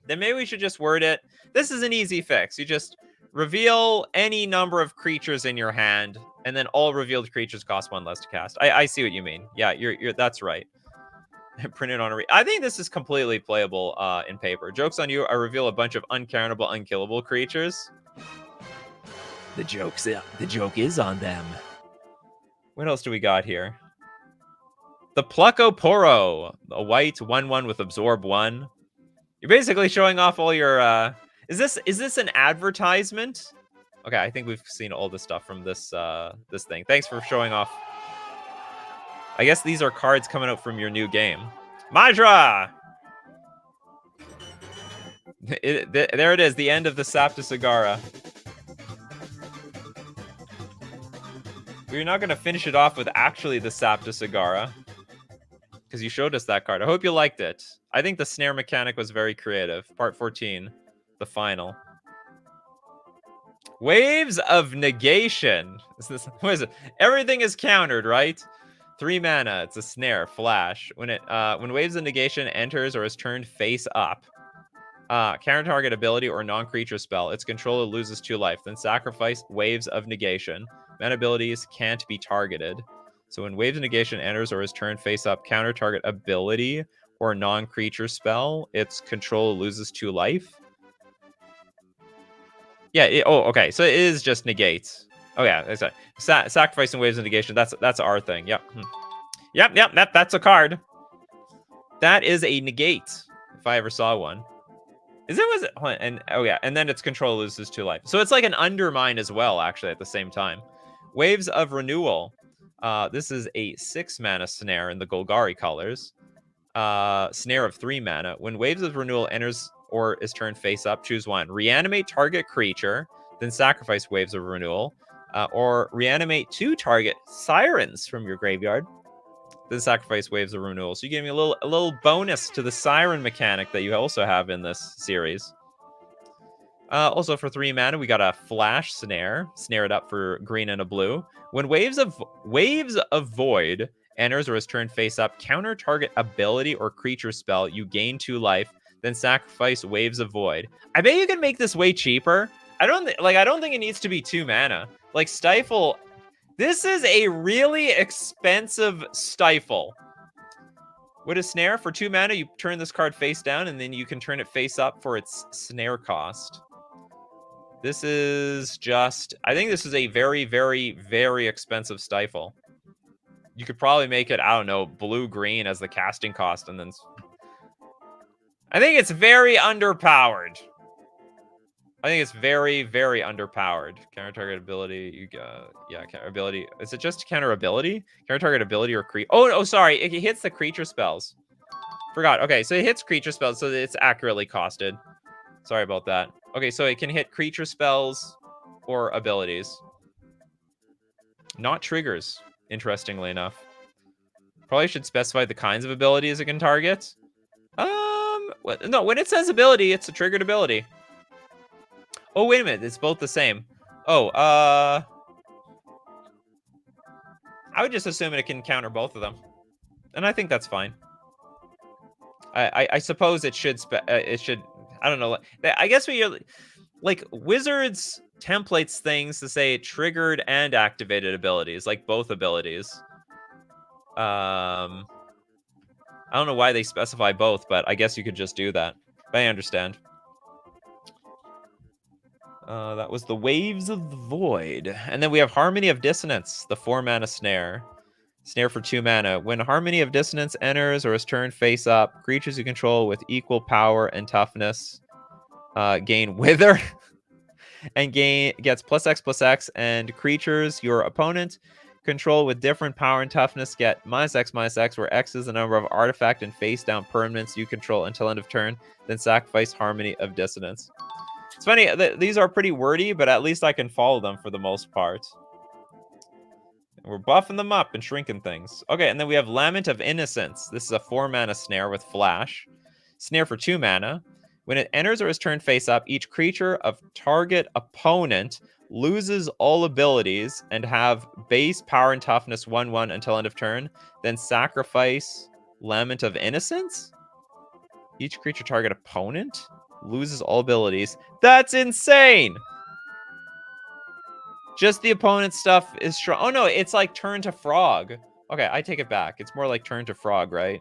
maybe we should just word it. This is an easy fix. You just reveal any number of creatures in your hand, and then all revealed creatures cost 1 less to cast. I see what you mean. Yeah, that's right. Print it on I think this is completely playable in paper. Joke's on you. I reveal a bunch of uncountable, unkillable creatures. The joke is on them. What else do we got here? The Pluckoporo, a white 1/1 with absorb 1. You're basically showing off all your. Is this an advertisement? Okay, I think we've seen all the stuff from this this thing. Thanks for showing off. I guess these are cards coming out from your new game. Madra! There it is, the end of the Sapta Sagara. We're not going to finish it off with actually the Sapta Sagara, because you showed us that card. I hope you liked it. I think the snare mechanic was very creative. Part 14, the final. Waves of Negation. What is it? Everything is countered, right? 3 mana. It's a snare. Flash. When Waves of Negation enters or is turned face up, counter target ability or non-creature spell, its controller loses 2 life. Then sacrifice Waves of Negation. Mana abilities can't be targeted. So when Waves of Negation enters or is turned face up, counter target ability or non-creature spell, its controller loses 2 life. Yeah. Okay. So it is just negates. Oh yeah. Sacrificing Waves of Negation. That's our thing. Yep. Yep. That's a card. That is a negate. If I ever saw one. And then its control loses 2 life. So it's like an undermine as well, actually, at the same time. Waves of Renewal. This is a 6 mana snare in the Golgari colors. Snare of 3 mana. When Waves of Renewal enters or is turned face up. Choose one. Reanimate target creature, then sacrifice Waves of Renewal. Or reanimate 2 target sirens from your graveyard, then sacrifice Waves of Renewal. So you give me a little bonus to the siren mechanic that you also have in this series. Also for 3 mana, we got a flash snare. Snare it up for green and a blue. When Waves of Void enters or is turned face up, counter target ability or creature spell, you gain 2 life, then sacrifice Waves of Void. I bet you can make this way cheaper. I don't think it needs to be 2 mana. Like Stifle, this is a really expensive Stifle. With a snare, for 2 mana, you turn this card face down, and then you can turn it face up for its snare cost. This is just... I think this is a very, very, very expensive Stifle. You could probably make it, I don't know, blue-green as the casting cost, and then... I think it's very underpowered. I think it's very, very underpowered. Counter target ability, you got... Yeah, counter ability. Is it just counter ability? Counter target ability or creature... Oh, sorry. It hits the creature spells. Forgot. Okay, so it hits creature spells, so it's accurately costed. Sorry about that. Okay, so it can hit creature spells or abilities. Not triggers, interestingly enough. Probably should specify the kinds of abilities it can target. No, when it says ability, it's a triggered ability. Oh, wait a minute. It's both the same. Oh, I would just assume it can counter both of them. And I think that's fine. I suppose it should... I don't know. I guess you're... Like, Wizards templates things to say triggered and activated abilities. Like, both abilities. I don't know why they specify both, but I guess you could just do that. But I understand. That was the Waves of the Void. And then we have Harmony of Dissonance, the 4-mana snare. Snare for 2 mana. When Harmony of Dissonance enters or is turned face up, creatures you control with equal power and toughness gain Wither and gets +X/+X, and creatures your opponent control with different power and toughness get -X/-X, where X is the number of artifact and face down permanents you control until end of turn, then sacrifice Harmony of Dissonance. It's funny, these are pretty wordy, but at least I can follow them for the most part. We're buffing them up and shrinking things. Okay, and then we have Lament of Innocence. This is a 4-mana snare with flash. Snare for 2 mana. When it enters or is turned face up, each creature of target opponent loses all abilities and have base power and toughness 1/1 until end of turn. Then sacrifice Lament of Innocence? Each creature target opponent loses all abilities. That's insane! Just the opponent's stuff is strong. Oh no, it's like Turn to Frog. Okay, I take it back. It's more like Turn to Frog, right?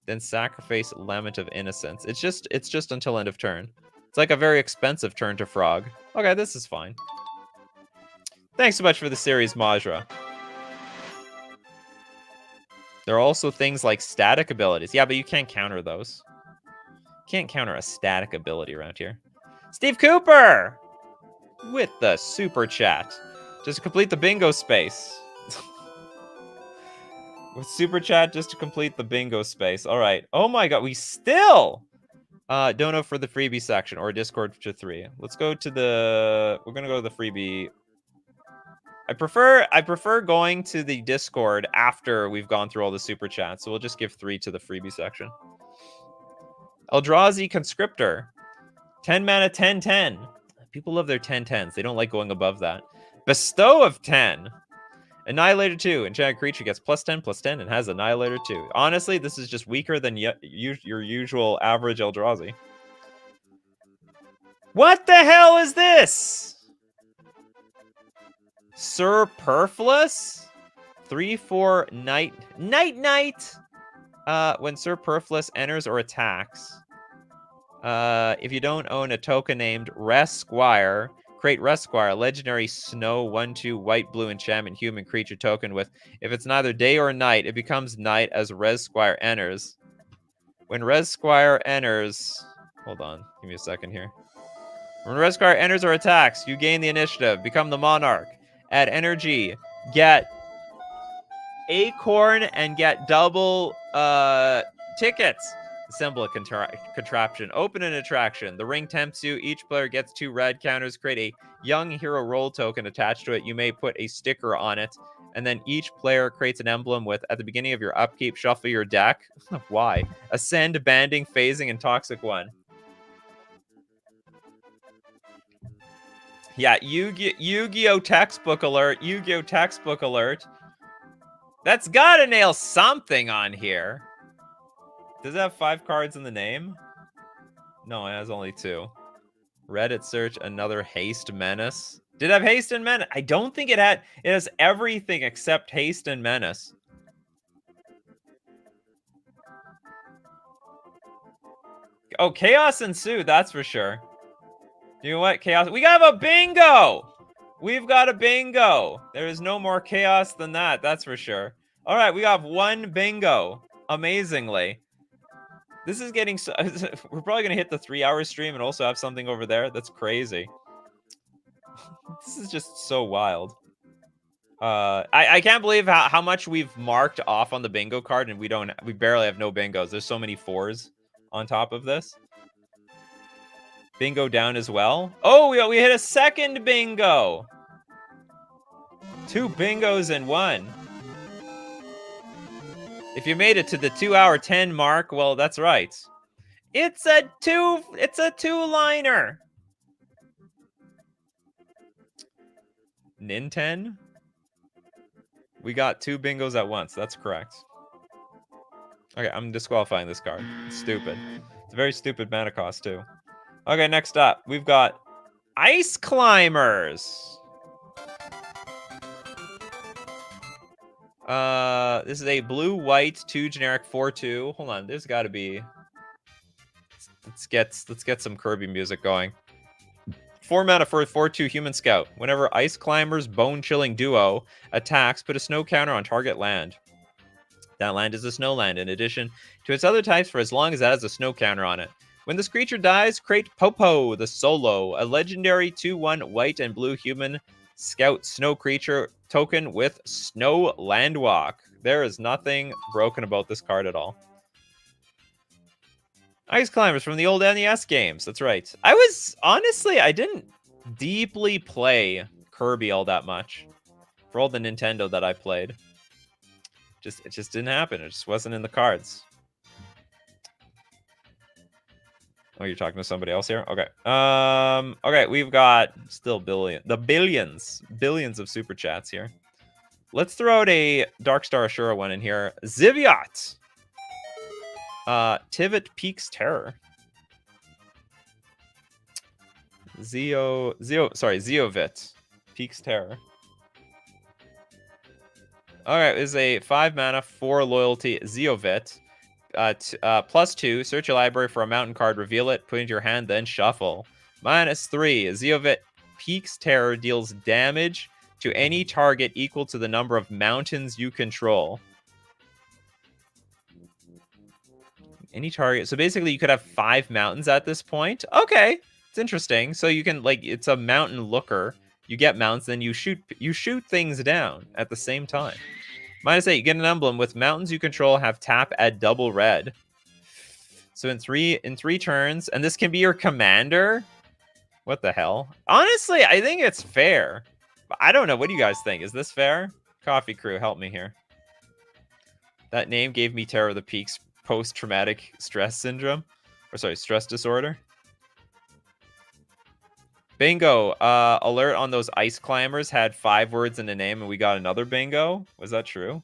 Then sacrifice Lament of Innocence. It's just until end of turn. It's like a very expensive Turn to Frog. Okay, this is fine. Thanks so much for the series, Majra. There are also things like static abilities. Yeah, but you can't counter those. Can't counter a static ability around here. Steve Cooper! With the super chat. Just to complete the bingo space. With super chat just to complete the bingo space. All right. Oh my god, we still don't know for the freebie section or Discord to 3. Let's go to the... We're going to go to the freebie. I prefer going to the Discord after we've gone through all the super chats. So we'll just give 3 to the freebie section. Eldrazi Conscriptor. 10 mana, 10/10. People love their 10/10s. They don't like going above that. Bestow of 10. Annihilator 2. Enchanted creature gets +10/+10 and has Annihilator 2. Honestly, this is just weaker than your usual average Eldrazi. What the hell is this? Superfluous? 3/4 Night. Night! When Superfluous enters or attacks. If you don't own a token named Rest Squire, create Rest Squire, legendary snow 1/2 white-blue enchantment human creature token with, if it's neither day or night, it becomes night as Res Squire enters. When Res Squire enters... Hold on, give me a second here. When Res Squire enters or attacks, you gain the initiative, become the monarch, add energy, get Acorn, and get double tickets. Assemble a contraption. Open an attraction. The ring tempts you. Each player gets 2 red counters. Create a young hero roll token attached to it. You may put a sticker on it. And then each player creates an emblem with, at the beginning of your upkeep, shuffle your deck. Why? Ascend, banding, phasing, and toxic one. Yeah, Yu-Gi-Oh! Textbook alert. Yu-Gi-Oh! Textbook alert. That's gotta nail something on here. Does it have 5 cards in the name? No, it has only 2. Reddit search, another haste menace. Did it have haste and menace? I don't think it had. It has everything except haste and menace. Oh, chaos ensue, that's for sure. You know what? Chaos. We have a bingo! We've got a bingo. There is no more chaos than that, that's for sure. All right, we have 1 bingo. Amazingly. This is getting so... We're probably going to hit the 3-hour stream and also have something over there. That's crazy. This is just so wild. I can't believe how much we've marked off on the bingo card, and we barely have no bingos. There's so many 4s on top of this. Bingo down as well. Oh, we hit a second bingo. 2 bingos in 1. If you made it to the 2-hour 10 mark, well, that's right. It's a 2-liner. Ninten? We got 2 bingos at once. That's correct. Okay, I'm disqualifying this card. It's stupid. It's a very stupid mana cost, too. Okay, next up, we've got Ice Climbers. This is a blue-white 2 generic 4/2. Hold on, there's got to be... Let's get some Kirby music going. 4 mana for a 4/2 Human Scout. Whenever Ice Climbers Bone-Chilling Duo attacks, put a snow counter on target land. That land is a snow land, in addition to its other types, for as long as it has a snow counter on it. When this creature dies, create Popo the Solo, a legendary 2/1 white and blue Human Scout snow creature token with Snow Landwalk. There is nothing broken about this card at all. Ice Climbers from the old NES games. That's right. I didn't deeply play Kirby all that much. For all the Nintendo that I played. It just didn't happen. It just wasn't in the cards. Oh, you're talking to somebody else here? Okay. Okay, we've got still billions of super chats here. Let's throw out a Darkstar Ashura one in here. Ziviot. Tivit Peaks Terror. Zeovit Peaks Terror. Alright, this is a 5 mana, 4 loyalty Zeovit. +2, search your library for a mountain card, reveal it, put it into your hand, then shuffle. -3, Zeovit Peaks Terror deals damage to any target equal to the number of mountains you control. Any target. So basically you could have 5 mountains at this point. Okay, it's interesting. So you can, like, it's a mountain looker. You get mountains, then you shoot things down at the same time. -8, you get an emblem with mountains you control have tap at double red. So in three turns, and this can be your commander. What the hell? Honestly, I think it's fair. But I don't know. What do you guys think? Is this fair? Coffee Crew, help me here. That name gave me Terror of the Peaks post-traumatic stress syndrome. Or sorry, stress disorder. Bingo. Alert on those Ice Climbers had 5 words in the name, and we got another bingo. Was that true?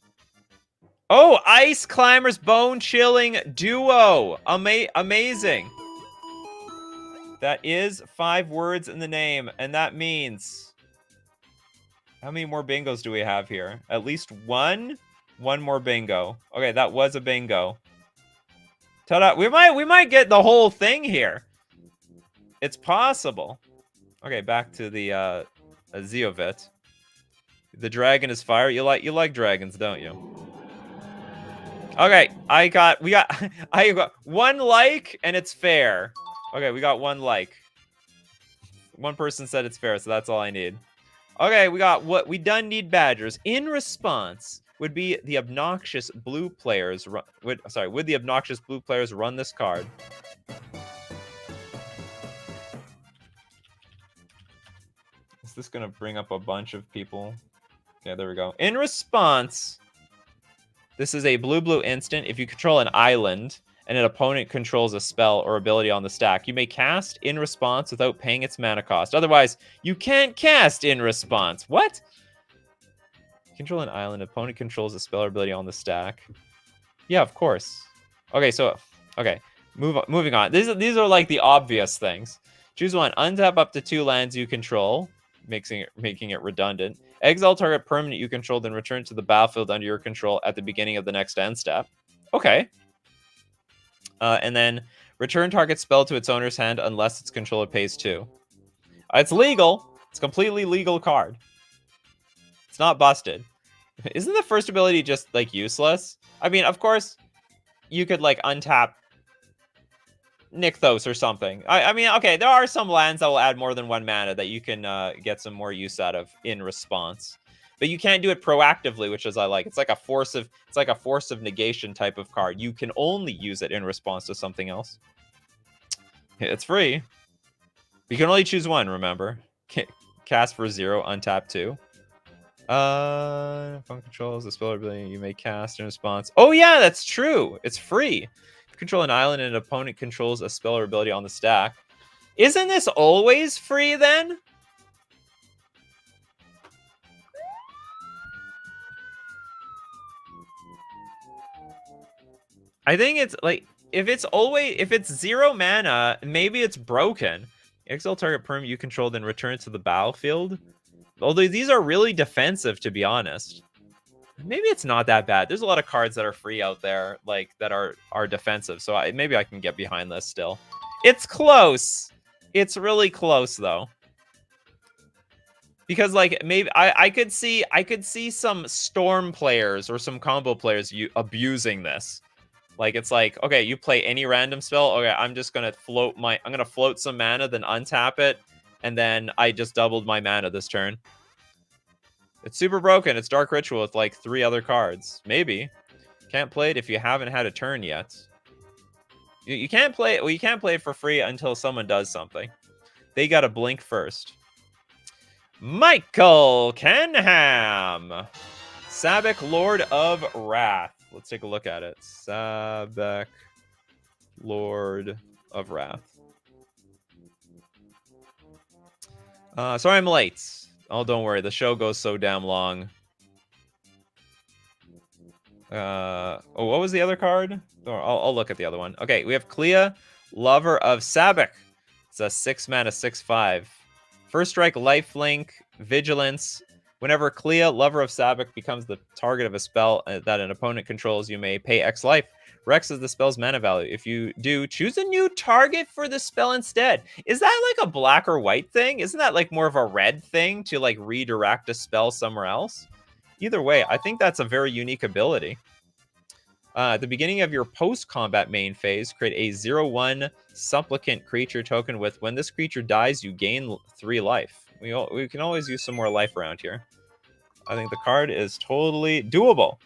Oh, Ice Climbers Bone Chilling Duo. Amazing. That is 5 words in the name, and that means... How many more bingos do we have here? At least one? One more bingo. Okay, that was a bingo. Ta-da! We might get the whole thing here. It's possible. Okay, back to the Zeovit. The dragon is fire. You like dragons, don't you? Okay, I got 1 like, and it's fair. Okay, we got 1 like. One person said it's fair, so that's all I need. Okay, we done need badgers. In response would the obnoxious blue players would the obnoxious blue players run this card? Is this gonna bring up a bunch of people? Okay, there we go. In response, this is a blue instant. If you control an island and an opponent controls a spell or ability on the stack, you may cast in response without paying its mana cost. Otherwise, you can't cast in response. What? Control an island, opponent controls a spell or ability on the stack. Yeah, of course. Okay, so moving on. These are like the obvious things. Choose one. Untap up to 2 lands you control, making it redundant. Exile target permanent you control, then return to the battlefield under your control at the beginning of the next end step. Okay. And then return target spell to its owner's hand unless its controller pays 2. It's legal. It's a completely legal card. It's not busted. Isn't the first ability just, like, useless? I mean, of course, you could, like, untap Nykthos or something. I mean, okay, there are some lands that will add more than 1 mana that you can get some more use out of in response. But you can't do it proactively, which is I like. It's like a force of negation type of card. You can only use it in response to something else. It's free. You can only choose one, remember. Cast for 0, untap 2. Fun controls the spell ability you may cast in response. Oh yeah, that's true. It's free. If you control an island and an opponent controls a spell or ability on the stack. Isn't this always free then? I think it's like if it's 0 mana, maybe it's broken. Exile target perm you control, then return to the battlefield. Although these are really defensive, to be honest. Maybe it's not that bad. There's a lot of cards that are free out there, like, that are defensive. So maybe I can get behind this still. It's close. It's really close, though. Because, like, maybe I could see some Storm players or some combo players abusing this. Like, it's like, okay, you play any random spell. Okay, I'm gonna float some mana, then untap it. And then I just doubled my mana this turn. It's super broken. It's Dark Ritual with like 3 other cards. Maybe. Can't play it if you haven't had a turn yet. You can't play it. Well, you can't play it for free until someone does something. They gotta blink first. Michael Kenham. Sabek, Lord of Wrath. Let's take a look at it. Sabek, Lord of Wrath. Sorry I'm late. Oh, don't worry. The show goes so damn long. Oh, what was the other card? Oh, I'll look at the other one. Okay, we have Clea, Lover of Sabek. It's a 6 mana, 6/5. First strike, lifelink, vigilance. Whenever Clea, Lover of Sabek, becomes the target of a spell that an opponent controls, you may pay X life. Rex is the spell's mana value. If you do, choose a new target for the spell instead. Is that like a black or white thing? Isn't that like more of a red thing to like redirect a spell somewhere else? Either way, I think that's a very unique ability. At the beginning of your post-combat main phase, create a 0/1 supplicant creature token with when this creature dies, you gain 3 life. We can always use some more life around here. I think the card is totally doable.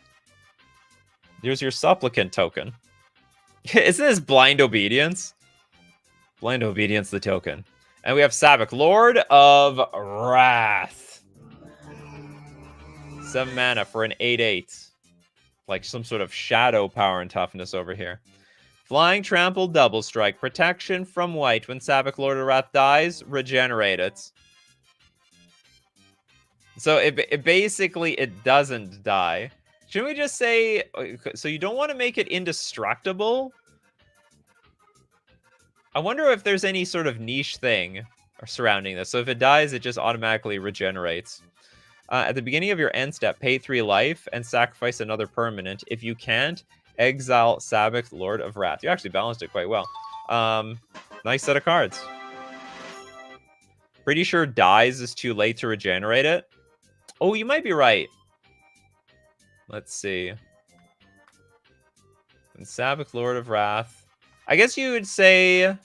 Here's your supplicant token. Isn't this Blind Obedience? Blind Obedience, the token. And we have Sabek, Lord of Wrath. 7 mana for an 8/8. Like some sort of shadow power and toughness over here. Flying, trample, double strike. Protection from white. When Sabek, Lord of Wrath dies, regenerate it. So it basically, it doesn't die. Should we just say, so you don't want to make it indestructible? I wonder if there's any sort of niche thing surrounding this. So if it dies, it just automatically regenerates. At the beginning of your end step, pay 3 life and sacrifice another permanent. If you can't, exile Sabek, Lord of Wrath. You actually balanced it quite well. Nice set of cards. Pretty sure dies is too late to regenerate it. Oh, you might be right. Let's see. And Sabek, Lord of Wrath. I guess you would say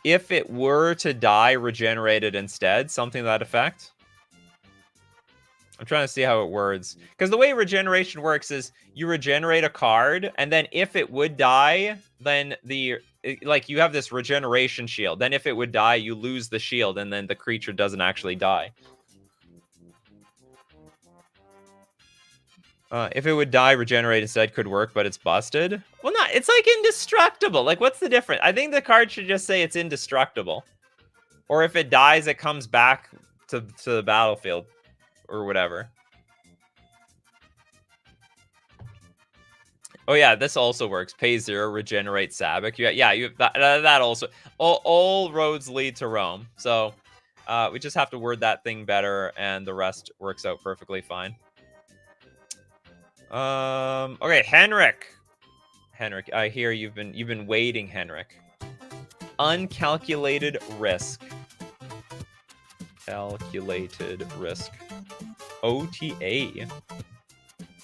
if it were to die, regenerate it instead. Something to that effect. I'm trying to see how it works. Because the way regeneration works is you regenerate a card, and then if it would die, then like you have this regeneration shield. Then if it would die, you lose the shield, and then the creature doesn't actually die. If it would die, regenerate instead could work, but it's busted. Well, not. It's like indestructible. Like, what's the difference? I think the card should just say it's indestructible. Or if it dies, it comes back to the battlefield. Or whatever. Oh yeah, this also works. Pay 0, regenerate Sabbac. You that also. All roads lead to Rome. So we just have to word that thing better, and the rest works out perfectly fine. Okay, Henrik, I hear you've been waiting, Henrik. Uncalculated risk. Calculated risk. OTA.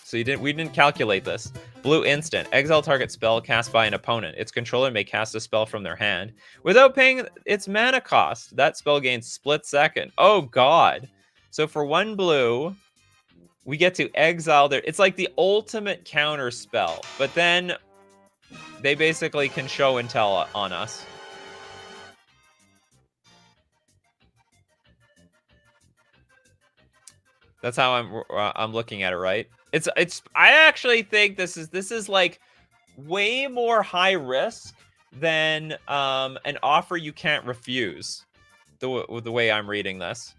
So we didn't calculate this. Blue instant. Exile target spell cast by an opponent. Its controller may cast a spell from their hand without paying its mana cost. That spell gains split second. Oh god. So for 1 blue, we get to exile their... It's like the ultimate counter spell. But then they basically can show and tell on us. That's how I'm looking at it, right? I actually think this is like way more high risk than an offer you can't refuse. The way I'm reading this.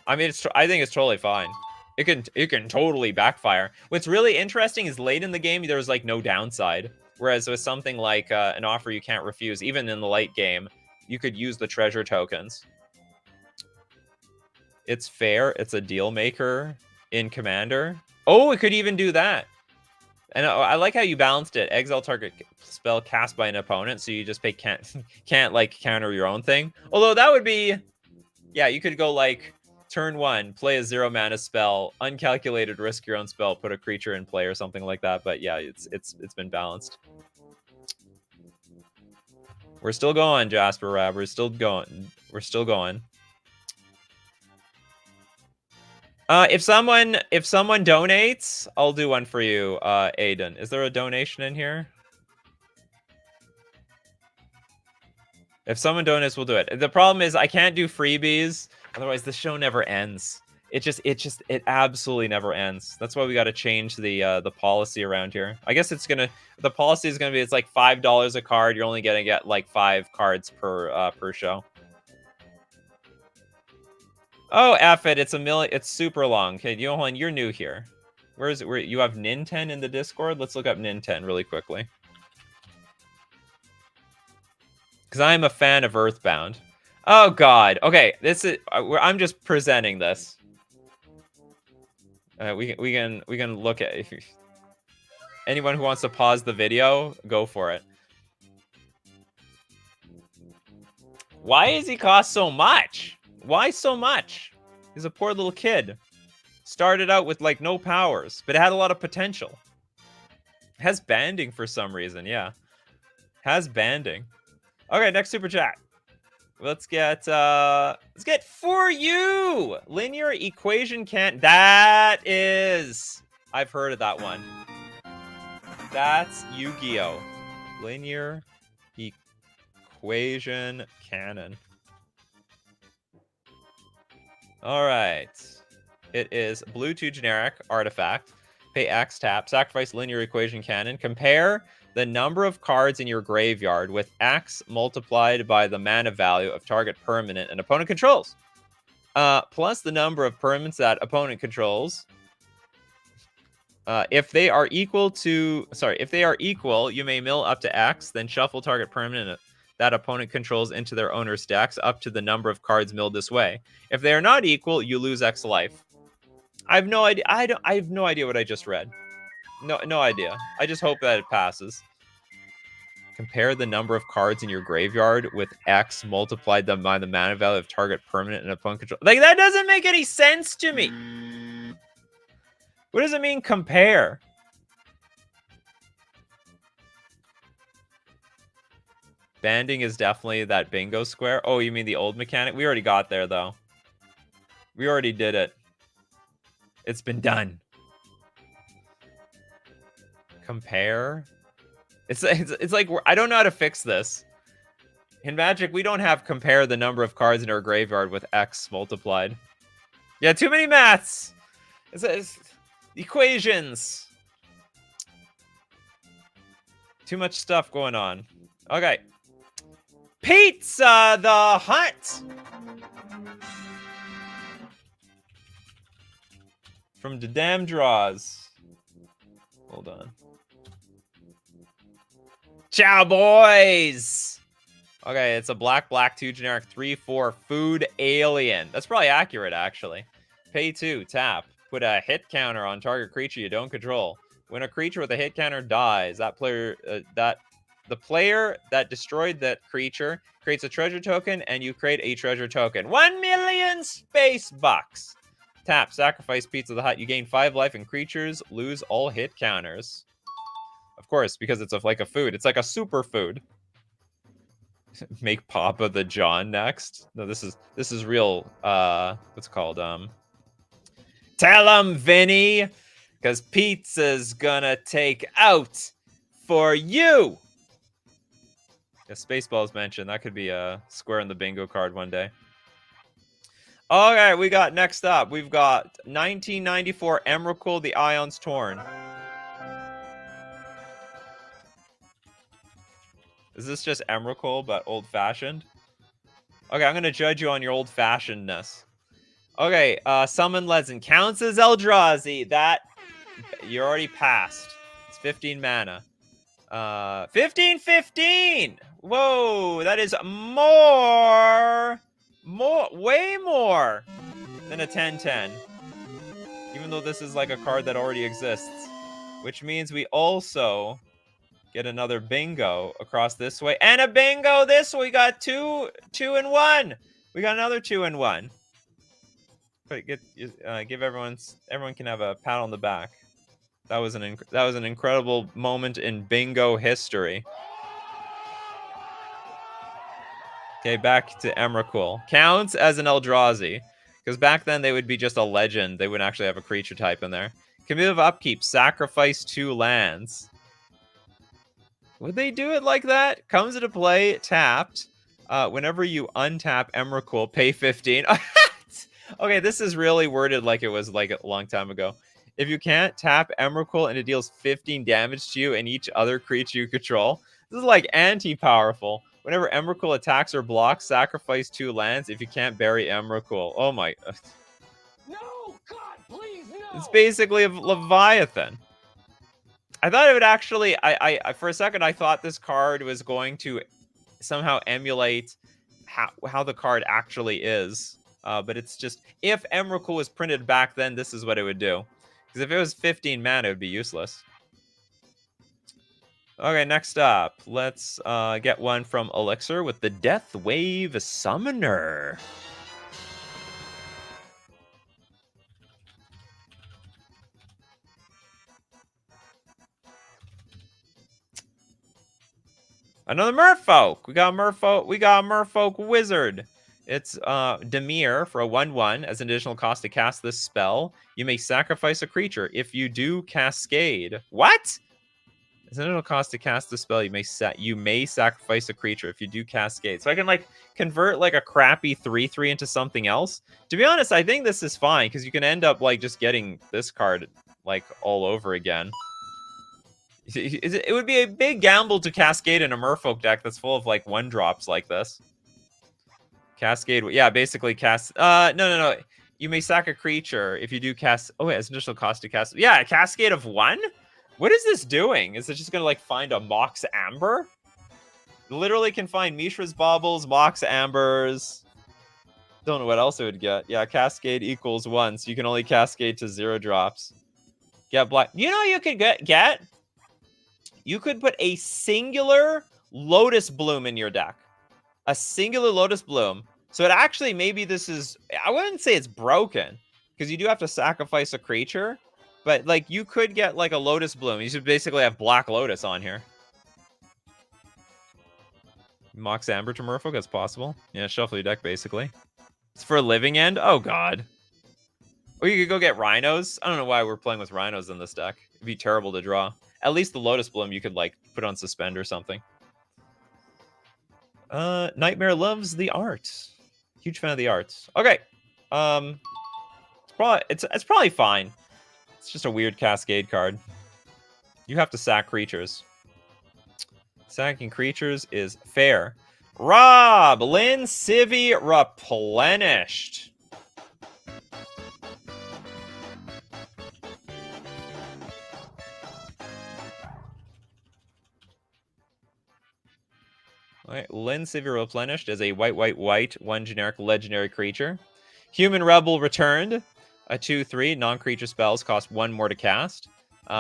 I mean, I think it's totally fine. It can totally backfire. What's really interesting is late in the game there's like no downside, whereas with something like an offer you can't refuse, even in the late game, you could use the treasure tokens. It's fair. It's a deal maker in Commander. Oh, it could even do that. And I like how you balanced it. Exile target spell cast by an opponent, so you just can't like counter your own thing. Although that would be, yeah, you could go like turn 1, play a 0 mana spell, uncalculated risk your own spell, put a creature in play or something like that. But yeah, it's been balanced. We're still going, Jasper Rab. We're still going. We're still going. If someone donates, I'll do one for you, Aiden. Is there a donation in here? If someone donates, we'll do it. The problem is I can't do freebies, otherwise the show never ends. It absolutely never ends. That's why we got to change the policy around here. I guess the policy is gonna be it's like $5 a card. You're only gonna get like 5 cards per show. Oh, F it. It's it's super long. Okay, Johan, you're new here. Where is it? Where you have Nin10 in the Discord? Let's look up Nin10 really quickly. Because I'm a fan of Earthbound. Oh god. Okay, this is I'm just presenting this. We can look at anyone who wants to pause the video, go for it. Why does he cost so much? Why so much? He's a poor little kid. Started out with like no powers, but it had a lot of potential. It has banding for some reason, yeah. Has banding. Okay, next super chat. Let's get For You! Linear equation can't. That is. I've heard of that one. That's Yu-Gi-Oh! Linear equation cannon. All right. It is blue 2 generic artifact. Pay X tap. Sacrifice linear equation cannon. Compare the number of cards in your graveyard with X multiplied by the mana value of target permanent an opponent controls. Plus the number of permanents that opponent controls. If they are equal, you may mill up to X, then shuffle target permanent that opponent controls into their owner's decks up to the number of cards milled this way. If they are not equal, you lose X life. I have no idea. I have no idea what I just read. No idea. I just hope that it passes. Compare the number of cards in your graveyard with X multiplied by the mana value of target permanent and opponent control. Like, that doesn't make any sense to me. What does it mean, compare? Banding is definitely that bingo square. Oh, you mean the old mechanic? We already got there, though. We already did it. It's been done. Compare. It's like I don't know how to fix this. In Magic, we don't have compare the number of cards in our graveyard with X multiplied. Yeah, too many maths. It's equations. Too much stuff going on. Okay. Pizza the Hut. From the damn draws. Hold on. Ciao, boys. Okay, it's a black 2 generic 3/4 food alien. That's probably accurate, actually. Pay 2, tap. Put a hit counter on target creature you don't control. When a creature with a hit counter dies, the player that destroyed that creature creates a treasure token, and you create a treasure token. 1,000,000 space bucks. Tap, sacrifice Pizza the Hut. You gain 5 life, and creatures lose all hit counters. Of course, because it's like a food. It's like a superfood. Make Papa the John next. No, this is real. What's it called? Tell him, Vinny, because pizza's gonna take out for you. Yeah, Spaceballs mentioned that could be a square in the bingo card one day. Okay, we got next up. We've got 1994 Emrakul, the Ions Torn. Is this just Emrakul, but old-fashioned? Okay, I'm going to judge you on your old-fashionedness. Okay, Summon Legend counts as Eldrazi. That, you already passed. It's 15 mana. 15! Whoa, that is way more than a 10-10. Even though this is like a card that already exists. Which means we also get another bingo across this way. And a bingo this way. We got two and one. We got another 2 and 1. Give everyone can have a pat on the back. That was an incredible moment in bingo history. Okay, back to Emrakul. Counts as an Eldrazi. Because back then they would be just a legend. They wouldn't actually have a creature type in there. Commutative Upkeep. Sacrifice 2 lands. Would they do it like that? Comes into play, tapped. Whenever you untap Emrakul, pay 15. Okay, this is really worded like it was like a long time ago. If you can't tap Emrakul and it deals 15 damage to you and each other creature you control, this is like anti-powerful. Whenever Emrakul attacks or blocks, sacrifice 2 lands if you can't bury Emrakul. Oh my. No, God, please, no. It's basically a Leviathan. I thought it would actually, I for a second, I thought this card was going to somehow emulate how the card actually is. But it's just, if Emrakul was printed back then, this is what it would do. Because if it was 15 mana, it would be useless. Okay, next up, let's get one from Elixir with the Death Wave Summoner. Another Merfolk. We got a Merfolk Wizard. It's Dimir for a 1/1. As an additional cost to cast this spell, you may sacrifice a creature. If you do, Cascade. What? As an additional cost to cast the spell, you may sacrifice a creature. If you do, Cascade. So I can like convert like a crappy 3/3 into something else. To be honest, I think this is fine because you can end up like just getting this card like all over again. It would be a big gamble to Cascade in a Merfolk deck that's full of like 1-drops like this. Cascade, yeah, basically cast. No. You may sack a creature if you do cast. Oh, wait, it's initial cost to cast. Yeah, a Cascade of 1. What is this doing? Is it just gonna like find a Mox Amber? Literally can find Mishra's Baubles, Mox Ambers. Don't know what else it would get. Yeah, Cascade equals 1, so you can only Cascade to 0 drops. Get black. You know you could get. You could put a singular Lotus Bloom in your deck. A singular Lotus Bloom. So it actually, maybe this is, I wouldn't say it's broken, because you do have to sacrifice a creature, but like you could get like a Lotus Bloom. You should basically have Black Lotus on here. Mox Amber to Merfolk, that's possible. Yeah, shuffle your deck basically. It's for a Living End? Oh god. Or you could go get rhinos. I don't know why we're playing with rhinos in this deck. It'd be terrible to draw. At least the Lotus Bloom you could, like, put on suspend or something. Nightmare loves the art. Huge fan of the arts. Okay. It's probably fine. It's just a weird Cascade card. You have to sack creatures. Sacking creatures is fair. Rob! Lynn Civvy replenished. All right, Lynn Civvy replenished as a white, one generic legendary creature. Human Rebel returned. A 2/3 non-creature spells cost 1 more to cast.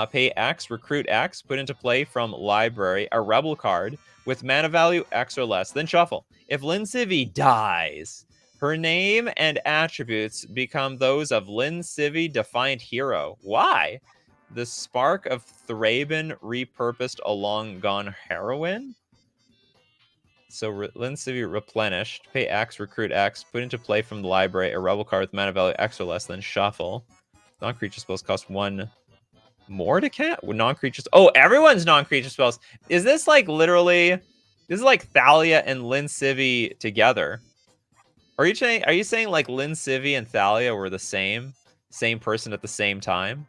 Pay X, recruit X, put into play from library a Rebel card with mana value X or less, then shuffle. If Lynn Civvy dies, her name and attributes become those of Lynn Civvy Defiant Hero. Why? The Spark of Thraben repurposed a long-gone heroine? So Lynn Civvy replenished. Pay X, recruit X, put into play from the library a Rebel card with mana value X or less, then shuffle. Non-creature spells cost 1 more to cast? Non-creature... Oh, everyone's non-creature spells. Is this like literally... This is like Thalia and Lynn Civvy together. Are you saying like Lynn Civvy and Thalia were the same person at the same time?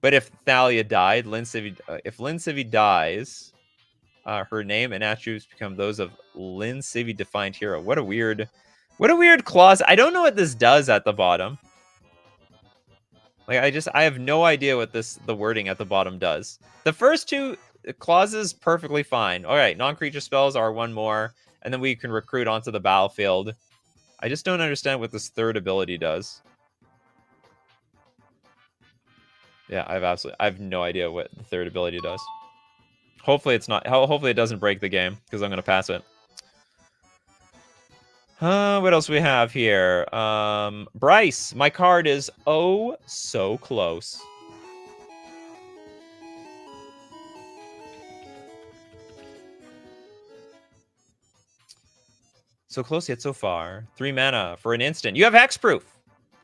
But if Thalia died, if Lynn Civvy dies... her name and attributes become those of Lynn Civvy Defiant Hero. What a weird clause. I don't know what this does at the bottom. Like, I have no idea what the wording at the bottom does. The first 2 clauses, perfectly fine. All right, non-creature spells are 1 more, and then we can recruit onto the battlefield. I just don't understand what this third ability does. Yeah, I have no idea what the third ability does. Hopefully hopefully it doesn't break the game, because I'm going to pass it. What else we have here? Bryce, my card is oh so close. So close yet so far. 3 mana for an instant. You have hexproof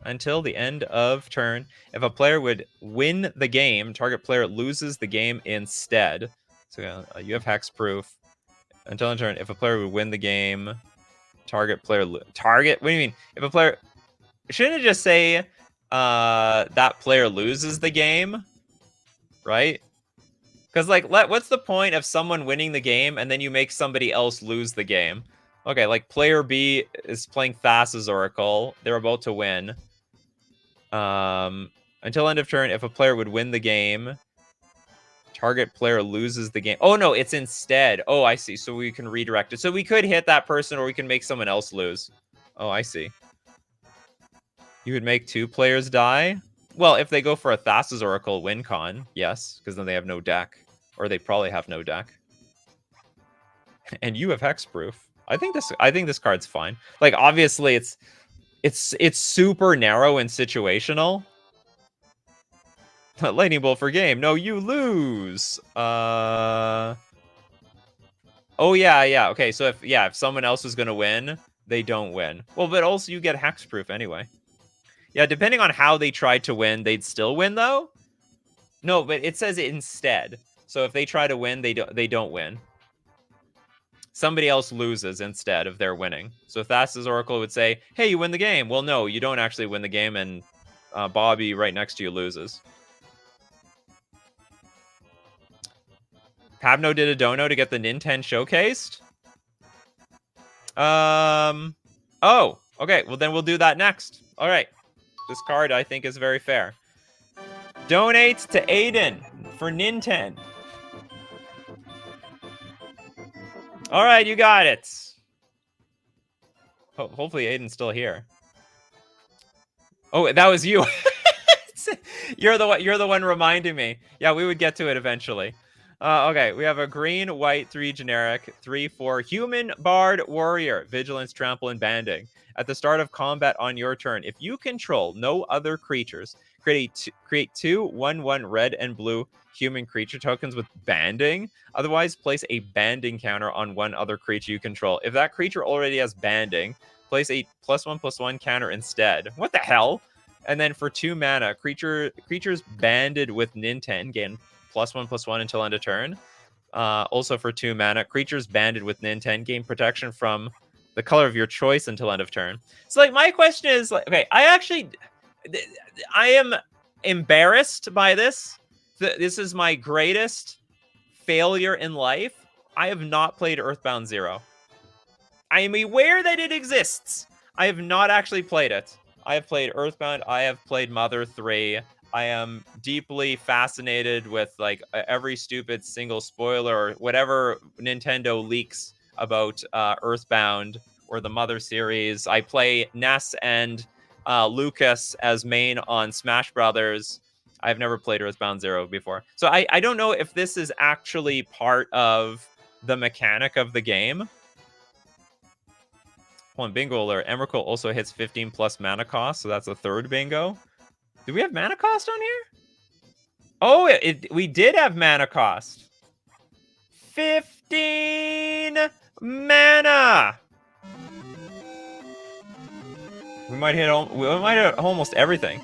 until the end of turn. If a player would win the game, target player loses the game instead. So you have hexproof until end of turn. If a player would win the game, target player... Target? What do you mean? If a player... Shouldn't it just say that player loses the game? Right? Because, like, what's the point of someone winning the game and then you make somebody else lose the game? Okay, like, player B is playing Thassa's Oracle. They're about to win. Until end of turn, if a player would win the game, target player loses the game. Oh, no, it's instead. Oh, I see. So we can redirect it. So we could hit that person or we can make someone else lose. Oh, I see. You would make 2 players die? Well, if they go for a Thassa's Oracle win con, yes, because then they have no deck. Or they probably have no deck. And you have hexproof. I think this card's fine. Like, obviously it's super narrow and situational. Lightning bolt for game. No, you lose. Oh yeah. Okay, so if someone else is gonna win, they don't win. Well, but also you get hexproof anyway. Yeah, depending on how they tried to win, they'd still win though. No, but it says it instead. So if they try to win, they don't win. Somebody else loses instead of their winning. So if Thassa's Oracle would say, hey, you win the game. Well, no, you don't actually win the game, and Bobby right next to you loses. Pabno did a dono to get the Nintendo showcased? Oh, okay. Well, then we'll do that next. All right. This card, I think, is very fair. Donate to Aiden for Nintendo. All right, you got it. Hopefully Aiden's still here. Oh, that was you. You're the one reminding me. Yeah, we would get to it eventually. Okay, we have a green, white, 3 generic, 3/4 human bard warrior, vigilance, trample, and banding. At the start of combat on your turn, if you control no other creatures, create 2 1/1 red and blue human creature tokens with banding. Otherwise, place a banding counter on 1 other creature you control. If that creature already has banding, place a +1/+1 counter instead. What the hell? And then for 2 mana, creatures banded with Ninten gain +1/+1 until end of turn. Also for 2 mana, creatures banded with Ninten gain protection from the color of your choice until end of turn. So like my question is like, okay, I am embarrassed by this. This is my greatest failure in life. I have not played Earthbound 0. I am aware that it exists. I have not actually played it. I have played Earthbound. I have played Mother 3. I am deeply fascinated with like every stupid single spoiler or whatever Nintendo leaks about Earthbound or the Mother series. I play Ness and Lucas as main on Smash Brothers. I've never played Earthbound 0 before. So I don't know if this is actually part of the mechanic of the game. One bingo alert. Emrakul also hits 15 plus mana cost, so that's a third bingo. Do we have mana cost on here? Oh, we did have mana cost. 15 mana. We might hit almost everything.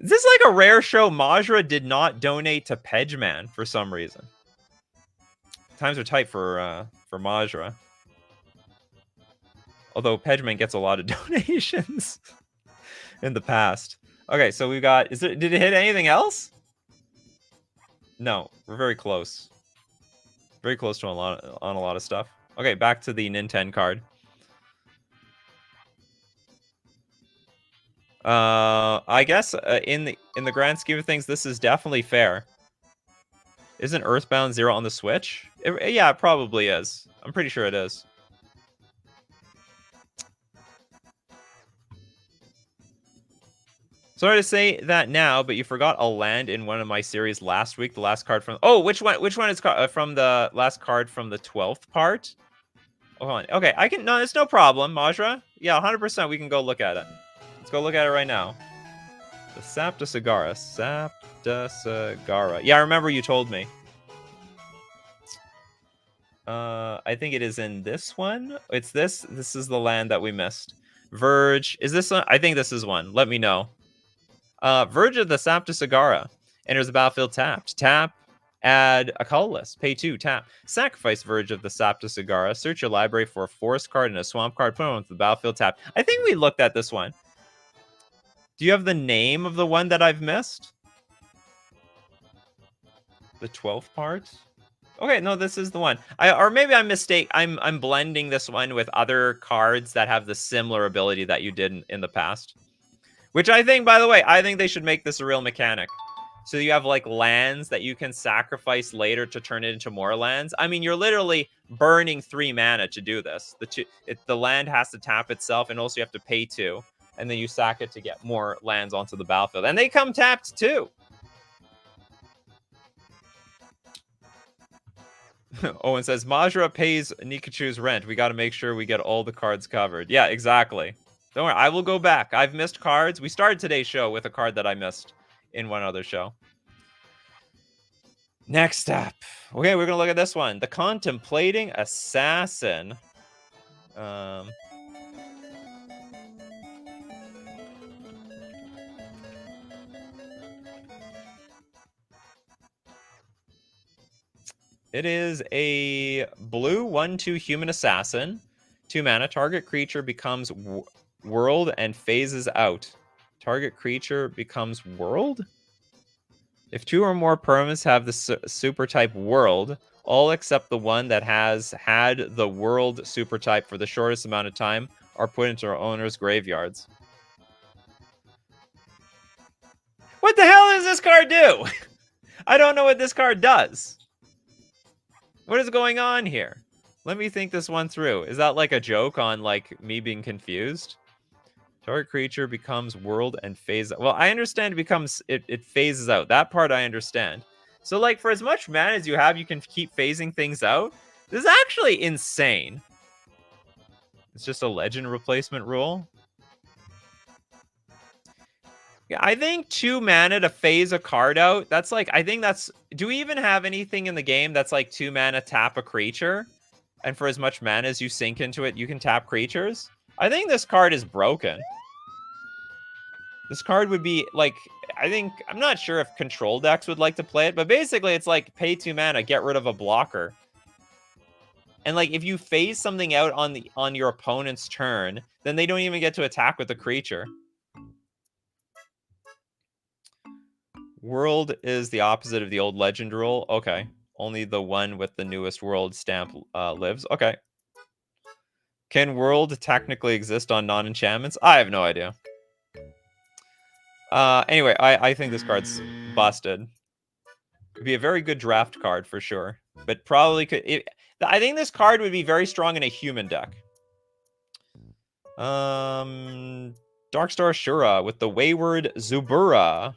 Is this like a rare show? Majra did not donate to Pedgeman for some reason. Times are tight for Majra. Although Pedgeman gets a lot of donations in the past. Okay, so we got. Did it hit anything else? No, we're very close. Very close to a lot of stuff. Okay, back to the Nintendo card. I guess in the grand scheme of things, this is definitely fair. Isn't Earthbound 0 on the Switch? Yeah, it probably is. I'm pretty sure it is. Sorry to say that now, but you forgot a land in one of my series last week. The last card from... Oh, which one is from the last card from the 12th part? Oh, hold on. Okay, I can... No, it's no problem, Majra. Yeah, 100% we can go look at it. Let's go look at it right now. The Saptasagara. Saptasagara. Yeah, I remember you told me. I think it is in this one. It's this. This is the land that we missed. Verge. Is this one? I think this is one. Let me know. Verge of the Saptasagara. Enters the battlefield tapped. Tap. Add a colorless. Pay 2. Tap. Sacrifice Verge of the Saptasagara. Search your library for a forest card and a swamp card. Put them onto the battlefield tapped. I think we looked at this one. Do you have the name of the one that I've missed? The 12th part? Okay, no, this is the one. Or maybe I'm mistaken. I'm blending this one with other cards that have the similar ability that you did in the past. Which I think, by the way, I think they should make this a real mechanic. So you have like lands that you can sacrifice later to turn it into more lands. I mean, you're literally burning 3 mana to do this. The land has to tap itself, and also you have to pay 2. And then you sack it to get more lands onto the battlefield. And they come tapped too. Owen says, Majra pays Nikachu's rent. We got to make sure we get all the cards covered. Yeah, exactly. Don't worry, I will go back. I've missed cards. We started today's show with a card that I missed in one other show. Next up. Okay, we're going to look at this one. The Contemplating Assassin. It is a blue 1/2 human assassin. 2 mana. Target creature becomes world and phases out. Target creature becomes world? If 2 or more permanents have the super type world, all except the one that has had the world super type for the shortest amount of time are put into our owner's graveyards. What the hell does this card do? I don't know what this card does. What is going on here? Let me think this one through. Is that like a joke on like me being confused? Target creature becomes world and phase. Well, I understand it phases out. That part I understand. So like for as much mana as you have, you can keep phasing things out. This is actually insane. It's just a legend replacement rule. Yeah, I think 2 mana to phase a card out. That's like, I think that's... Do we even have anything in the game that's like 2 mana tap a creature? And for as much mana as you sink into it, you can tap creatures? I think this card is broken. This card would be like, I'm not sure if control decks would like to play it, but basically it's like pay 2 mana, get rid of a blocker. And like if you phase something out on your opponent's turn, then they don't even get to attack with the creature. World is the opposite of the old legend rule. Okay. Only the one with the newest world stamp lives. Okay. Can world technically exist on non-enchantments? I have no idea. Anyway, I think this card's busted. It'd be a very good draft card for sure. But probably could... I think this card would be very strong in a human deck. Darkstar Shura with the Wayward Zubura.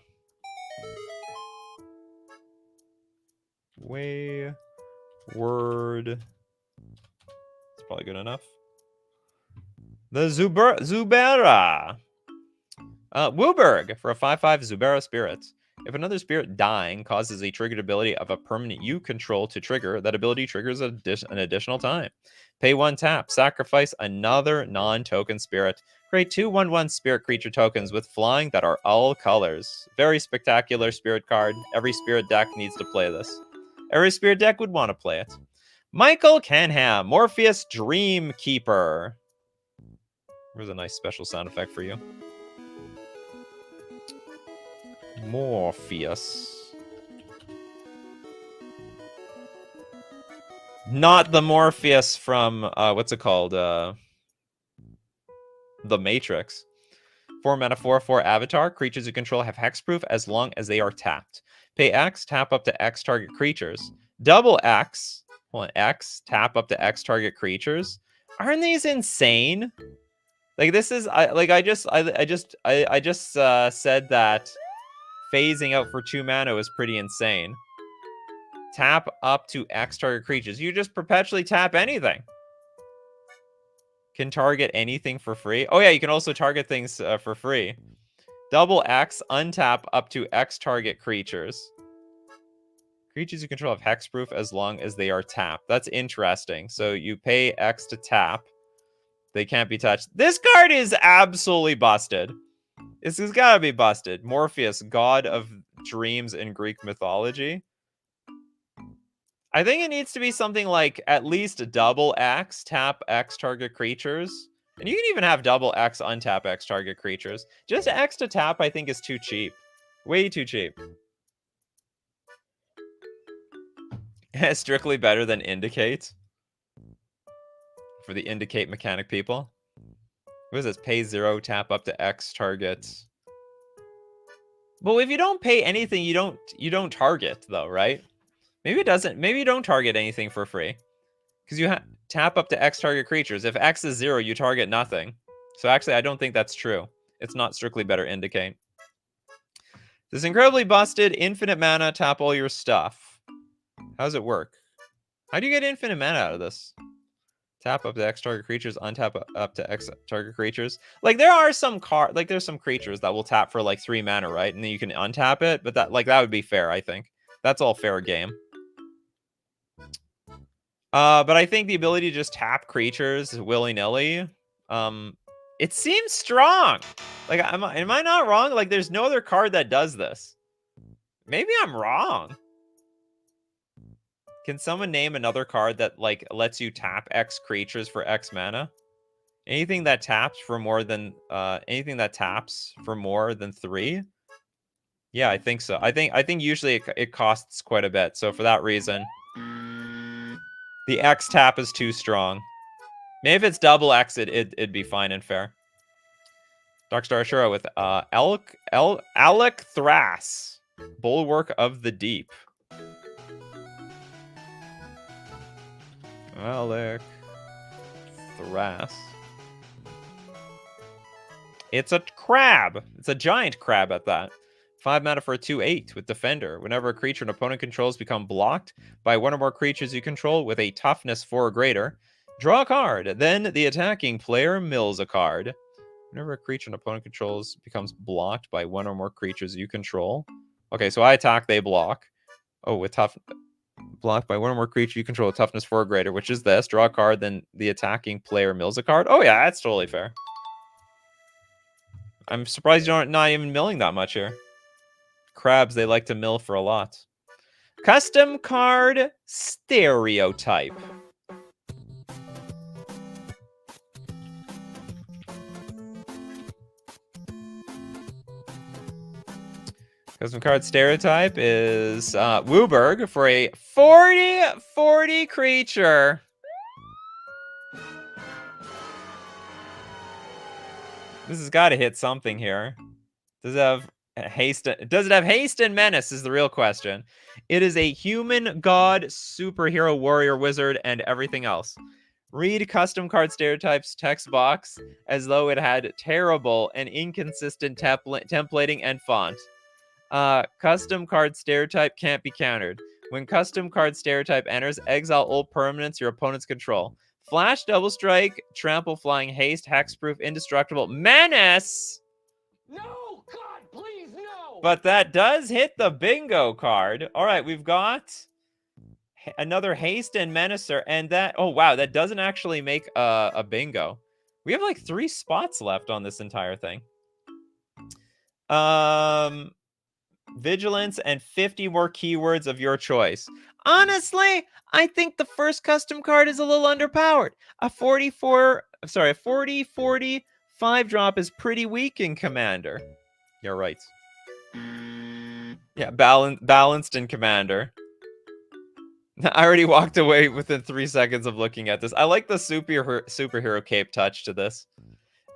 Wayward. It's probably good enough. The Zubera. Wooburg for a 5/5 Zubera Spirit. If another spirit dying causes a triggered ability of a permanent you control to trigger, that ability triggers an additional time. Pay 1 tap. Sacrifice another non-token spirit. Create 2 1/1 spirit creature tokens with flying that are all colors. Very spectacular spirit card. Every spirit deck needs to play this. Every spirit deck would want to play it. Michael Canham, Morpheus Dreamkeeper. There's a nice special sound effect for you. Morpheus. Not the Morpheus from, what's it called? The Matrix. 4 mana, 4/4 Avatar. Creatures you control have hexproof as long as they are tapped. Pay X, tap up to X target creatures. Double X. Hold on, X, tap up to X target creatures. Aren't these insane? Like this is, I just said that phasing out for 2 mana is pretty insane. Tap up to X target creatures. You just perpetually tap anything. Can target anything for free. Oh yeah, you can also target things for free. Double X, untap up to X target creatures. Creatures you control have hexproof as long as they are tapped. That's interesting. So you pay X to tap. They can't be touched. This card is absolutely busted. This has got to be busted. Morpheus, god of dreams in Greek mythology. I think it needs to be something like at least double X, tap X target creatures. And you can even have double X, untap X target creatures. Just X to tap, I think, is too cheap. Way too cheap. Strictly better than Indicate. For the Indicate mechanic people. What is this? Pay 0, tap up to X targets. Well, if you don't pay anything, you don't target though, right? Maybe it doesn't. Maybe you don't target anything for free. Because you tap up to X target creatures. If X is 0, you target nothing. So actually, I don't think that's true. It's not strictly better Indicate. This incredibly busted infinite mana, tap all your stuff. How does it work? How do you get infinite mana out of this? Tap up to X target creatures, untap up to X target creatures. Like there are some there's some creatures that will tap for like 3 mana, right? And then you can untap it, but that would be fair, I think. That's all fair game. But I think the ability to just tap creatures willy-nilly, it seems strong. Like am I not wrong? Like there's no other card that does this. Maybe I'm wrong. Can someone name another card that like lets you tap X creatures for X mana? Anything that taps for more than 3? Yeah, I think so. I think usually it costs quite a bit. So for that reason, the X tap is too strong. Maybe if it's double X, it'd be fine and fair. Darkstar Ashura with Alec Thras, Bulwark of the Deep. Alec Thras. It's a crab. It's a giant crab at that. 5 mana for a 2/8 with Defender. Whenever a creature an opponent controls become blocked by one or more creatures you control with a toughness 4 or greater, draw a card. Then the attacking player mills a card. Whenever a creature an opponent controls becomes blocked by one or more creatures you control. Okay, so I attack, they block. Oh, with tough... Blocked by one or more creature you control with toughness 4 or greater, which is this. Draw a card, then the attacking player mills a card. Oh yeah, that's totally fair. I'm surprised you're not even milling that much here. Crabs, they like to mill for a lot. Custom card stereotype. Custom card stereotype is Wooburg for a 40/40 creature. This has got to hit something here. Does it have haste? Does it have haste and menace is the real question. It is a human, god, superhero, warrior, wizard, and everything else. Read custom card stereotypes text box as though it had terrible and inconsistent templating and font. Custom card stereotype can't be countered. When custom card stereotype enters, exile all permanents your opponents control. Flash, double strike, trample, flying, haste, hexproof, indestructible, menace. No, God, please, no. But that does hit the bingo card. All right, we've got another haste and menacer, and that. Oh wow, that doesn't actually make a bingo. We have like 3 spots left on this entire thing. Vigilance and 50 more keywords of your choice. Honestly, I think the first custom card is a little underpowered. A 40/40 5-drop is pretty weak in Commander. You're right. Yeah, balanced in Commander. I already walked away within 3 seconds of looking at this. I like the superhero cape touch to this.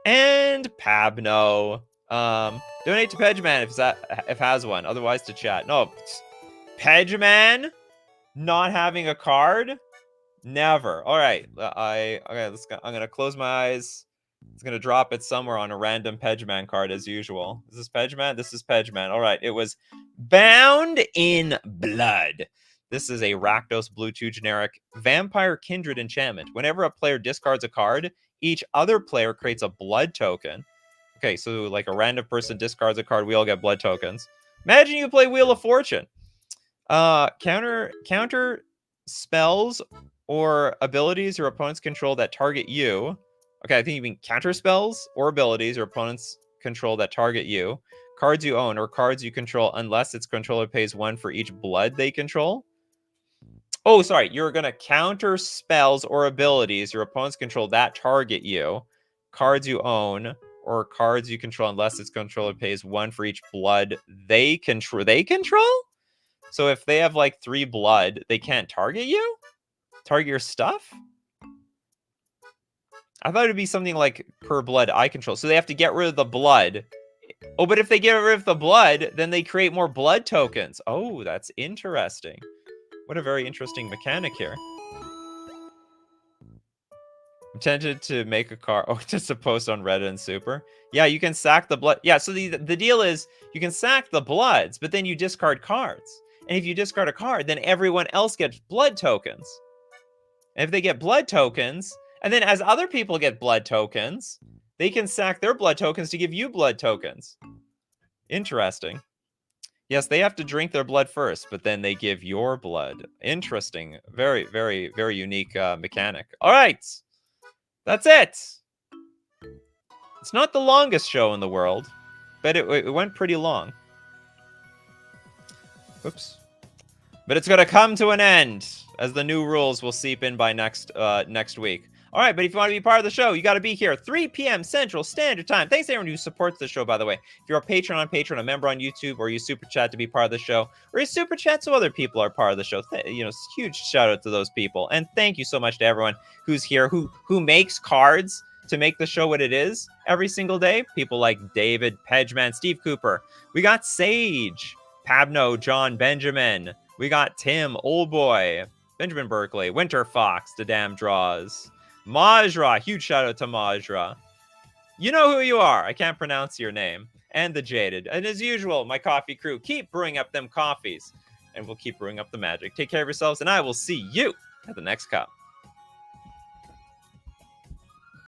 And Pabno. Donate to Pedgeman if has one. Otherwise to chat. No, Pedgeman not having a card? Never. All right. I'm gonna close my eyes. It's gonna drop it somewhere on a random Pedgeman card as usual. Is this Pedgeman? This is Pedgeman. All right. It was Bound in Blood. This is a Rakdos Blue 2 generic Vampire Kindred enchantment. Whenever a player discards a card, each other player creates a blood token. Okay, so like a random person discards a card, we all get blood tokens. Imagine you play Wheel of Fortune. Counter spells or abilities your opponents control that target you. Okay, I think you mean counter spells or abilities your opponents control that target you. Cards you own or cards you control unless its controller pays 1 for each blood they control. Oh, sorry. You're going to counter spells or abilities your opponents control that target you. Cards you own or cards you control unless its controller pays 1 for each blood they control. So if they have like 3 blood, they can't target you? Target your stuff? I thought it'd be something like per blood I control. So they have to get rid of the blood. Oh, but if they get rid of the blood, then they create more blood tokens. Oh, that's interesting. What a very interesting mechanic here. I'm tempted to make a card. Oh, just a post on Reddit and Super. Yeah, you can sack the blood. Yeah, so the deal is you can sack the bloods, but then you discard cards. And if you discard a card, then everyone else gets blood tokens. And if they get blood tokens, and then as other people get blood tokens, they can sack their blood tokens to give you blood tokens. Interesting. Yes, they have to drink their blood first, but then they give your blood. Interesting. Very, very, very unique mechanic. All right. That's it. It's not the longest show in the world, but it went pretty long. Oops. But it's going to come to an end, as the new rules will seep in by next week. All right, but if you want to be part of the show, you got to be here 3 p.m. Central Standard Time. Thanks to everyone who supports the show, by the way. If you're a patron on Patreon, a member on YouTube, or you super chat to be part of the show, or you super chat so other people are part of the show, huge shout out to those people. And thank you so much to everyone who's here, who makes cards to make the show what it is every single day. People like David, Pedgeman, Steve Cooper. We got Sage, Pabno, John, Benjamin. We got Tim, Oldboy, Benjamin Berkeley, Winter Fox, The Damn Draws. Majra, huge shout out to Majra. You know who you are. I can't pronounce your name. And the Jaded. And as usual, my coffee crew, keep brewing up them coffees. And we'll keep brewing up the magic. Take care of yourselves, and I will see you at the next cup.